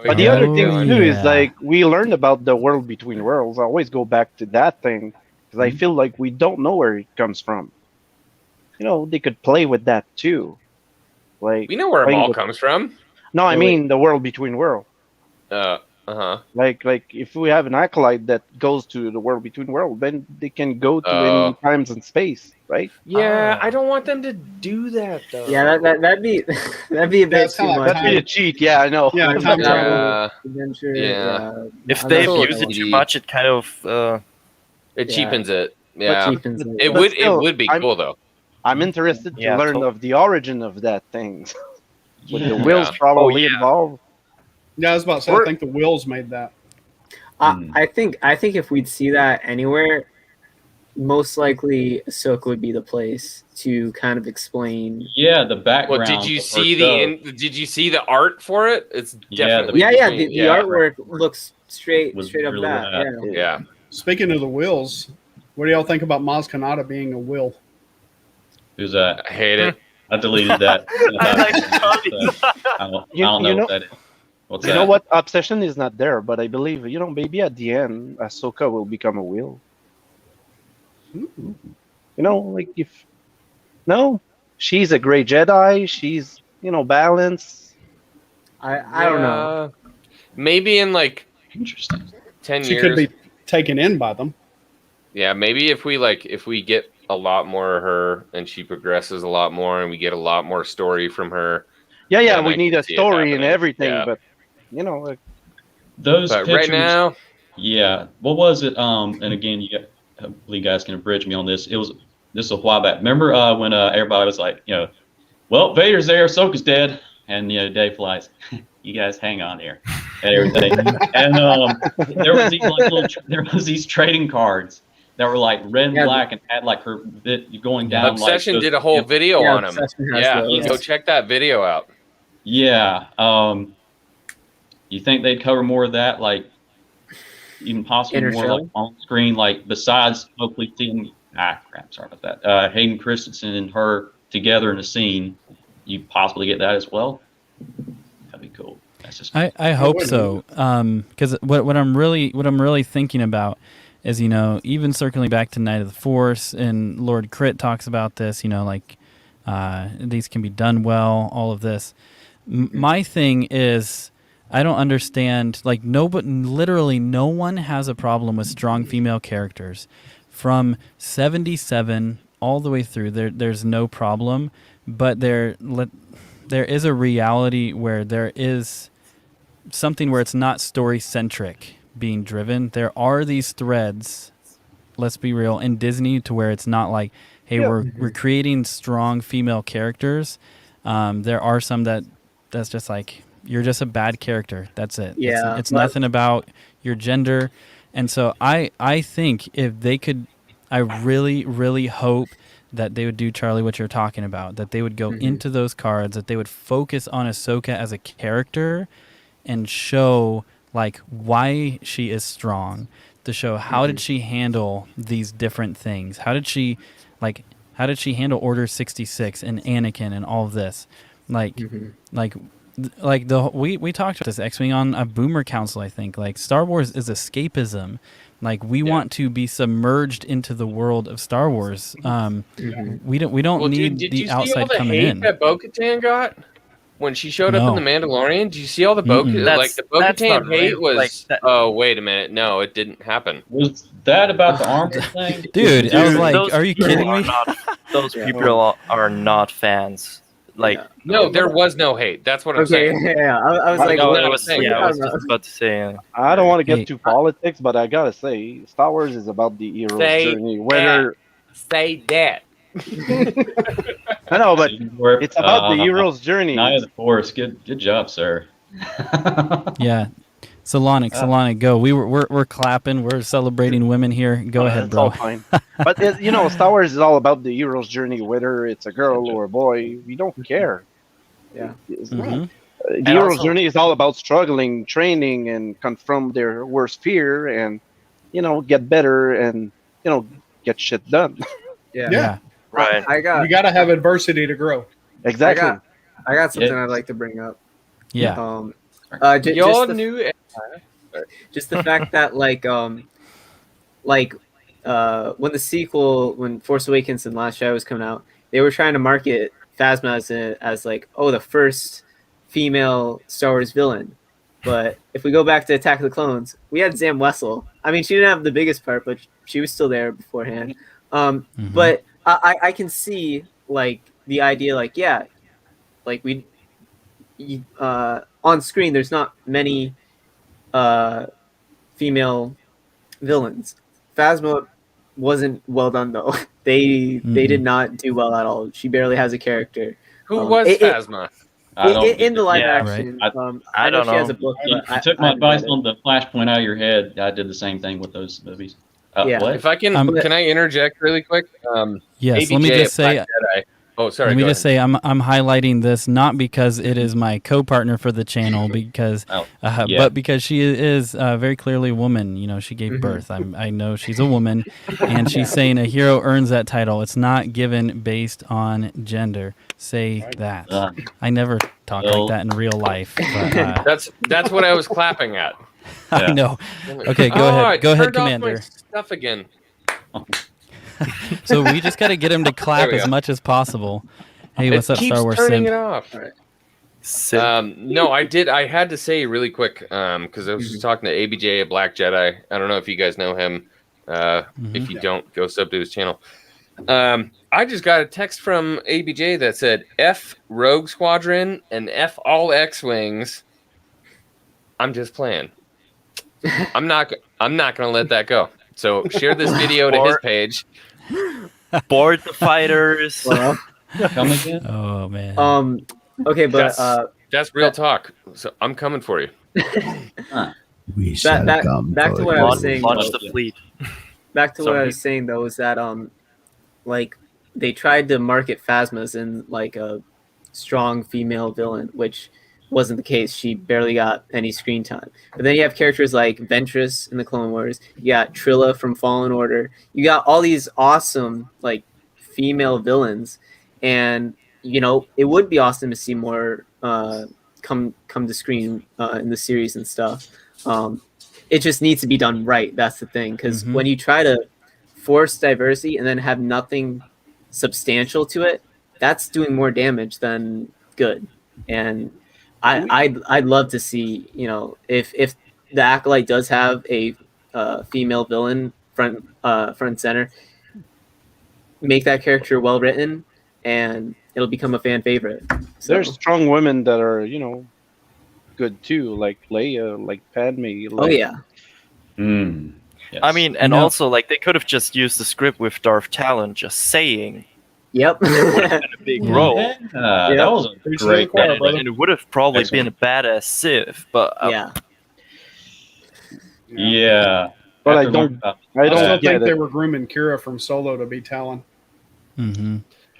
But the other thing too is like we learned about the world between worlds. I always go back to that thing because I feel like we don't know where it comes from. You know, they could play with that too. Like we know where Maul comes from. No, I mean the world between worlds. Like if we have an Acolyte that goes to the world between worlds, then they can go to any times and space, right? Yeah, I don't want them to do that though. Yeah, that'd be a bit too much. That'd be a cheat. Yeah, I know. Yeah, Adventure. If they abuse it too much, it kind of it cheapens it. Yeah, cheapens it. It would be cool though. I'm interested to learn of the origin of that thing. With the Wills probably involved. Yeah, I was about to say, I think the Wills made that. I think if we'd see that anywhere, most likely Ahsoka would be the place to kind of explain. Yeah, the background. Well, did you see the art for it? It's definitely the artwork looks straight up really that. Yeah. Speaking of the Wills, what do y'all think about Maz Kanata being a Will? Who's that? I hate it. I deleted that. I don't know what that is. What's that? You know what? Obsession is not there, but I believe, maybe at the end, Ahsoka will become a Will. You know, like she's a great Jedi. She's, balanced. I don't know. Maybe in interesting 10 She years. could be taken in by them. Yeah, maybe if we get a lot more of her and she progresses a lot more and we get a lot more story from her. Yeah, we need a story and everything, but those but pictures, right now, yeah. What was it? And again, hopefully you guys can bridge me on this. This was a while back. Remember when everybody was like, well, Vader's there, Ahsoka's dead, and Dave flies. You guys hang on here and everything. And there was these trading cards that were like red and black and had like her bit going down. Obsession did a whole video on them. Yeah, go check that video out. Yeah. You think they'd cover more of that? Like, even possibly Inner more shell. like on screen, like besides hopefully seeing sorry about that. Hayden Christensen and her together in a scene, you possibly get that as well. That'd be cool. That's just I hope so. Because what I'm really thinking about is, even circling back to Night of the Force, and Lord Crit talks about this, like these can be done well, all of this. My thing is, I don't understand, like, literally no one has a problem with strong female characters. From 77 all the way through, there's no problem, but there is a reality where there is something where it's not story-centric being driven. There are these threads, let's be real, in Disney to where it's not like, hey, we're creating strong female characters. There are some that's just like, you're just a bad character. That's it. Yeah, It's nothing about your gender. And so I think if they could, I really, really hope that they would do, Charlie, what you're talking about, that they would go into those cards, that they would focus on Ahsoka as a character and show like why she is strong, to show how did she handle these different things, how did she handle Order 66 and Anakin and all of this, we talked about this X-Wing on a Boomer Council, I think, like Star Wars is escapism. Like we want to be submerged into the world of Star Wars. We don't need the outside coming in. Did you see all the hate that Bo-Katan got when she showed up in The Mandalorian? Did you see all the Bo-Katan hate was? Oh, wait a minute, no, it didn't happen. Was that about the armor thing? Dude, I was like, are you kidding me? Those people are not fans. No, there was no hate. That's what I'm saying. Yeah, I was like, I what? was just about to say. I don't want to get too politics, but I gotta say, Star Wars is about the hero's journey. Say that. I know, but it's about the hero's journey. Night of the Force. Good job, sir. Yeah. Solonic, go. We're clapping. We're celebrating women here. Go ahead, it's bro. all fine. But Star Wars is all about the hero's journey, whether it's a girl or a boy. We don't care. Yeah. The hero's journey is all about struggling, training, and confront their worst fear, and get better and get shit done. Yeah. Right. You got to have adversity to grow. Exactly. I got something I'd like to bring up. Yeah. Just the fact that when Force Awakens and Last Jedi was coming out, they were trying to market Phasma as the first female Star Wars villain. But if we go back to Attack of the Clones, we had Zam Wessel. I mean, she didn't have the biggest part, but she was still there beforehand. But I can see the idea, on screen there's not many female villains. Phasma wasn't well done though. They did not do well at all. She barely has a character. Who was Phasma? In the live action, right. I know she has a book. You took my advice on the Flashpoint out of your head. I did the same thing with those movies. What? If I can I interject really quick? Yes. ABJ Let me just say. Jedi. Oh, sorry. Let me just say I'm highlighting this not because it is my co-partner for the channel, but because she is very clearly a woman. She gave birth. I know she's a woman, and she's saying a hero earns that title. It's not given based on gender. Say that. I never talk like that in real life. But, that's what I was clapping at. I know. Okay, go ahead. Go ahead, Commander. Off my stuff again. So we just got to get him to clap as much as possible. Hey, what's up, Star Wars turning Sim? it off. No, I did. I had to say really quick because I was just talking to ABJ, a Black Jedi. I don't know if you guys know him. If you don't, go sub to his channel. I just got a text from ABJ that said F Rogue Squadron and F all X-Wings. I'm just playing. I'm not going to let that go. So share this video to his page. Board the fighters. Come again? Oh man. Okay, but that's real talk. So I'm coming for you. We shall come. Back to what I was saying. Launch the fleet. Back to what I was saying though is that they tried to market Phasma as in a strong female villain, which wasn't the case. She barely got any screen time. But then you have characters like Ventress in the Clone Wars. You got Trilla from Fallen Order. You got all these awesome like female villains, and you know it would be awesome to see more come to screen in the series and stuff. It just needs to be done right. That's the thing, because when you try to force diversity and then have nothing substantial to it, that's doing more damage than good. And I'd love to see, you know, if the Acolyte does have a female villain front and center, make that character well written, and it'll become a fan favorite. So. There's strong women that are, you know, good too, like Leia, like Padme. Like, oh yeah. Yes. I mean, and also like they could have just used the script with Darth Talon just saying. Yep. It would have been a big role. That was a great and it would have probably been a badass Sith, but yeah. But I don't still get think they it. were grooming Kira from Solo to be Talon.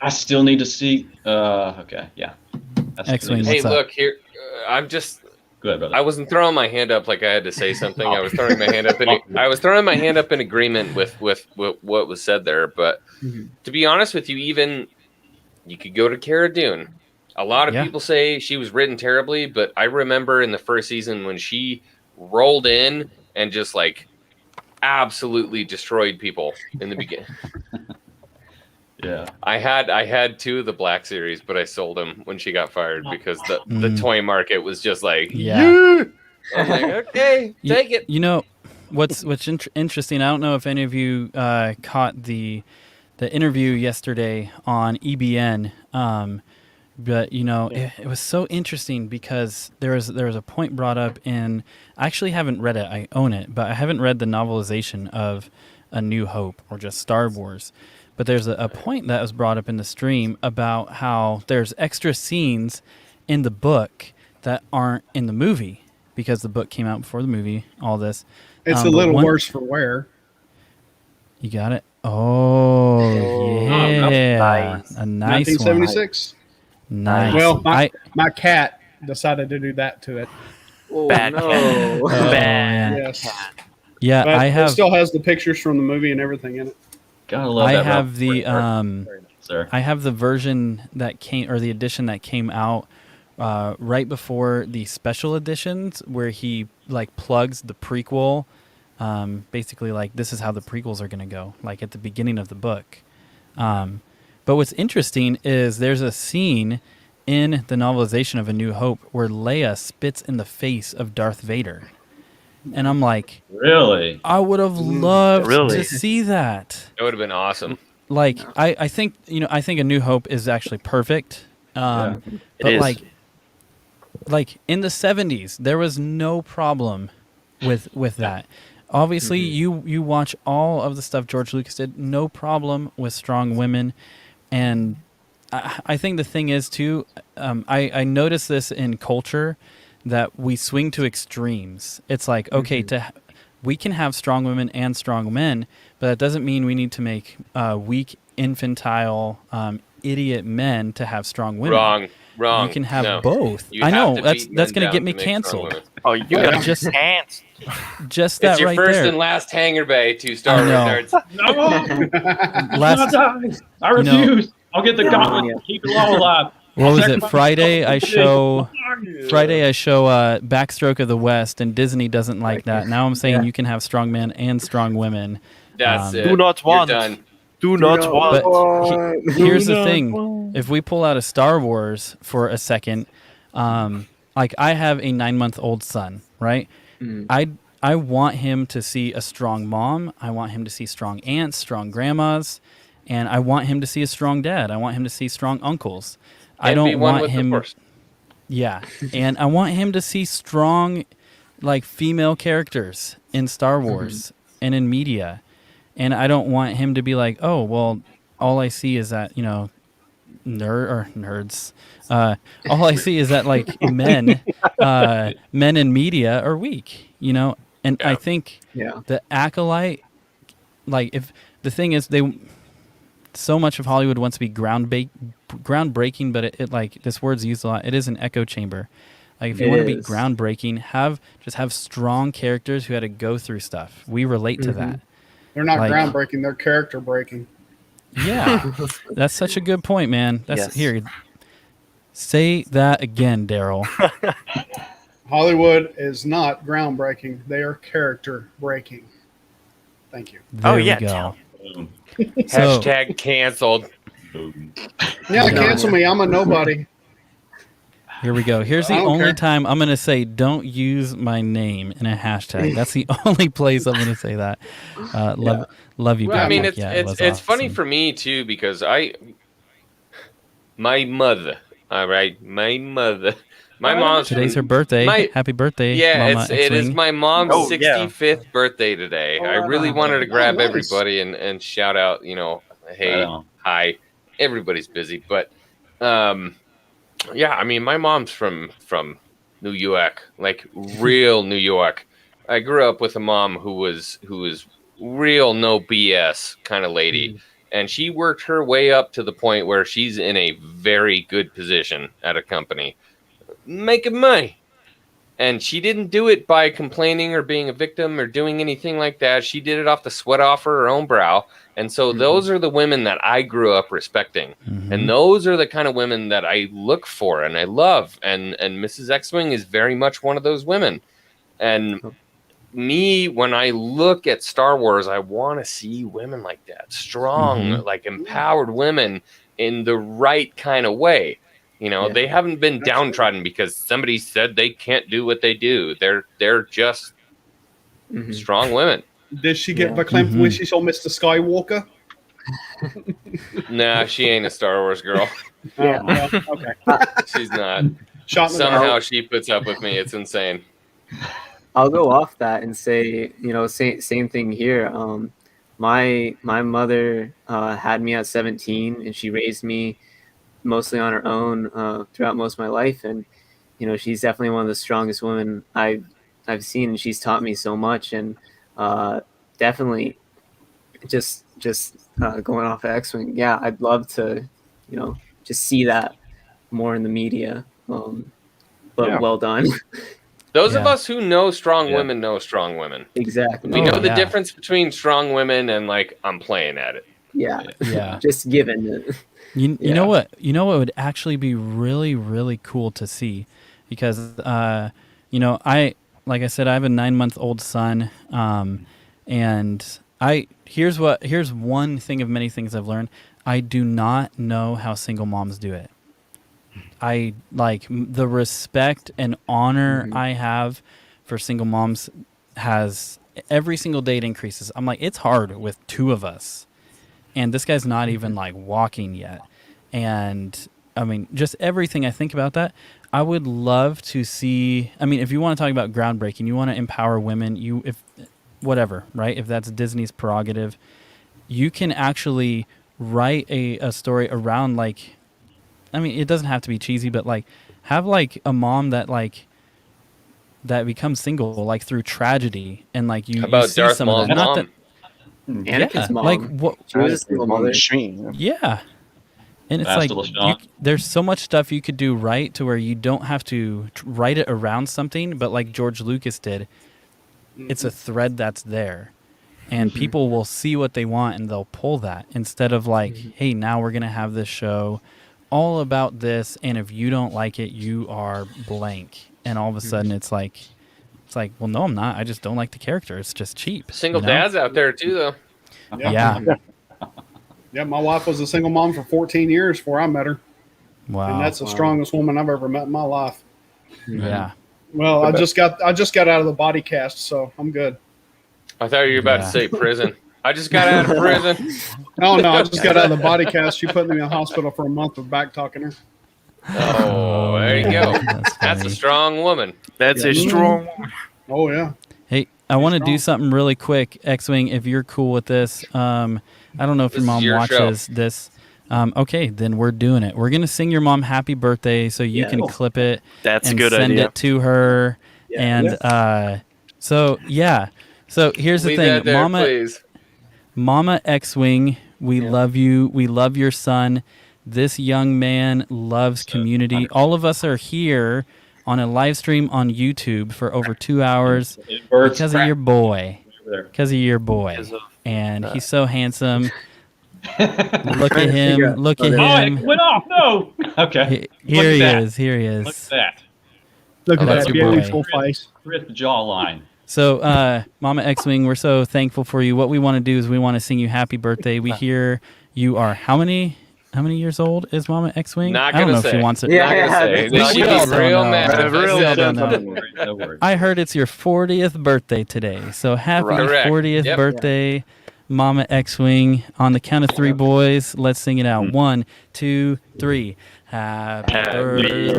I still need to see. Okay, yeah. Xwing, hey, look here. I'm just. Go ahead, brother. I wasn't throwing my hand up like I had to say something. I was throwing my hand up. I was throwing my hand up in agreement with what was said there. But to be honest with you, even you could go to Cara Dune. A lot of people say she was written terribly, but I remember in the first season when she rolled in and just like absolutely destroyed people in the beginning. Yeah, I had 2 of the Black Series, but I sold them when she got fired because the toy market was just like, I'm like, okay, take it. You know, what's interesting? I don't know if any of you caught the interview yesterday on EBN, but you know, it was so interesting because there was a point brought up in. I actually haven't read it. I own it, but I haven't read the novelization of A New Hope or just Star Wars. But there's a point that was brought up in the stream about how there's extra scenes in the book that aren't in the movie because the book came out before the movie, all this. It's a little worse for wear. You got it? Oh, yeah. Nice. A nice 1976. One. Nice. Well, my cat decided to do that to it. Oh, Bad no. Bad Yes. cat. Yeah, but I have. It still has the pictures from the movie and everything in it. I have the I have the version that came, or the edition that came out right before the special editions, where he like plugs the prequel, basically like this is how the prequels are going to go, like at the beginning of the book. But what's interesting is there's a scene in the novelization of A New Hope where Leia spits in the face of Darth Vader. And I'm like, really? I would have loved to see that. It would have been awesome. Like, I think, you know, I think A New Hope is actually perfect. But like in the 70s, there was no problem with that. Obviously, you watch all of the stuff George Lucas did, no problem with strong women. And I think the thing is, too, I notice this in culture, that we swing to extremes. It's like, okay, we can have strong women and strong men, but that doesn't mean we need to make weak, infantile, idiot men to have strong women. Wrong. You can have both. I know that's going to get me canceled. Oh, you got just hands. Just that it's your right first there. and last Hangar Bay to Star Wars nerds. I refuse. I'll get the gauntlet. Keep it all alive. What was it? Friday I show Backstroke of the West, and Disney doesn't like that. Now I'm saying you can have strong men and strong women. That's it. Do not want. You're done. Do not want. But here's the thing: if we pull out a Star Wars for a second, like I have a 9-month-old son, right? I want him to see a strong mom. I want him to see strong aunts, strong grandmas, and I want him to see a strong dad. I want him to see strong uncles. I don't want him. Yeah, and I want him to see strong, like female characters in Star Wars and in media, and I don't want him to be like, oh well, all I see is that nerds. All I see is that like men in media are weak, you know. And I think the Acolyte, like if the thing is so much of Hollywood wants to be groundbreaking, but it like this word's used a lot. It is an echo chamber. Like if you want to be groundbreaking, have strong characters who had to go through stuff. We relate to that. They're not Like, groundbreaking; they're character breaking. Yeah, that's such a good point, man. That's here. Say that again, Daryl. Hollywood is not groundbreaking; they are character breaking. Thank you. There we go. Hashtag canceled. Yeah, cancel me. I'm a nobody. Here we go. Here's the only time I'm going to say don't use my name in a hashtag. That's the only place I'm going to say that. Love you, Well, I mean, Patrick. it's awesome. funny for me too because my mother. All right, my mother. My mom's Today's her birthday. Happy birthday, Yeah, Mama it is Xwing. my mom's 65th birthday today. I really wanted to grab everybody and shout out, hey, hi. Everybody's busy, but yeah, I mean, my mom's from New York, like real New York. I grew up with a mom who was real no BS kind of lady. And she worked her way up to the point where she's in a very good position at a company, making money. And she didn't do it by complaining or being a victim or doing anything like that. She did it off the sweat off her own brow. And so those are the women that I grew up respecting. And those are the kind of women that I look for and I love. And Mrs. Xwing is very much one of those women. And me, when I look at Star Wars, I want to see women like that, strong, like empowered women in the right kind of way. They haven't been downtrodden because somebody said they can't do what they do. They're just strong women. Did she get verklempt when she saw Mr. Skywalker? Nah, she ain't a Star Wars girl. Yeah. Okay. She's not. Somehow she puts up with me. It's insane. I'll go off that and say, same thing here. My mother had me at 17, and she raised me mostly on her own throughout most of my life, and she's definitely one of the strongest women I've seen, and she's taught me so much, and definitely just going off of Xwing, yeah, I'd love to just see that more in the media, but well done. Those of us who know strong women know strong women. Exactly. We know the difference between strong women and I'm playing at it. Yeah. Just given it. You know what? You know what would actually be really, really cool to see, because like I said, I have a 9-month-old son, and here's one thing of many things I've learned. I do not know how single moms do it. I like the respect and honor I have for single moms has every single day it increases. I'm like, it's hard with 2 of us, and this guy's not even like walking yet. And I mean, just everything I think about that, I would love to see. I mean, if you want to talk about groundbreaking, you want to empower women, right? If that's Disney's prerogative, you can actually write a story around it doesn't have to be cheesy, but have a mom that becomes single through tragedy, and you see Darth some of that. Maul's Not mom? that Anakin's mom. what? She was a single mother. Yeah, and it's there's so much stuff you could do right to where you don't have to write it around something, but like George Lucas did, it's a thread that's there. And people will see what they want and they'll pull that, instead of hey, now we're going to have this show all about this, and if you don't like it, you are blank. And all of a sudden it's like, well, no, I'm not. I just don't like the character. It's just cheap. Single dads out there too, though. Yeah. Yeah, my wife was a single mom for 14 years before I met her. Wow. And that's the strongest woman I've ever met in my life. Yeah. Well, I just got out of the body cast, so I'm good. I thought you were about to say prison. I just got out of prison. No, I just got out of the body cast. She put me in the hospital for a month with back talking her. Oh, there you go. That's a strong woman. That's a strong woman. Oh, yeah. Hey, I want to do something really quick, Xwing, if you're cool with this. I don't know if your mom watches this. Okay, then we're doing it. We're going to sing your mom happy birthday so you can clip it and send it to her. And so here's the thing. Mama Xwing, we love you. We love your son. This young man loves community. All of us are here on a live stream on YouTube for over 2 hours Birds because of your boy. there. Because of your boy. And he's so handsome. Look at him. Look at Oh, him. it went off. No. Okay. Here he Look at that. is. Here he is. Look at that. Look at That's that your boy. beautiful face. Crisp jawline. So, Mama Xwing, we're so thankful for you. What we want to do is we want to sing you happy birthday. We hear you are how many years old is Mama Xwing? Not I don't gonna know if say. she wants it. Not gonna say. This We would all be don't real know. mad. We all don't know. No worries. I heard it's your 40th birthday today. So happy Correct. 40th Yep. birthday, Mama Xwing. On the count of 3, boys, let's sing it out. 1, 2, 3. Happy birthday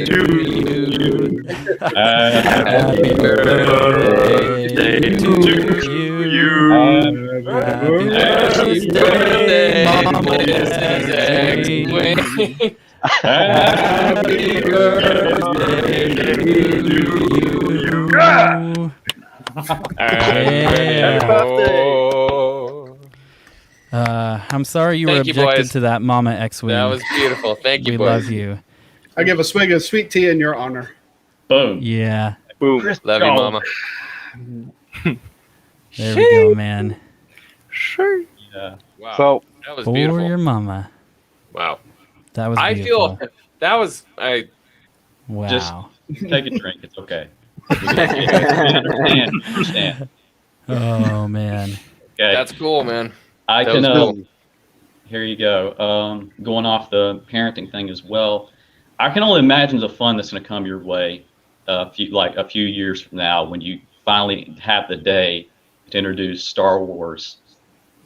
to you. Happy birthday to you. Happy birthday, Mama Xwing. Happy birthday to you. I'm sorry you were Thank you, objected boys. to that, Mama Xwing. That was beautiful. Thank you, We boys. love you. I give a swig of sweet tea in your honor. Boom. Yeah. Boom. Love you, Mama. There we go, man. Yeah. Wow. So that was For beautiful. your mama. Wow. That was I beautiful. feel that was Wow. Just take a drink. It's okay. Understand. Oh, man. Okay. That's cool, man. I That can. was cool. Here you go. Going off the parenting thing as well. I can only imagine the fun that's going to come your way a few years from now when you finally have the day to introduce Star Wars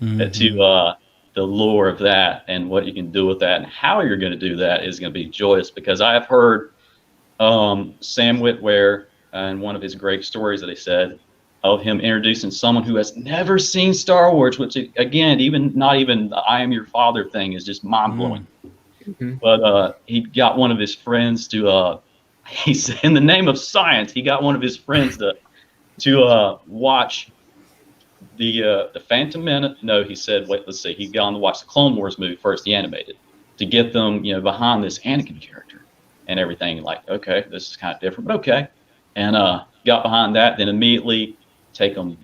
to the lore of that and what you can do with that and how you're going to do that is going to be joyous because I have heard Sam Witwer in one of his great stories that he said of him introducing someone who has never seen Star Wars, which again, not even the I am your father thing is just mind blowing. But he got one of his friends to he said in the name of science, he got one of his friends to watch the Phantom Menace. No, he said, wait, let's see. He got on to watch the Clone Wars movie first, the animated, to get them, behind this Anakin character and everything. Like, okay, this is kind of different, but okay. And got behind that, then immediately take them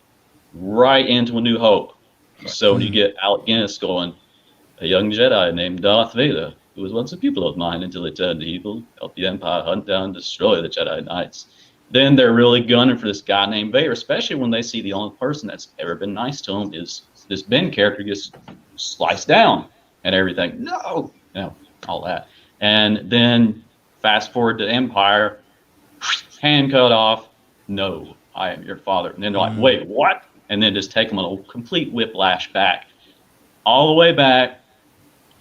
right into A New Hope. So when you get Alec Guinness going, a young Jedi named Darth Vader, who was once a pupil of mine until he turned evil, helped the Empire hunt down and destroy the Jedi Knights. Then they're really gunning for this guy named Vader, especially when they see the only person that's ever been nice to him is this Ben character gets sliced down and everything. No, all that. And then fast forward to Empire, hand cut off. No, I am your father. And then they're like, wait, what? And then just take them on a complete whiplash back. All the way back,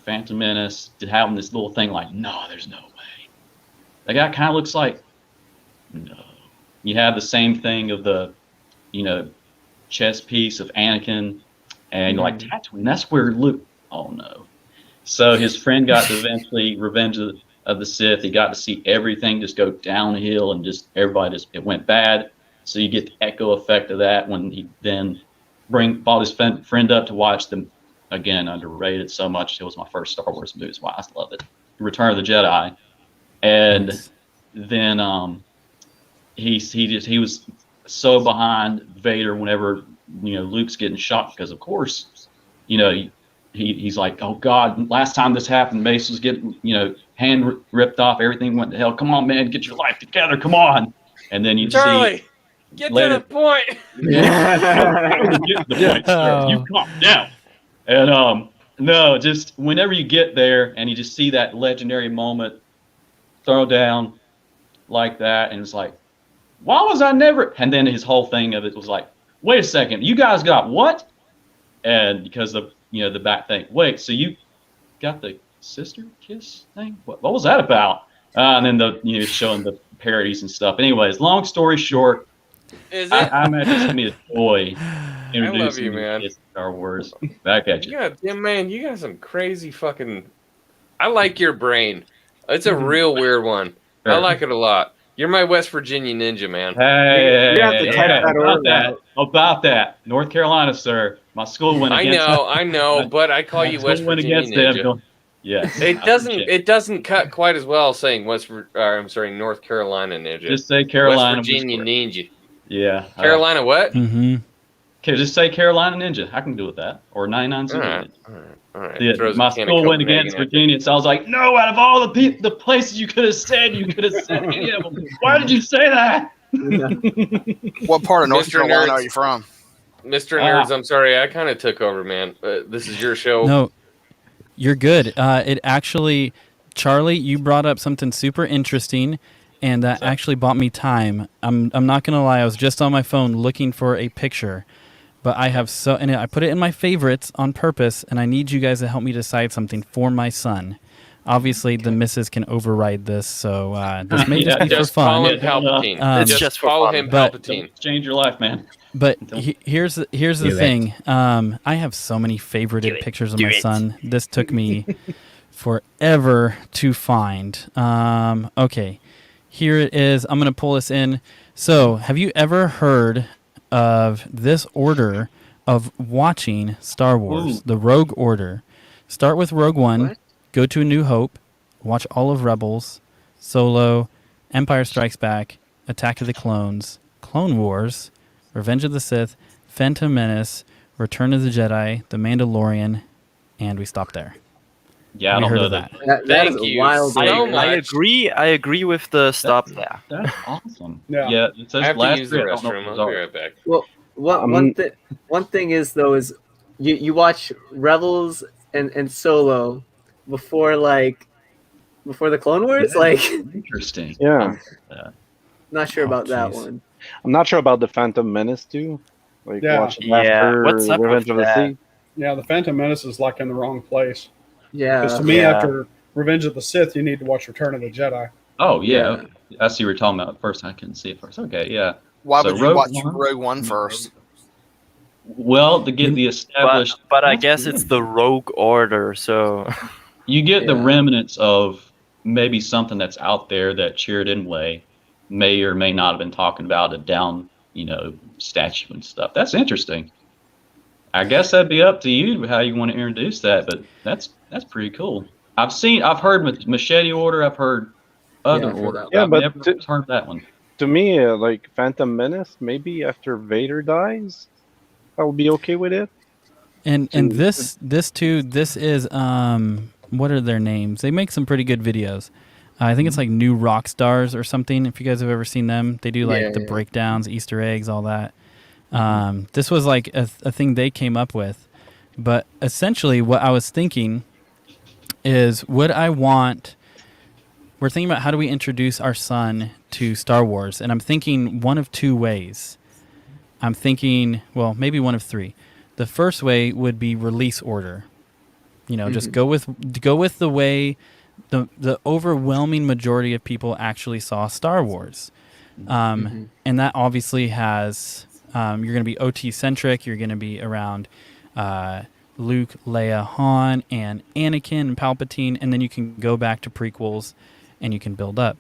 Phantom Menace, to having this little thing like, no, there's no way. That guy kind of looks like, no. You have the same thing of the, chess piece of Anakin, and you're like, Tatooine, that's where Luke, oh no. So his friend got to eventually Revenge of the Sith. He got to see everything just go downhill and just everybody it went bad. So you get the echo effect of that when he then brought his friend up to watch them. Again, underrated so much. It was my first Star Wars movie. That's why I love it. Return of the Jedi. And then he was so behind Vader whenever Luke's getting shot because of course he's like, oh God, last time this happened, Mace was getting hand ripped off, everything went to hell. Come on, man, get your life together, come on. And then you Charlie, get later, to the point. Get to the point, sir. You calm down. And no, just whenever you get there and you just see that legendary moment throw down like that, and it's like, why was I never? And then his whole thing of it was like, wait a second, you guys got what? And because of the back thing, wait, so you got the sister kiss thing? What was that about? And then showing the parodies and stuff. Anyways, long story short, I imagine it's gonna be a joy introducing you, man. Star Wars. Back at you. Yeah, man, you got some crazy fucking. I like your brain. It's a real weird one. I like it a lot. You're my West Virginia ninja, man. Hey, about that. North Carolina, sir. My school went against I know, but I call you West Virginia ninja. Yes. It doesn't cut quite as well saying North Carolina Ninja. Just say Carolina. West Virginia Ninja. Yeah. Carolina what? Mm-hmm. Okay, just say Carolina Ninja. I can do with that. Or 99 Super Ninja. All right. Yeah, my school went against Virginia, so I was like, no, out of all the places you could have said any of them. Why did you say that? What part of North Mr. Carolina Nerds. are you from? Mr. Nerds, I'm sorry, I kind of took over, man. This is your show. No, you're good. It actually, Charlie, you brought up something super interesting, and that actually bought me time. I'm not gonna lie, I was just on my phone looking for a picture, but I have and I put it in my favorites on purpose, and I need you guys to help me decide something for my son. Obviously, the missus can override this, so this may just be for fun. Call him Palpatine. It's just call him Palpatine. Change your life, man. But here's the thing. I have so many favorited pictures of my son. This took me forever to find. Okay, here it is. I'm going to pull this in. So, have you ever heard of this order of watching Star Wars? Ooh. The Rogue Order. Start with Rogue One, go to A New Hope, watch all of Rebels, Solo, Empire Strikes Back, Attack of the Clones, Clone Wars, Revenge of the Sith, Phantom Menace, Return of the Jedi, The Mandalorian, and we stop there. Yeah, I don't know that. That is a wild. I agree with the stop there. That's awesome. Yeah. It says I have to last use the year, I don't know restroom. if it I'll was be ours. right back. Well, one thing is though is you watch Rebels and Solo before the Clone Wars, Interesting. Yeah. Not sure about that one. I'm not sure about the Phantom Menace too. Watching after what's up Revenge of with the that? Sith. Yeah, the Phantom Menace is like in the wrong place. Yeah. Because to me, after Revenge of the Sith, you need to watch Return of the Jedi. Oh, yeah. I see what you're talking about. At first, I couldn't see it first. Okay, yeah. Why So would you watch Rogue One first? Well, to get the established... But I guess it's the Rogue Order, so... You get the remnants of maybe something that's out there that Sheridan Way may or may not have been talking about, a down, statue and stuff. That's interesting. I guess that'd be up to you how you want to introduce that, but that's pretty cool. I've heard Machete Order, I've heard other orders. Yeah, I've but never heard that one. To me, Phantom Menace, maybe after Vader dies, I'll be okay with it. And this is what are their names? They make some pretty good videos. I think it's like New Rock Stars or something. If you guys have ever seen them, they do the breakdowns, Easter eggs, all that. This was like a thing they came up with. But essentially what I was thinking is, we're thinking about how do we introduce our son to Star Wars, and I'm thinking one of two ways. I'm thinking, well, maybe one of three. The first way would be release order. Just go with the way the overwhelming majority of people actually saw Star Wars. And that obviously has, you're going to be OT-centric, you're going to be around Luke, Leia, Han, and Anakin, and Palpatine, and then you can go back to prequels and you can build up.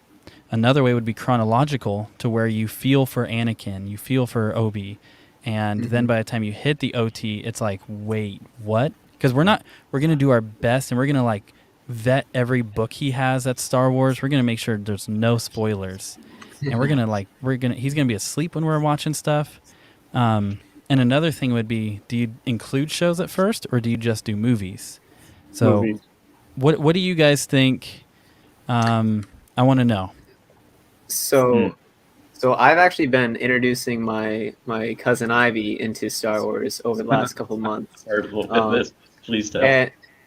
Another way would be chronological, to where you feel for Anakin, you feel for Obi, and then by the time you hit the OT, it's like, wait, what? Because we're going to do our best, and we're going to vet every book he has at Star Wars. We're going to make sure there's no spoilers. And he's going to be asleep when we're watching stuff. And another thing would be, do you include shows at first, or do you just do movies? So Movies. What do you guys think? I want to know. So I've actually been introducing my cousin Ivy into Star Wars over the last couple months. Heard a little bit of this. Please tell.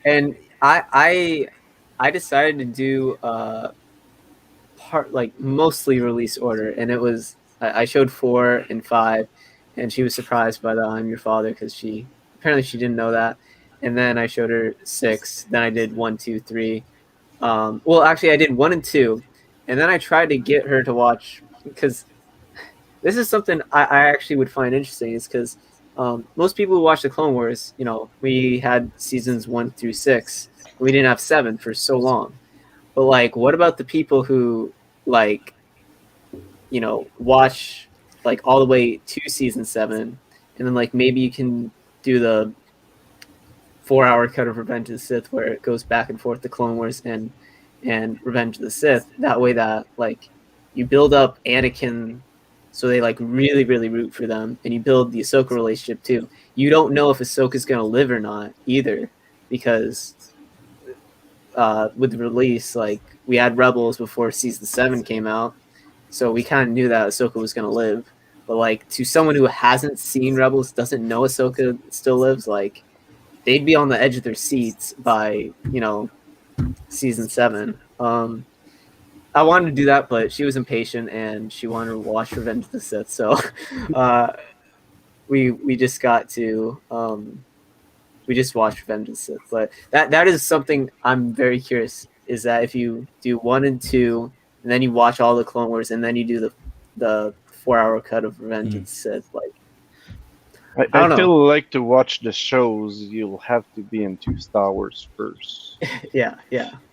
And I decided to do mostly release order, and it was I showed 4 and 5, and she was surprised by the I'm Your Father, because she didn't know that. And then I showed her 6. Then I did 1, 2, 3. Well, actually, I did 1 and 2, and then I tried to get her to watch, because this is something I actually would find interesting, is because most people who watch the Clone Wars, we had seasons 1 through 6. We didn't have 7 for so long. But what about the people who watch all the way to season 7, and then maybe you can do the 4-hour cut of Revenge of the Sith where it goes back and forth to Clone Wars and Revenge of the Sith. That way that like you build up Anakin so they like really, really root for them, and you build the Ahsoka relationship too. You don't know if Ahsoka's gonna live or not either, because with the release, like we had Rebels before season 7 came out, so we kind of knew that Ahsoka was gonna live. But like to someone who hasn't seen Rebels, doesn't know Ahsoka still lives, like they'd be on the edge of their seats by season 7. I wanted to do that, but she was impatient and she wanted to watch Revenge of the Sith, so we just got to we just watched Revenge of the Sith. But that is something I'm very curious, is that if you do 1 and 2 and then you watch all the Clone Wars and then you do the 4-hour cut of Revenge of the Sith, like I feel like to watch the shows, you'll have to be into Star Wars first. yeah.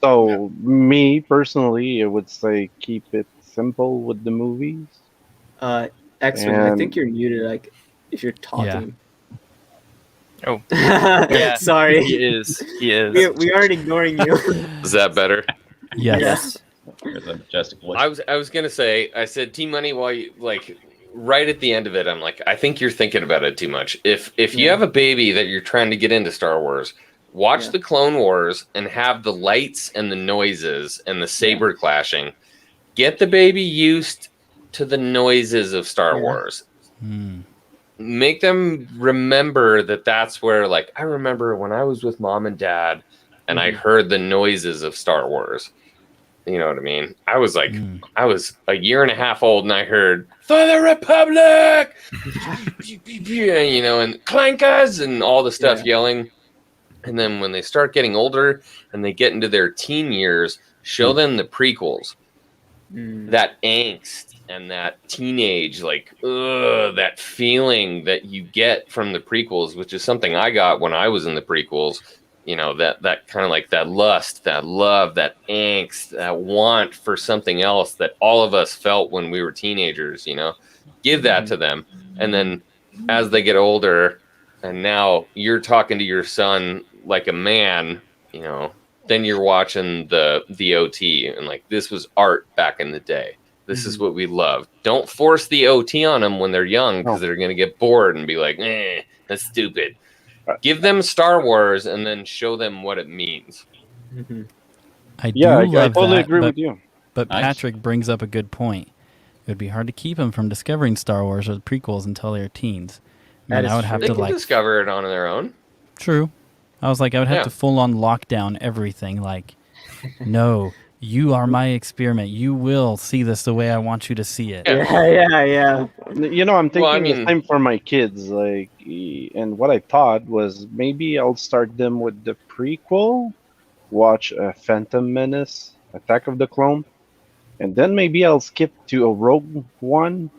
So me personally, I would say keep it simple with the movies. Xwing, I think you're muted. Like if you're talking. Yeah. Oh, yeah. Sorry. He is. We aren't ignoring you. Is that better? Yes. There's a majestic voice. I was gonna say, I said T-Money while you like. Right at the end of it, I'm like, I think you're thinking about it too much. If you have a baby that you're trying to get into Star Wars, watch the Clone Wars and have the lights and the noises and the saber clashing. Get the baby used to the noises of Star Wars. Make them remember that that's where, like, I remember when I was with mom and dad and I heard the noises of Star Wars. You know what I mean? I was like, I was a year and a half old and I heard, for the Republic! And clankers and all the stuff yelling. And then when they start getting older and they get into their teen years, show them the prequels. That angst and that teenage, like, that feeling that you get from the prequels, which is something I got when I was in the prequels. That kind of like that lust, that love, that angst, that want for something else that all of us felt when we were teenagers, give that to them. And then as they get older and now you're talking to your son like a man, then you're watching the OT and like, this was art back in the day. This is what we love. Don't force the OT on them when they're young, because they're going to get bored and be like, that's stupid. Give them Star Wars and then show them what it means. I totally agree with you. But Patrick brings up a good point. It would be hard to keep them from discovering Star Wars or the prequels until they're teens. I would have they to can discover it on their own. True. I was like, I would have to full on lock down everything. Like, no, you are my experiment. You will see this the way I want you to see it. Yeah. I'm thinking the same for my kids. Like, and what I thought was maybe I'll start them with the prequel, watch Phantom Menace, Attack of the Clone, and then maybe I'll skip to a Rogue One,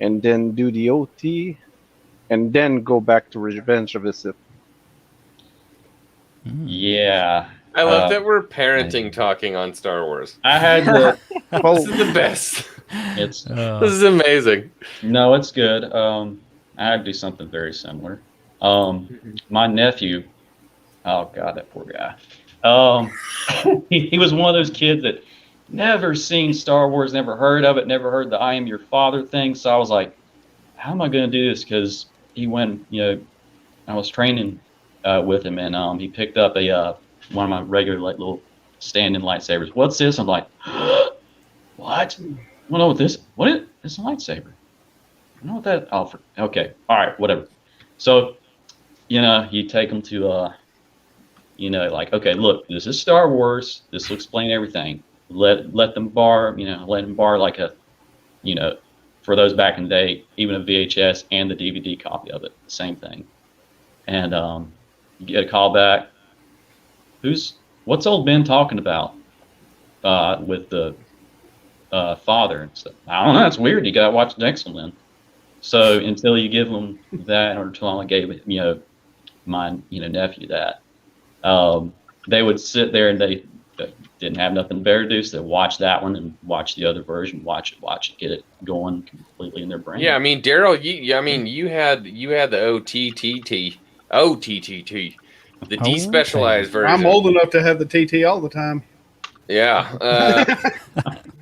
and then do the OT, and then go back to Revenge of the Sith. Yeah. I love that we're parenting talking on Star Wars. I had the this is the best. It's this is amazing. No, it's good. I had to do something very similar. My nephew, oh god, that poor guy. He was one of those kids that never seen Star Wars, never heard of it, never heard the I am your father thing. So I was like, how am I going to do this? Because he went, I was training with him, and he picked up one of my regular like little stand-in lightsabers. What's this? I'm like, what? I don't know what this. What is? It's a lightsaber. I know what that. Oh, okay. All right. Whatever. So, you take them to, like, okay, look, this is Star Wars. This will explain everything. Let them borrow. Let them borrow like a, for those back in the day, even a VHS and the DVD copy of it, same thing. And you get a call back. What's old Ben talking about with the father and stuff? I don't know. That's weird. You gotta watch the next one then. So until you give them that, or until I gave my nephew that, they would sit there and they didn't have nothing better to do, so they watch that one and watch the other version, watch it, get it going completely in their brain. Yeah, I mean, Daryl, you had the OTTT, The despecialized version. I'm old enough to have the TT all the time. Yeah.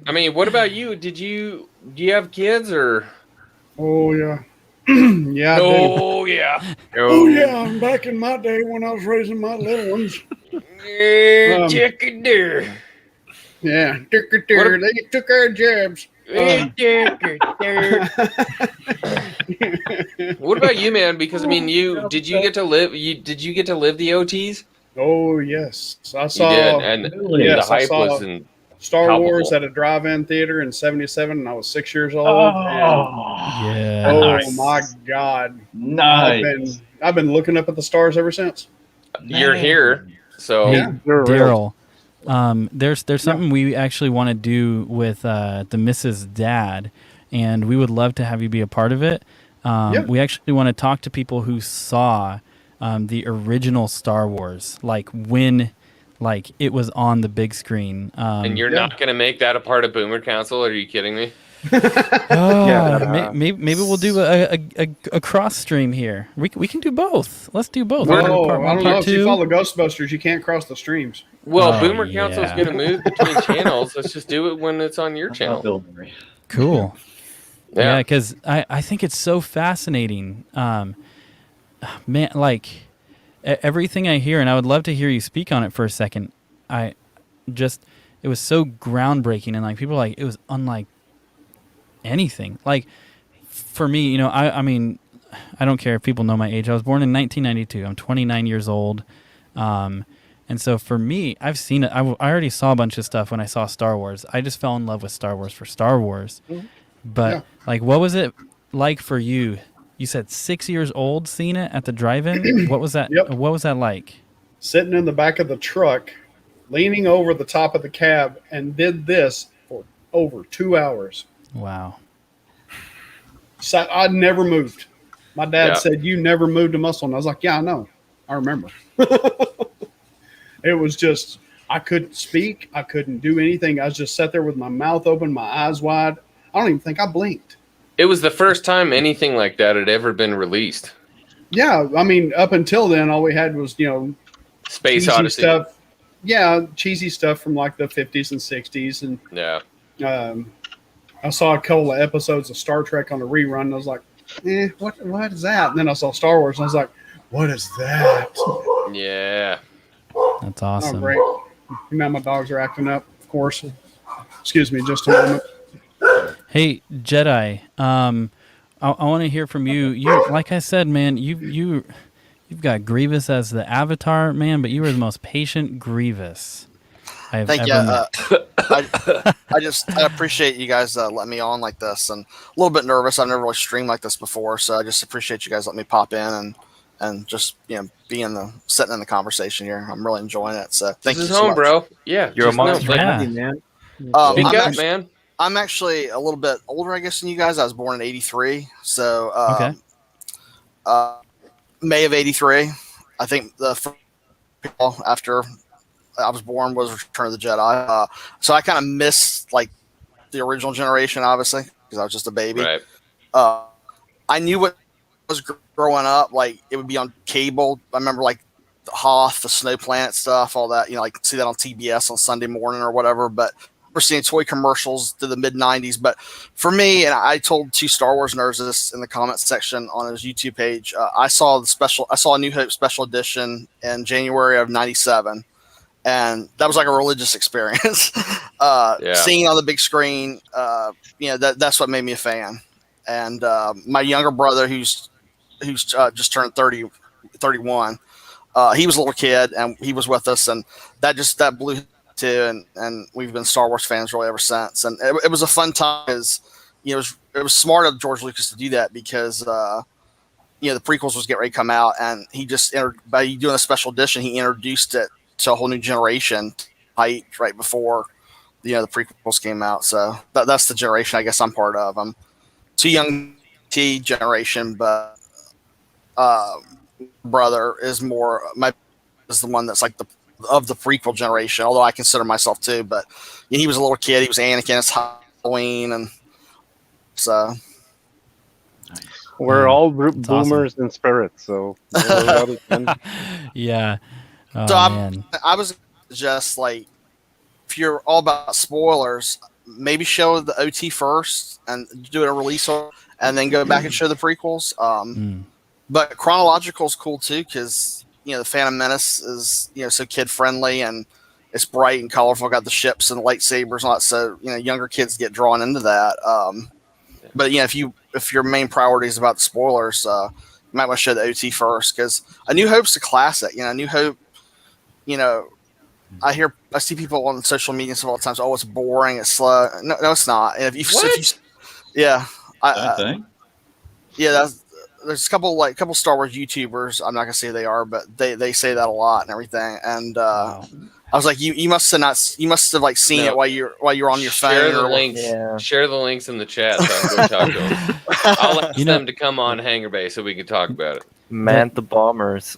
I mean, what about you? Do you have kids or? Oh yeah. Yeah. Oh yeah. Oh yeah. Back in my day when I was raising my little ones. Chicken deer. Yeah. They took our jabs. What about you, man? Because I mean, did you get to live the OTs? Oh yes, I saw. You did, and the hype was in Star palpable. Wars at a drive-in theater in '77, and I was 6 years old. Yeah. Oh my God! Nice. I've been looking up at the stars ever since. You're here, so Hey, Daryl. There's something we actually want to do with the Mrs. Dad, and we would love to have you be a part of it. We actually want to talk to people who saw the original Star Wars, like when it was on the big screen. And you're not going to make that a part of Boomer Council? Are you kidding me? Maybe we'll do a cross stream here. We can do both. Let's do both. No, Part one, I don't know. part If you two. follow Ghostbusters, you can't cross the streams. Well, Boomer Council is going to move between channels. Let's just do it when it's on your channel. Cool. Yeah, because I think it's so fascinating. Man, like everything I hear, and I would love to hear you speak on it for a second. It was so groundbreaking, and like people are like, it was unlike anything. Like for me, I mean, I don't care if people know my age. I was born in 1992. I'm 29 years old. And so for me, I've seen it. I already saw a bunch of stuff when I saw Star Wars. I just fell in love with Star Wars for Star Wars. But like, what was it like for you? You said 6 years old seeing it at the drive-in. What was that? What was that like? Sitting in the back of the truck, leaning over the top of the cab, and did this for over 2 hours. Wow. So I never moved. My dad said, "You never moved a muscle," and I was like, "Yeah, I know. I remember." It was just, I couldn't speak. I couldn't do anything. I was just sat there with my mouth open, my eyes wide. I don't even think I blinked. It was the first time anything like that had ever been released. Yeah, I mean, up until then, all we had was, Space cheesy Odyssey stuff. Yeah, cheesy stuff from like the 50s and 60s. And I saw a couple of episodes of Star Trek on a rerun, and I was like, what is that? And then I saw Star Wars, and I was like, what is that? Yeah. That's awesome. Oh, great. Now my dogs are acting up, of course. Excuse me just a moment. Hey, Jedi, I want to hear from you. You, like I said, man, you've got Grievous as the avatar, man, but you were the most patient Grievous I've Thank ever you. met. I appreciate you guys letting me on like this, and a little bit nervous. I've never really streamed like this before, so I just appreciate you guys letting me pop in and just sitting in the conversation here. I'm really enjoying it. So thank you This is so home, much. bro. Yeah, You're amongst friends. man. Man. I'm actually a little bit older, I guess, than you guys. I was born in '83, so May of '83. I think the first people after I was born was Return of the Jedi. So I kind of missed like the original generation, obviously, because I was just a baby. Right. I knew what was growing up. Like it would be on cable. I remember like the Hoth, the Snow Planet stuff, all that. Like see that on TBS on Sunday morning or whatever. But we're seeing toy commercials to the mid '90s. But for me, and I told two Star Wars nerds this in the comments section on his YouTube page. I saw a New Hope special edition in January of '97. And that was like a religious experience. Seeing it on the big screen, that's what made me a fan. And my younger brother, who's just turned 31, he was a little kid, and he was with us, and that blew him too. And we've been Star Wars fans really ever since. And it was a fun time. It was smart of George Lucas to do that because the prequels was getting ready to come out, and he just by doing a special edition, he introduced it to a whole new generation right before the prequels came out. So that's the generation I guess I'm part of. I'm too young T generation, but brother is the one that's like the prequel generation, although I consider myself too. But he was a little kid, he was Anakin, it's Halloween, and so We're all It's boomers in spirit, so don't worry about it, man. Yeah. Oh, So man. I was just like, if you're all about spoilers, maybe show the OT first and do a release, and then go back and show the prequels. But chronological is cool too, because the Phantom Menace is so kid friendly and it's bright and colorful. Got the ships and the lightsabers and all that, so younger kids get drawn into that. But if your main priority is about the spoilers, you might want to show the OT first, because A New Hope's a classic. A New Hope, I see people on social media and stuff all the time. Oh, it's boring, it's slow. No, it's not. And there's a couple Star Wars YouTubers. I'm not gonna say who they are, but they say that a lot and everything. And I was like, you must have seen it while you're on your phone. Share the links. Yeah. Share the links in the chat so I can go talk to them. I'll ask them to come on Hangar Bay so we can talk about it. Man, the bombers.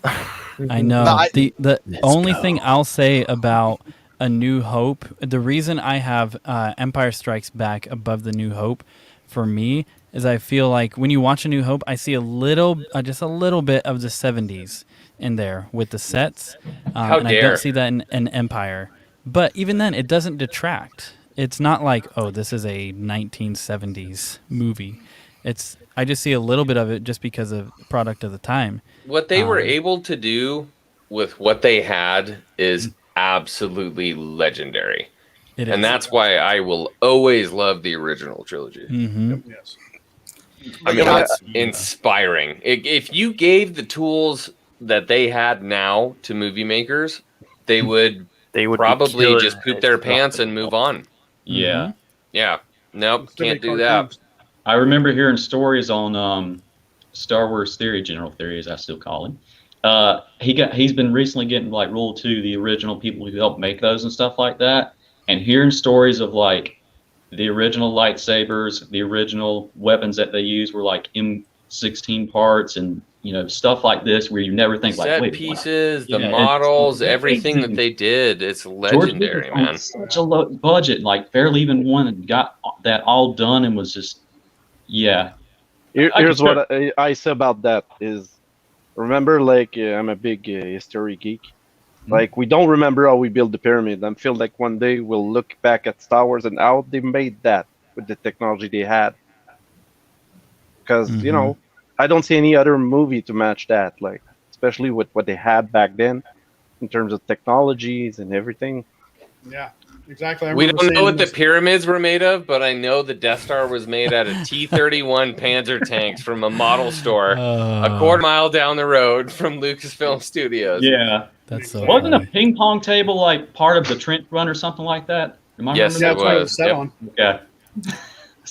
I know. The only thing I'll say about A New Hope, the reason I have Empire Strikes Back above The New Hope for me is I feel like when you watch A New Hope, I see just a little bit of the 70s in there with the sets. How and dare. I don't see that in Empire. But even then, it doesn't detract. It's not like, oh, this is a 1970s movie. I just see a little bit of it just because of product of the time. What they were able to do with what they had is absolutely legendary. And that's why I will always love the original trilogy. Mm-hmm. Yes. I mean, it's inspiring. If you gave the tools that they had now to movie makers, they would probably just poop their pants and move on. Yeah. Yeah. Nope, can't do that. I remember hearing stories on Star Wars Theory, General Theory, as I still call him. He's been recently getting like Rule 2, the original people who helped make those and stuff like that, and hearing stories of like the original lightsabers, the original weapons that they used were like M16 parts and stuff like this where you never think Set like pieces, the models, everything that they did. It's legendary, man. Such a low budget, like barely even one got that all done and was just Here's what I say about that is, remember, like I'm a big history geek. Like, we don't remember how we built the pyramid. I feel like one day we'll look back at Star Wars and how they made that with the technology they had. Because, I don't see any other movie to match that, like, especially with what they had back then in terms of technologies and everything. Yeah, exactly. We don't know what the pyramids were made of, but I know the Death Star was made out of T-31 Panzer tanks from a model store a quarter mile down the road from Lucasfilm Studios. Yeah. That's so Wasn't funny. a ping pong table like part of the trench run or something like that? Am I Yes, remember it that? was. Yep.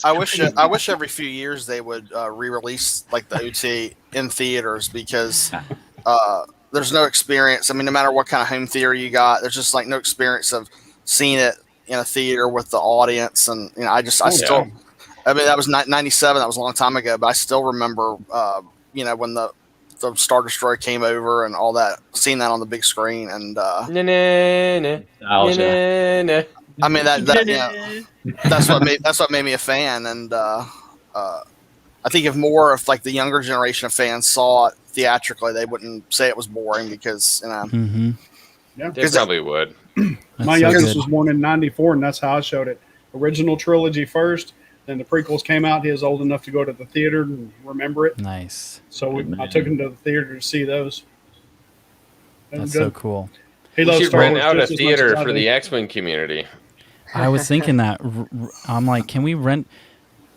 Okay. I wish every few years they would re-release like the OT in theaters, because there's no experience. I mean, no matter what kind of home theater you got, there's just like no experience of seeing it in a theater with the audience. And I mean, that was 97. That was a long time ago, but I still remember when the Star Destroyer came over and all that, seeing that on the big screen. And I mean that's what made me a fan. And I think if like the younger generation of fans saw it theatrically, they wouldn't say it was boring, because Yeah, they probably would. My youngest was born in '94, and that's how I showed it. Original trilogy first, then the prequels came out. He was old enough to go to the theater and remember it. Nice. So I took him to the theater to see those. That's so cool. He We loves should Star rent Wars out a just as much theater as I for do. the Xwing community. I was thinking that. I'm like, can we rent?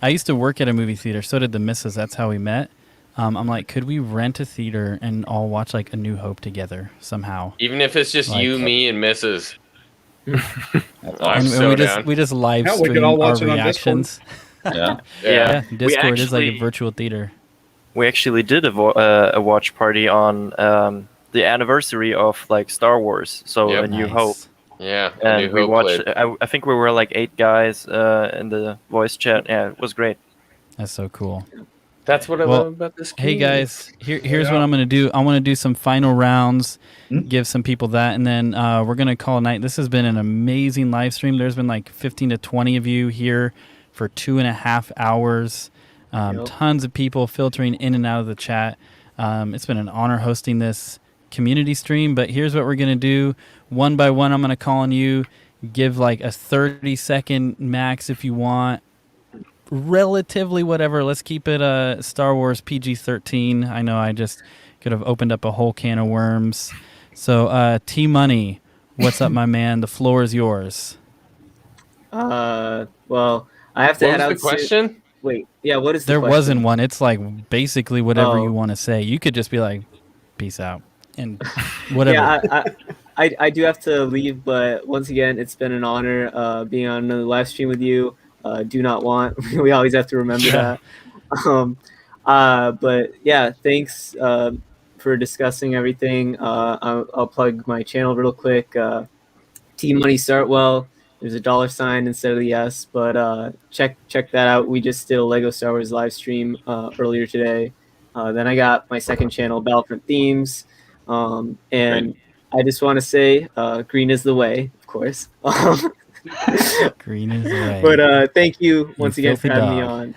I used to work at a movie theater. So did the missus. That's how we met. I'm like, could we rent a theater and all watch like A New Hope together somehow? Even if it's just you, me, and Mrs. And we just live Hell, we could stream all our watch it on reactions. Yeah. Discord is like a virtual theater. We actually did a watch party on the anniversary of like Star Wars, so Yep. A New Nice. Hope. Yeah, A And New we Hope watched. played. I think we were like 8 guys in the voice chat. Yeah, it was great. That's so cool. That's what I love about this game. Hey guys, here's what I'm gonna do. I want to do some final rounds, give some people that, and then we're gonna call a night. This has been an amazing live stream. There's been like 15 to 20 of you here for 2.5 hours. Tons of people filtering in and out of the chat. It's been an honor hosting this community stream, but here's what we're going to do. One by one, I'm going to call on you. Give like a 30-second max if you want. Relatively whatever. Let's keep it Star Wars PG-13. I know I just could have opened up a whole can of worms. So T-Money, what's up, my man? The floor is yours. Well, I have to head out. What was the question? Wait, yeah, what is the There question? wasn't one. It's like basically whatever you want to say. You could just be like, peace out, and whatever. Yeah, I do have to leave, but once again, it's been an honor being on another live stream with you. Do not want. We always have to remember that. But yeah, thanks for discussing everything. I'll plug my channel real quick. Team Money Startwell. There's a $ instead of the S, but check that out. We just did a Lego Star Wars live stream earlier today. Then I got my second channel, Battlefront Themes, and Great. I just want to say, green is the way, of course. Green is the way. But thank you once again for filthy having me dog. on.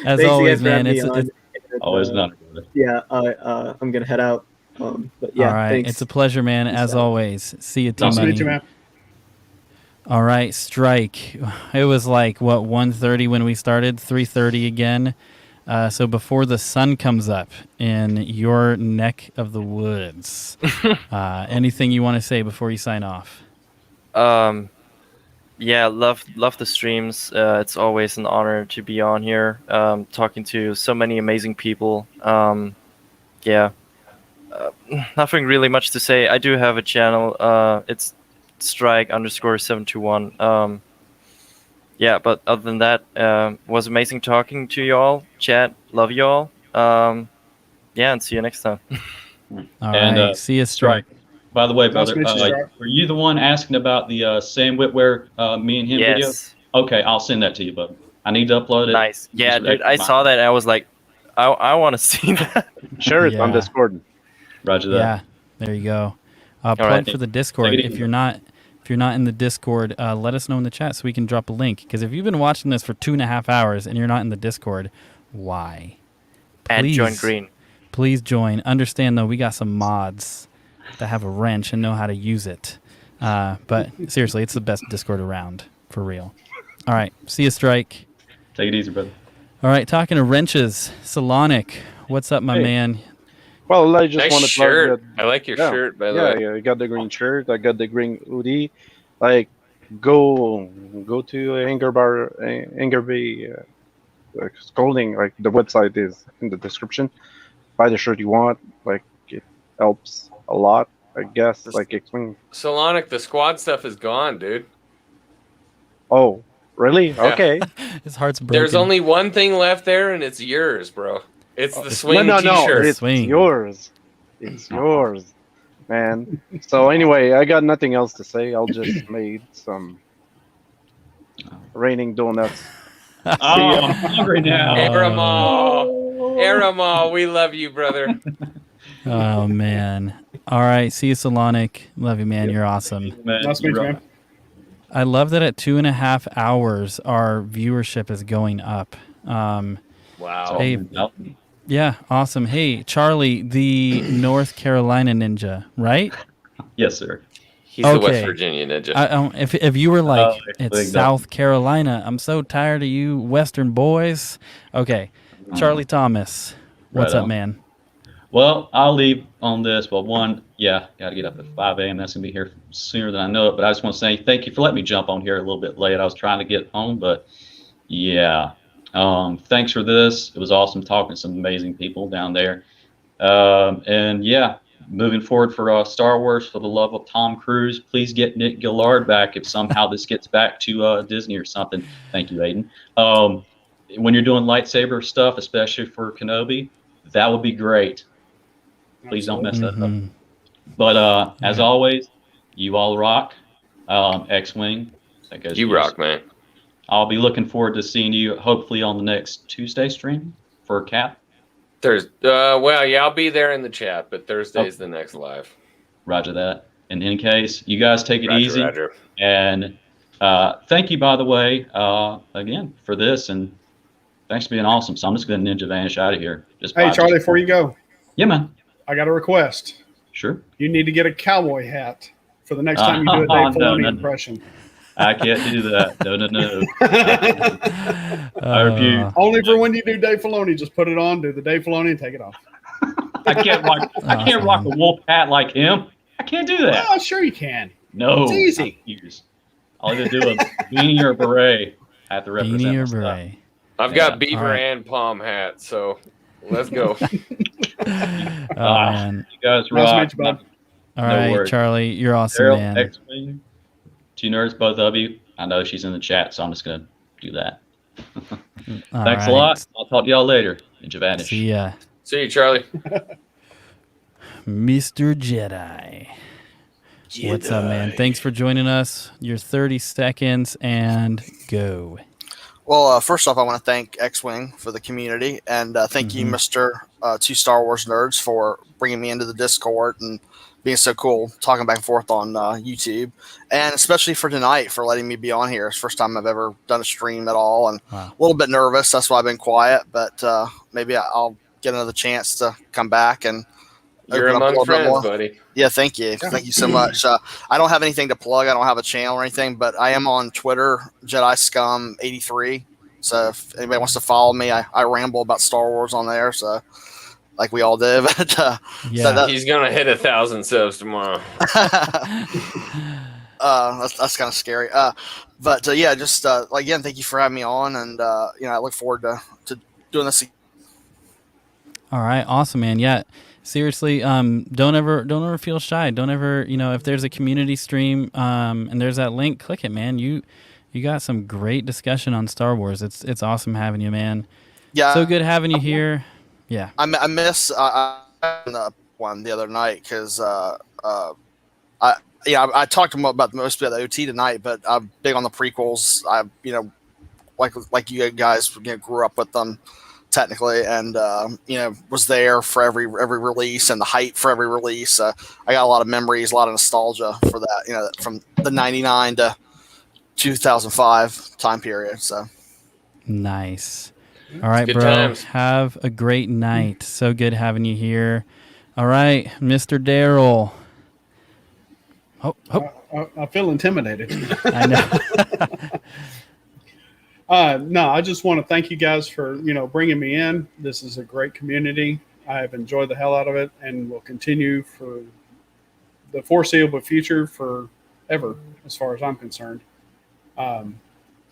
As Thanks always, again for man. having me It's on. Always an honor, brother. Yeah, I'm gonna head out. But yeah, all right. thanks. It's a pleasure, man. Peace As out. always. See you, Nice to T-Money. meet you, man. All right, Strike. It was like, what, 1:30 when we started, 3:30 again. So before the sun comes up in your neck of the woods, anything you want to say before you sign off? Yeah, love the streams. It's always an honor to be on here, talking to so many amazing people. Yeah, nothing really much to say. I do have a channel. It's strike_721. Yeah, but other than that, was amazing talking to y'all. Chat, love y'all. Yeah, and see you next time. All And, right, see you, Strike. By the way, Nice brother, to meet you, Strike. were you the one asking about the Sam Whitware me and him video? Yes. Okay, I'll send that to you, bud. I need to upload it. Nice. Yeah, Just dude, I saw that and I was like, I want to see that. Share it on Yeah. Discord. Roger that. Yeah, there you go. Plug right. for the Discord. Take it If easy. you're not in the Discord, let us know in the chat so we can drop a link. Because if you've been watching this for 2.5 hours and you're not in the Discord, why? And join Please. Green. Please join. Understand though, we got some mods that have a wrench and know how to use it. But seriously, it's the best Discord around, for real. All right, see you, Strike. Take it easy, brother. All right, talking to wrenches, Solonic, what's up, my Hey. man? Well, I just Nice want to shirt. plug I like your yeah, shirt, by the yeah, way. yeah. I got the green shirt. I got the green hoodie. Like, go to Hangar Bay Scolding. Like the website is in the description. Buy the shirt you want. Like it helps a lot. I guess. Like Xwing. Solonic, the squad stuff is gone, dude. Oh, really? Yeah. Okay. His heart's broken. There's only one thing left there, and it's yours, bro. It's the swing no, t-shirt. it's Swing. yours. It's yours, man. So anyway, I got nothing else to say. I'll just made some raining donuts. Oh, I'm hungry now. Aramal, we love you, brother. Oh, man. All right, see you, Solonic. Love you, man. You're awesome. Man, Nice to meet you, man. I love that at 2.5 hours, our viewership is going up. Wow. Hey, yeah, awesome. Hey, Charlie, the North Carolina ninja, right? Yes, sir. He's the West Okay. Virginia ninja. If you were like, Oh, it's big South Carolina, I'm so tired of you Western boys. Okay, Charlie Thomas, what's Right up, on. man? Well, I'll leave on this. Well, one, yeah, got to get up at 5 a.m. That's going to be here sooner than I know it. But I just want to say thank you for letting me jump on here a little bit late. I was trying to get home, but yeah. Thanks for this. It was awesome talking to some amazing people down there. And yeah, moving forward for Star Wars, for the love of Tom Cruise, please get Nick Gillard back if somehow this gets back to Disney or something. Thank you, Aiden. When you're doing lightsaber stuff, especially for Kenobi, that would be great. Please don't mess that up. But as always, you all rock. X-Wing. That goes You to rock, man. I'll be looking forward to seeing you hopefully on the next Tuesday stream for Cap. Well, yeah, I'll be there in the chat, but Thursday's the next live. Roger that. In any case, you guys take it Roger, easy. Roger. And thank you, by the way, again for this. And Thanks for being awesome. So I'm just going to ninja vanish out of here. Hey, Charlie, before you go. Yeah, man. I got a request. Sure. You need to get a cowboy hat for the next time you do a Dave Filoni impression. I can't do that. No. I refuse. Only for when you do Dave Filoni. Just put it on, do the Dave Filoni, and take it off. I can't rock a wolf hat like him. I can't do that. Oh, sure you can. No. It's easy. I'll either do a beanie or a beret. I have to represent Beanie or my beret. stuff. I've got beaver and palm hat, so let's go. Man. You guys rock. All right, worries. Charlie, you're awesome, Daryl, man. Xwing, two nerds, both of you. I know she's in the chat, so I'm just going to do that. Thanks a lot. I'll talk to y'all later. Ninja vanish. See ya. See you, Charlie. Mr. Jedi. What's up, man? Thanks for joining us. Your 30 seconds and go. Well, first off, I want to thank Xwing for the community, and thank you, Mr. Two Star Wars Nerds, for bringing me into the Discord and being so cool, talking back and forth on YouTube, and especially for tonight for letting me be on here. It's the first time I've ever done a stream at all, and a little bit nervous. That's why I've been quiet, but maybe I'll get another chance to come back and. You're among friends, buddy. Yeah, thank you. Thank you so much. I don't have anything to plug. I don't have a channel or anything, but I am on Twitter, Jedi Scum 83. So if anybody wants to follow me, I ramble about Star Wars on there. So like we all do. But He's gonna hit 1,000 subs tomorrow. That's kind of scary. But just again, thank you for having me on, and I look forward to doing this. All right, awesome, man. Yeah. Seriously, don't ever feel shy. Don't ever, if there's a community stream and there's that link, click it, man. You got some great discussion on Star Wars. It's awesome having you, man. Yeah, so good having you here. Yeah, I miss one the other night because I talked about most of the OT tonight, but I'm big on the prequels. I like you guys grew up with them. Technically, and was there for every release and the hype for every release. I got a lot of memories, a lot of nostalgia for that. From the '99 to 2005 time period. So nice. All right, good bro. Times. Have a great night. So good having you here. All right, Mr. Daryl. I feel intimidated. I know. No, I just want to thank you guys for, bringing me in. This is a great community. I have enjoyed the hell out of it and will continue for the foreseeable future forever, as far as I'm concerned. I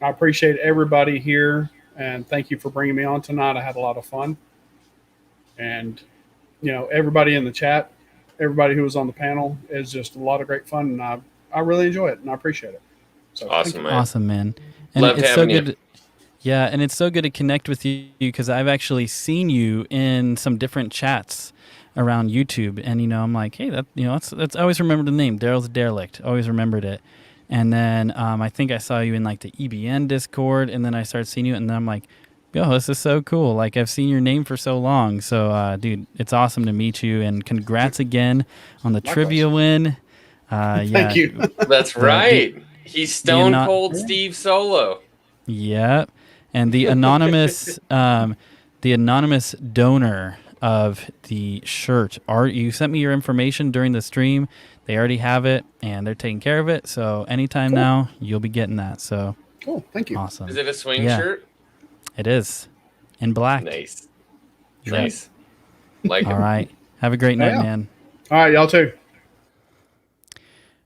appreciate everybody here, and thank you for bringing me on tonight. I had a lot of fun. And, everybody in the chat, everybody who was on the panel, is just a lot of great fun, and I really enjoy it, and I appreciate it. So, awesome, man. Awesome, man. And Loved it's so having good. you. Yeah, and it's so good to connect with you because I've actually seen you in some different chats around YouTube, and I'm like, hey, that's I always remember the name Daryl's Derelict. Always remembered it, and then I think I saw you in like the EBN Discord, and then I started seeing you, and then I'm like, yo, this is so cool. Like I've seen your name for so long, so dude, it's awesome to meet you, and congrats again on the trivia win. Thank you. That's right. He's Stone Cold Steve Solo. Yeah. And the anonymous donor of the shirt, you sent me your information during the stream. They already have it, and they're taking care of it. So anytime now, you'll be getting that. So cool, thank you. Awesome. Is it a swing shirt? It is, in black. Nice. Yep. Nice. Like all right. Have a great night, man. All right, y'all too.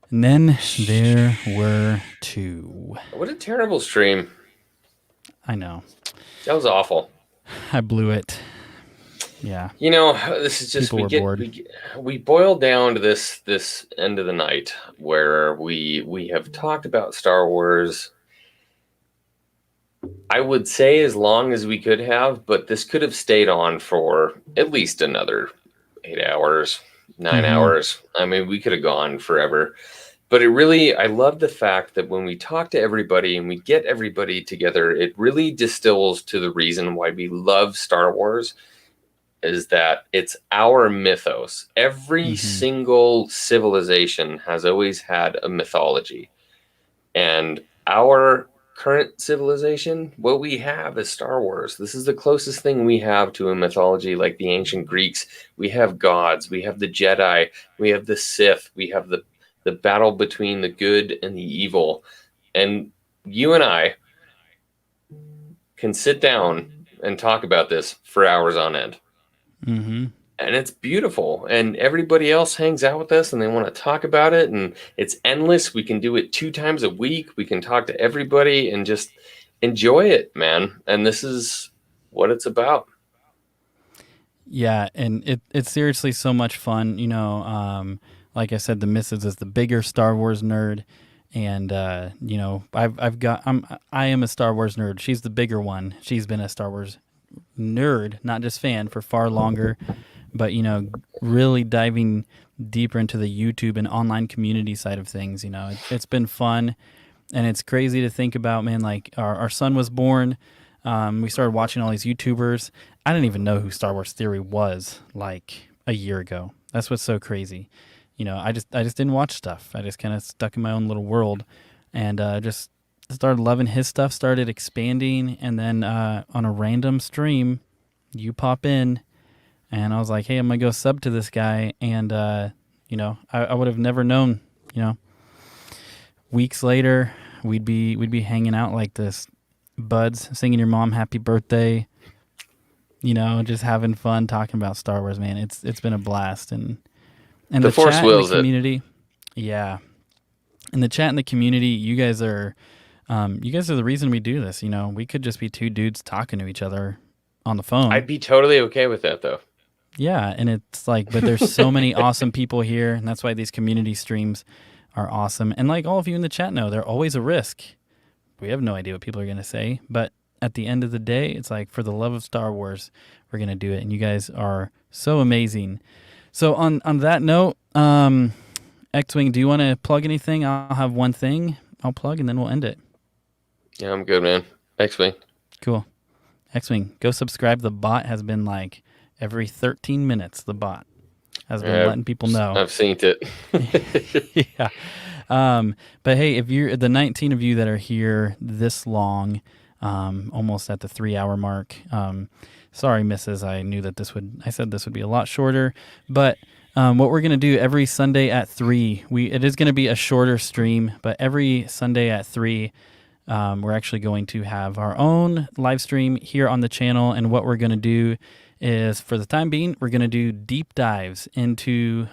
And then there were two. What a terrible stream. I know. That was awful. I blew it. Yeah. This is just we boil down to this end of the night where we have talked about Star Wars. I would say as long as we could have, but this could have stayed on for at least another 8 hours, 9 hours. I mean, we could have gone forever. But I love the fact that when we talk to everybody and we get everybody together, it really distills to the reason why we love Star Wars is that it's our mythos. Every single civilization has always had a mythology. And our current civilization, what we have is Star Wars. This is the closest thing we have to a mythology like the ancient Greeks. We have gods, we have the Jedi, we have the Sith, we have the battle between the good and the evil. And you and I can sit down and talk about this for hours on end. Mm-hmm. And it's beautiful. And everybody else hangs out with us and they want to talk about it. And it's endless. We can do it 2 times a week. We can talk to everybody and just enjoy it, man. And this is what it's about. Yeah, and it's seriously so much fun. You know, like I said, the missus is the bigger Star Wars nerd. And you know, I am a Star Wars nerd. She's the bigger one. She's been a Star Wars nerd, not just fan, for far longer. But, you know, really diving deeper into the YouTube and online community side of things, you know, it's been fun. And it's crazy to think about, man, like our son was born. We started watching all these YouTubers. I didn't even know who Star Wars Theory was like a year ago. That's what's so crazy. You know, I just didn't watch stuff. I just kind of stuck in my own little world and just started loving his stuff, started expanding. And then on a random stream, you pop in. And I was like, hey, I'm going to go sub to this guy. And, you know, I would have never known, you know, weeks later, we'd be hanging out like this, buds, singing your mom happy birthday, you know, just having fun, talking about Star Wars, man. It's been a blast. And the Force chat wills in the community, yeah. And the chat in the community, you guys are the reason we do this. You know, we could just be 2 dudes talking to each other on the phone. I'd be totally okay with that, though. Yeah, and it's like, but there's so many awesome people here, and that's why these community streams are awesome. And like all of you in the chat know, they're always a risk. We have no idea what people are going to say, but at the end of the day, it's like, for the love of Star Wars, we're going to do it, and you guys are so amazing. So on that note, Xwing, do you want to plug anything? I'll have one thing I'll plug, and then we'll end it. Yeah, I'm good, man. Xwing. Cool. Xwing, go subscribe. The bot has been like every 13 minutes, the bot has been letting people know. I've seen it. Yeah. But hey, if you're the 19 of you that are here this long, almost at the 3-hour mark, sorry, missus, I knew that I said this would be a lot shorter, but what we're going to do every Sunday at 3, it is going to be a shorter stream, but every Sunday at 3, we're actually going to have our own live stream here on the channel. And what we're going to do is, for the time being, we're going to do deep dives into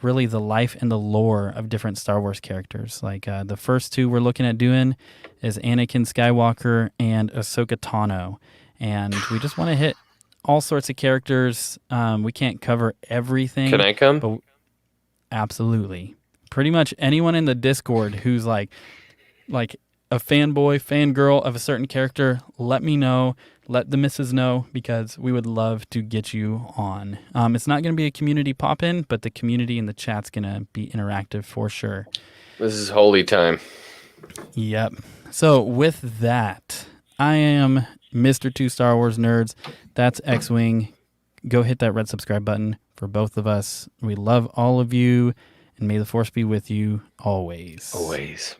really the life and the lore of different Star Wars characters. Like the first 2 we're looking at doing is Anakin Skywalker and Ahsoka Tano. And we just want to hit all sorts of characters. We can't cover everything. Can I come? But absolutely. Pretty much anyone in the Discord who's like a fanboy, fangirl of a certain character, let me know. Let the missus know, because we would love to get you on. It's not going to be a community pop-in, but the community in the chat's going to be interactive for sure. This is holy time. Yep. So with that, I am Mr. 2 Star Wars Nerds. That's Xwing. Go hit that red subscribe button for both of us. We love all of you, and may the Force be with you always. Always.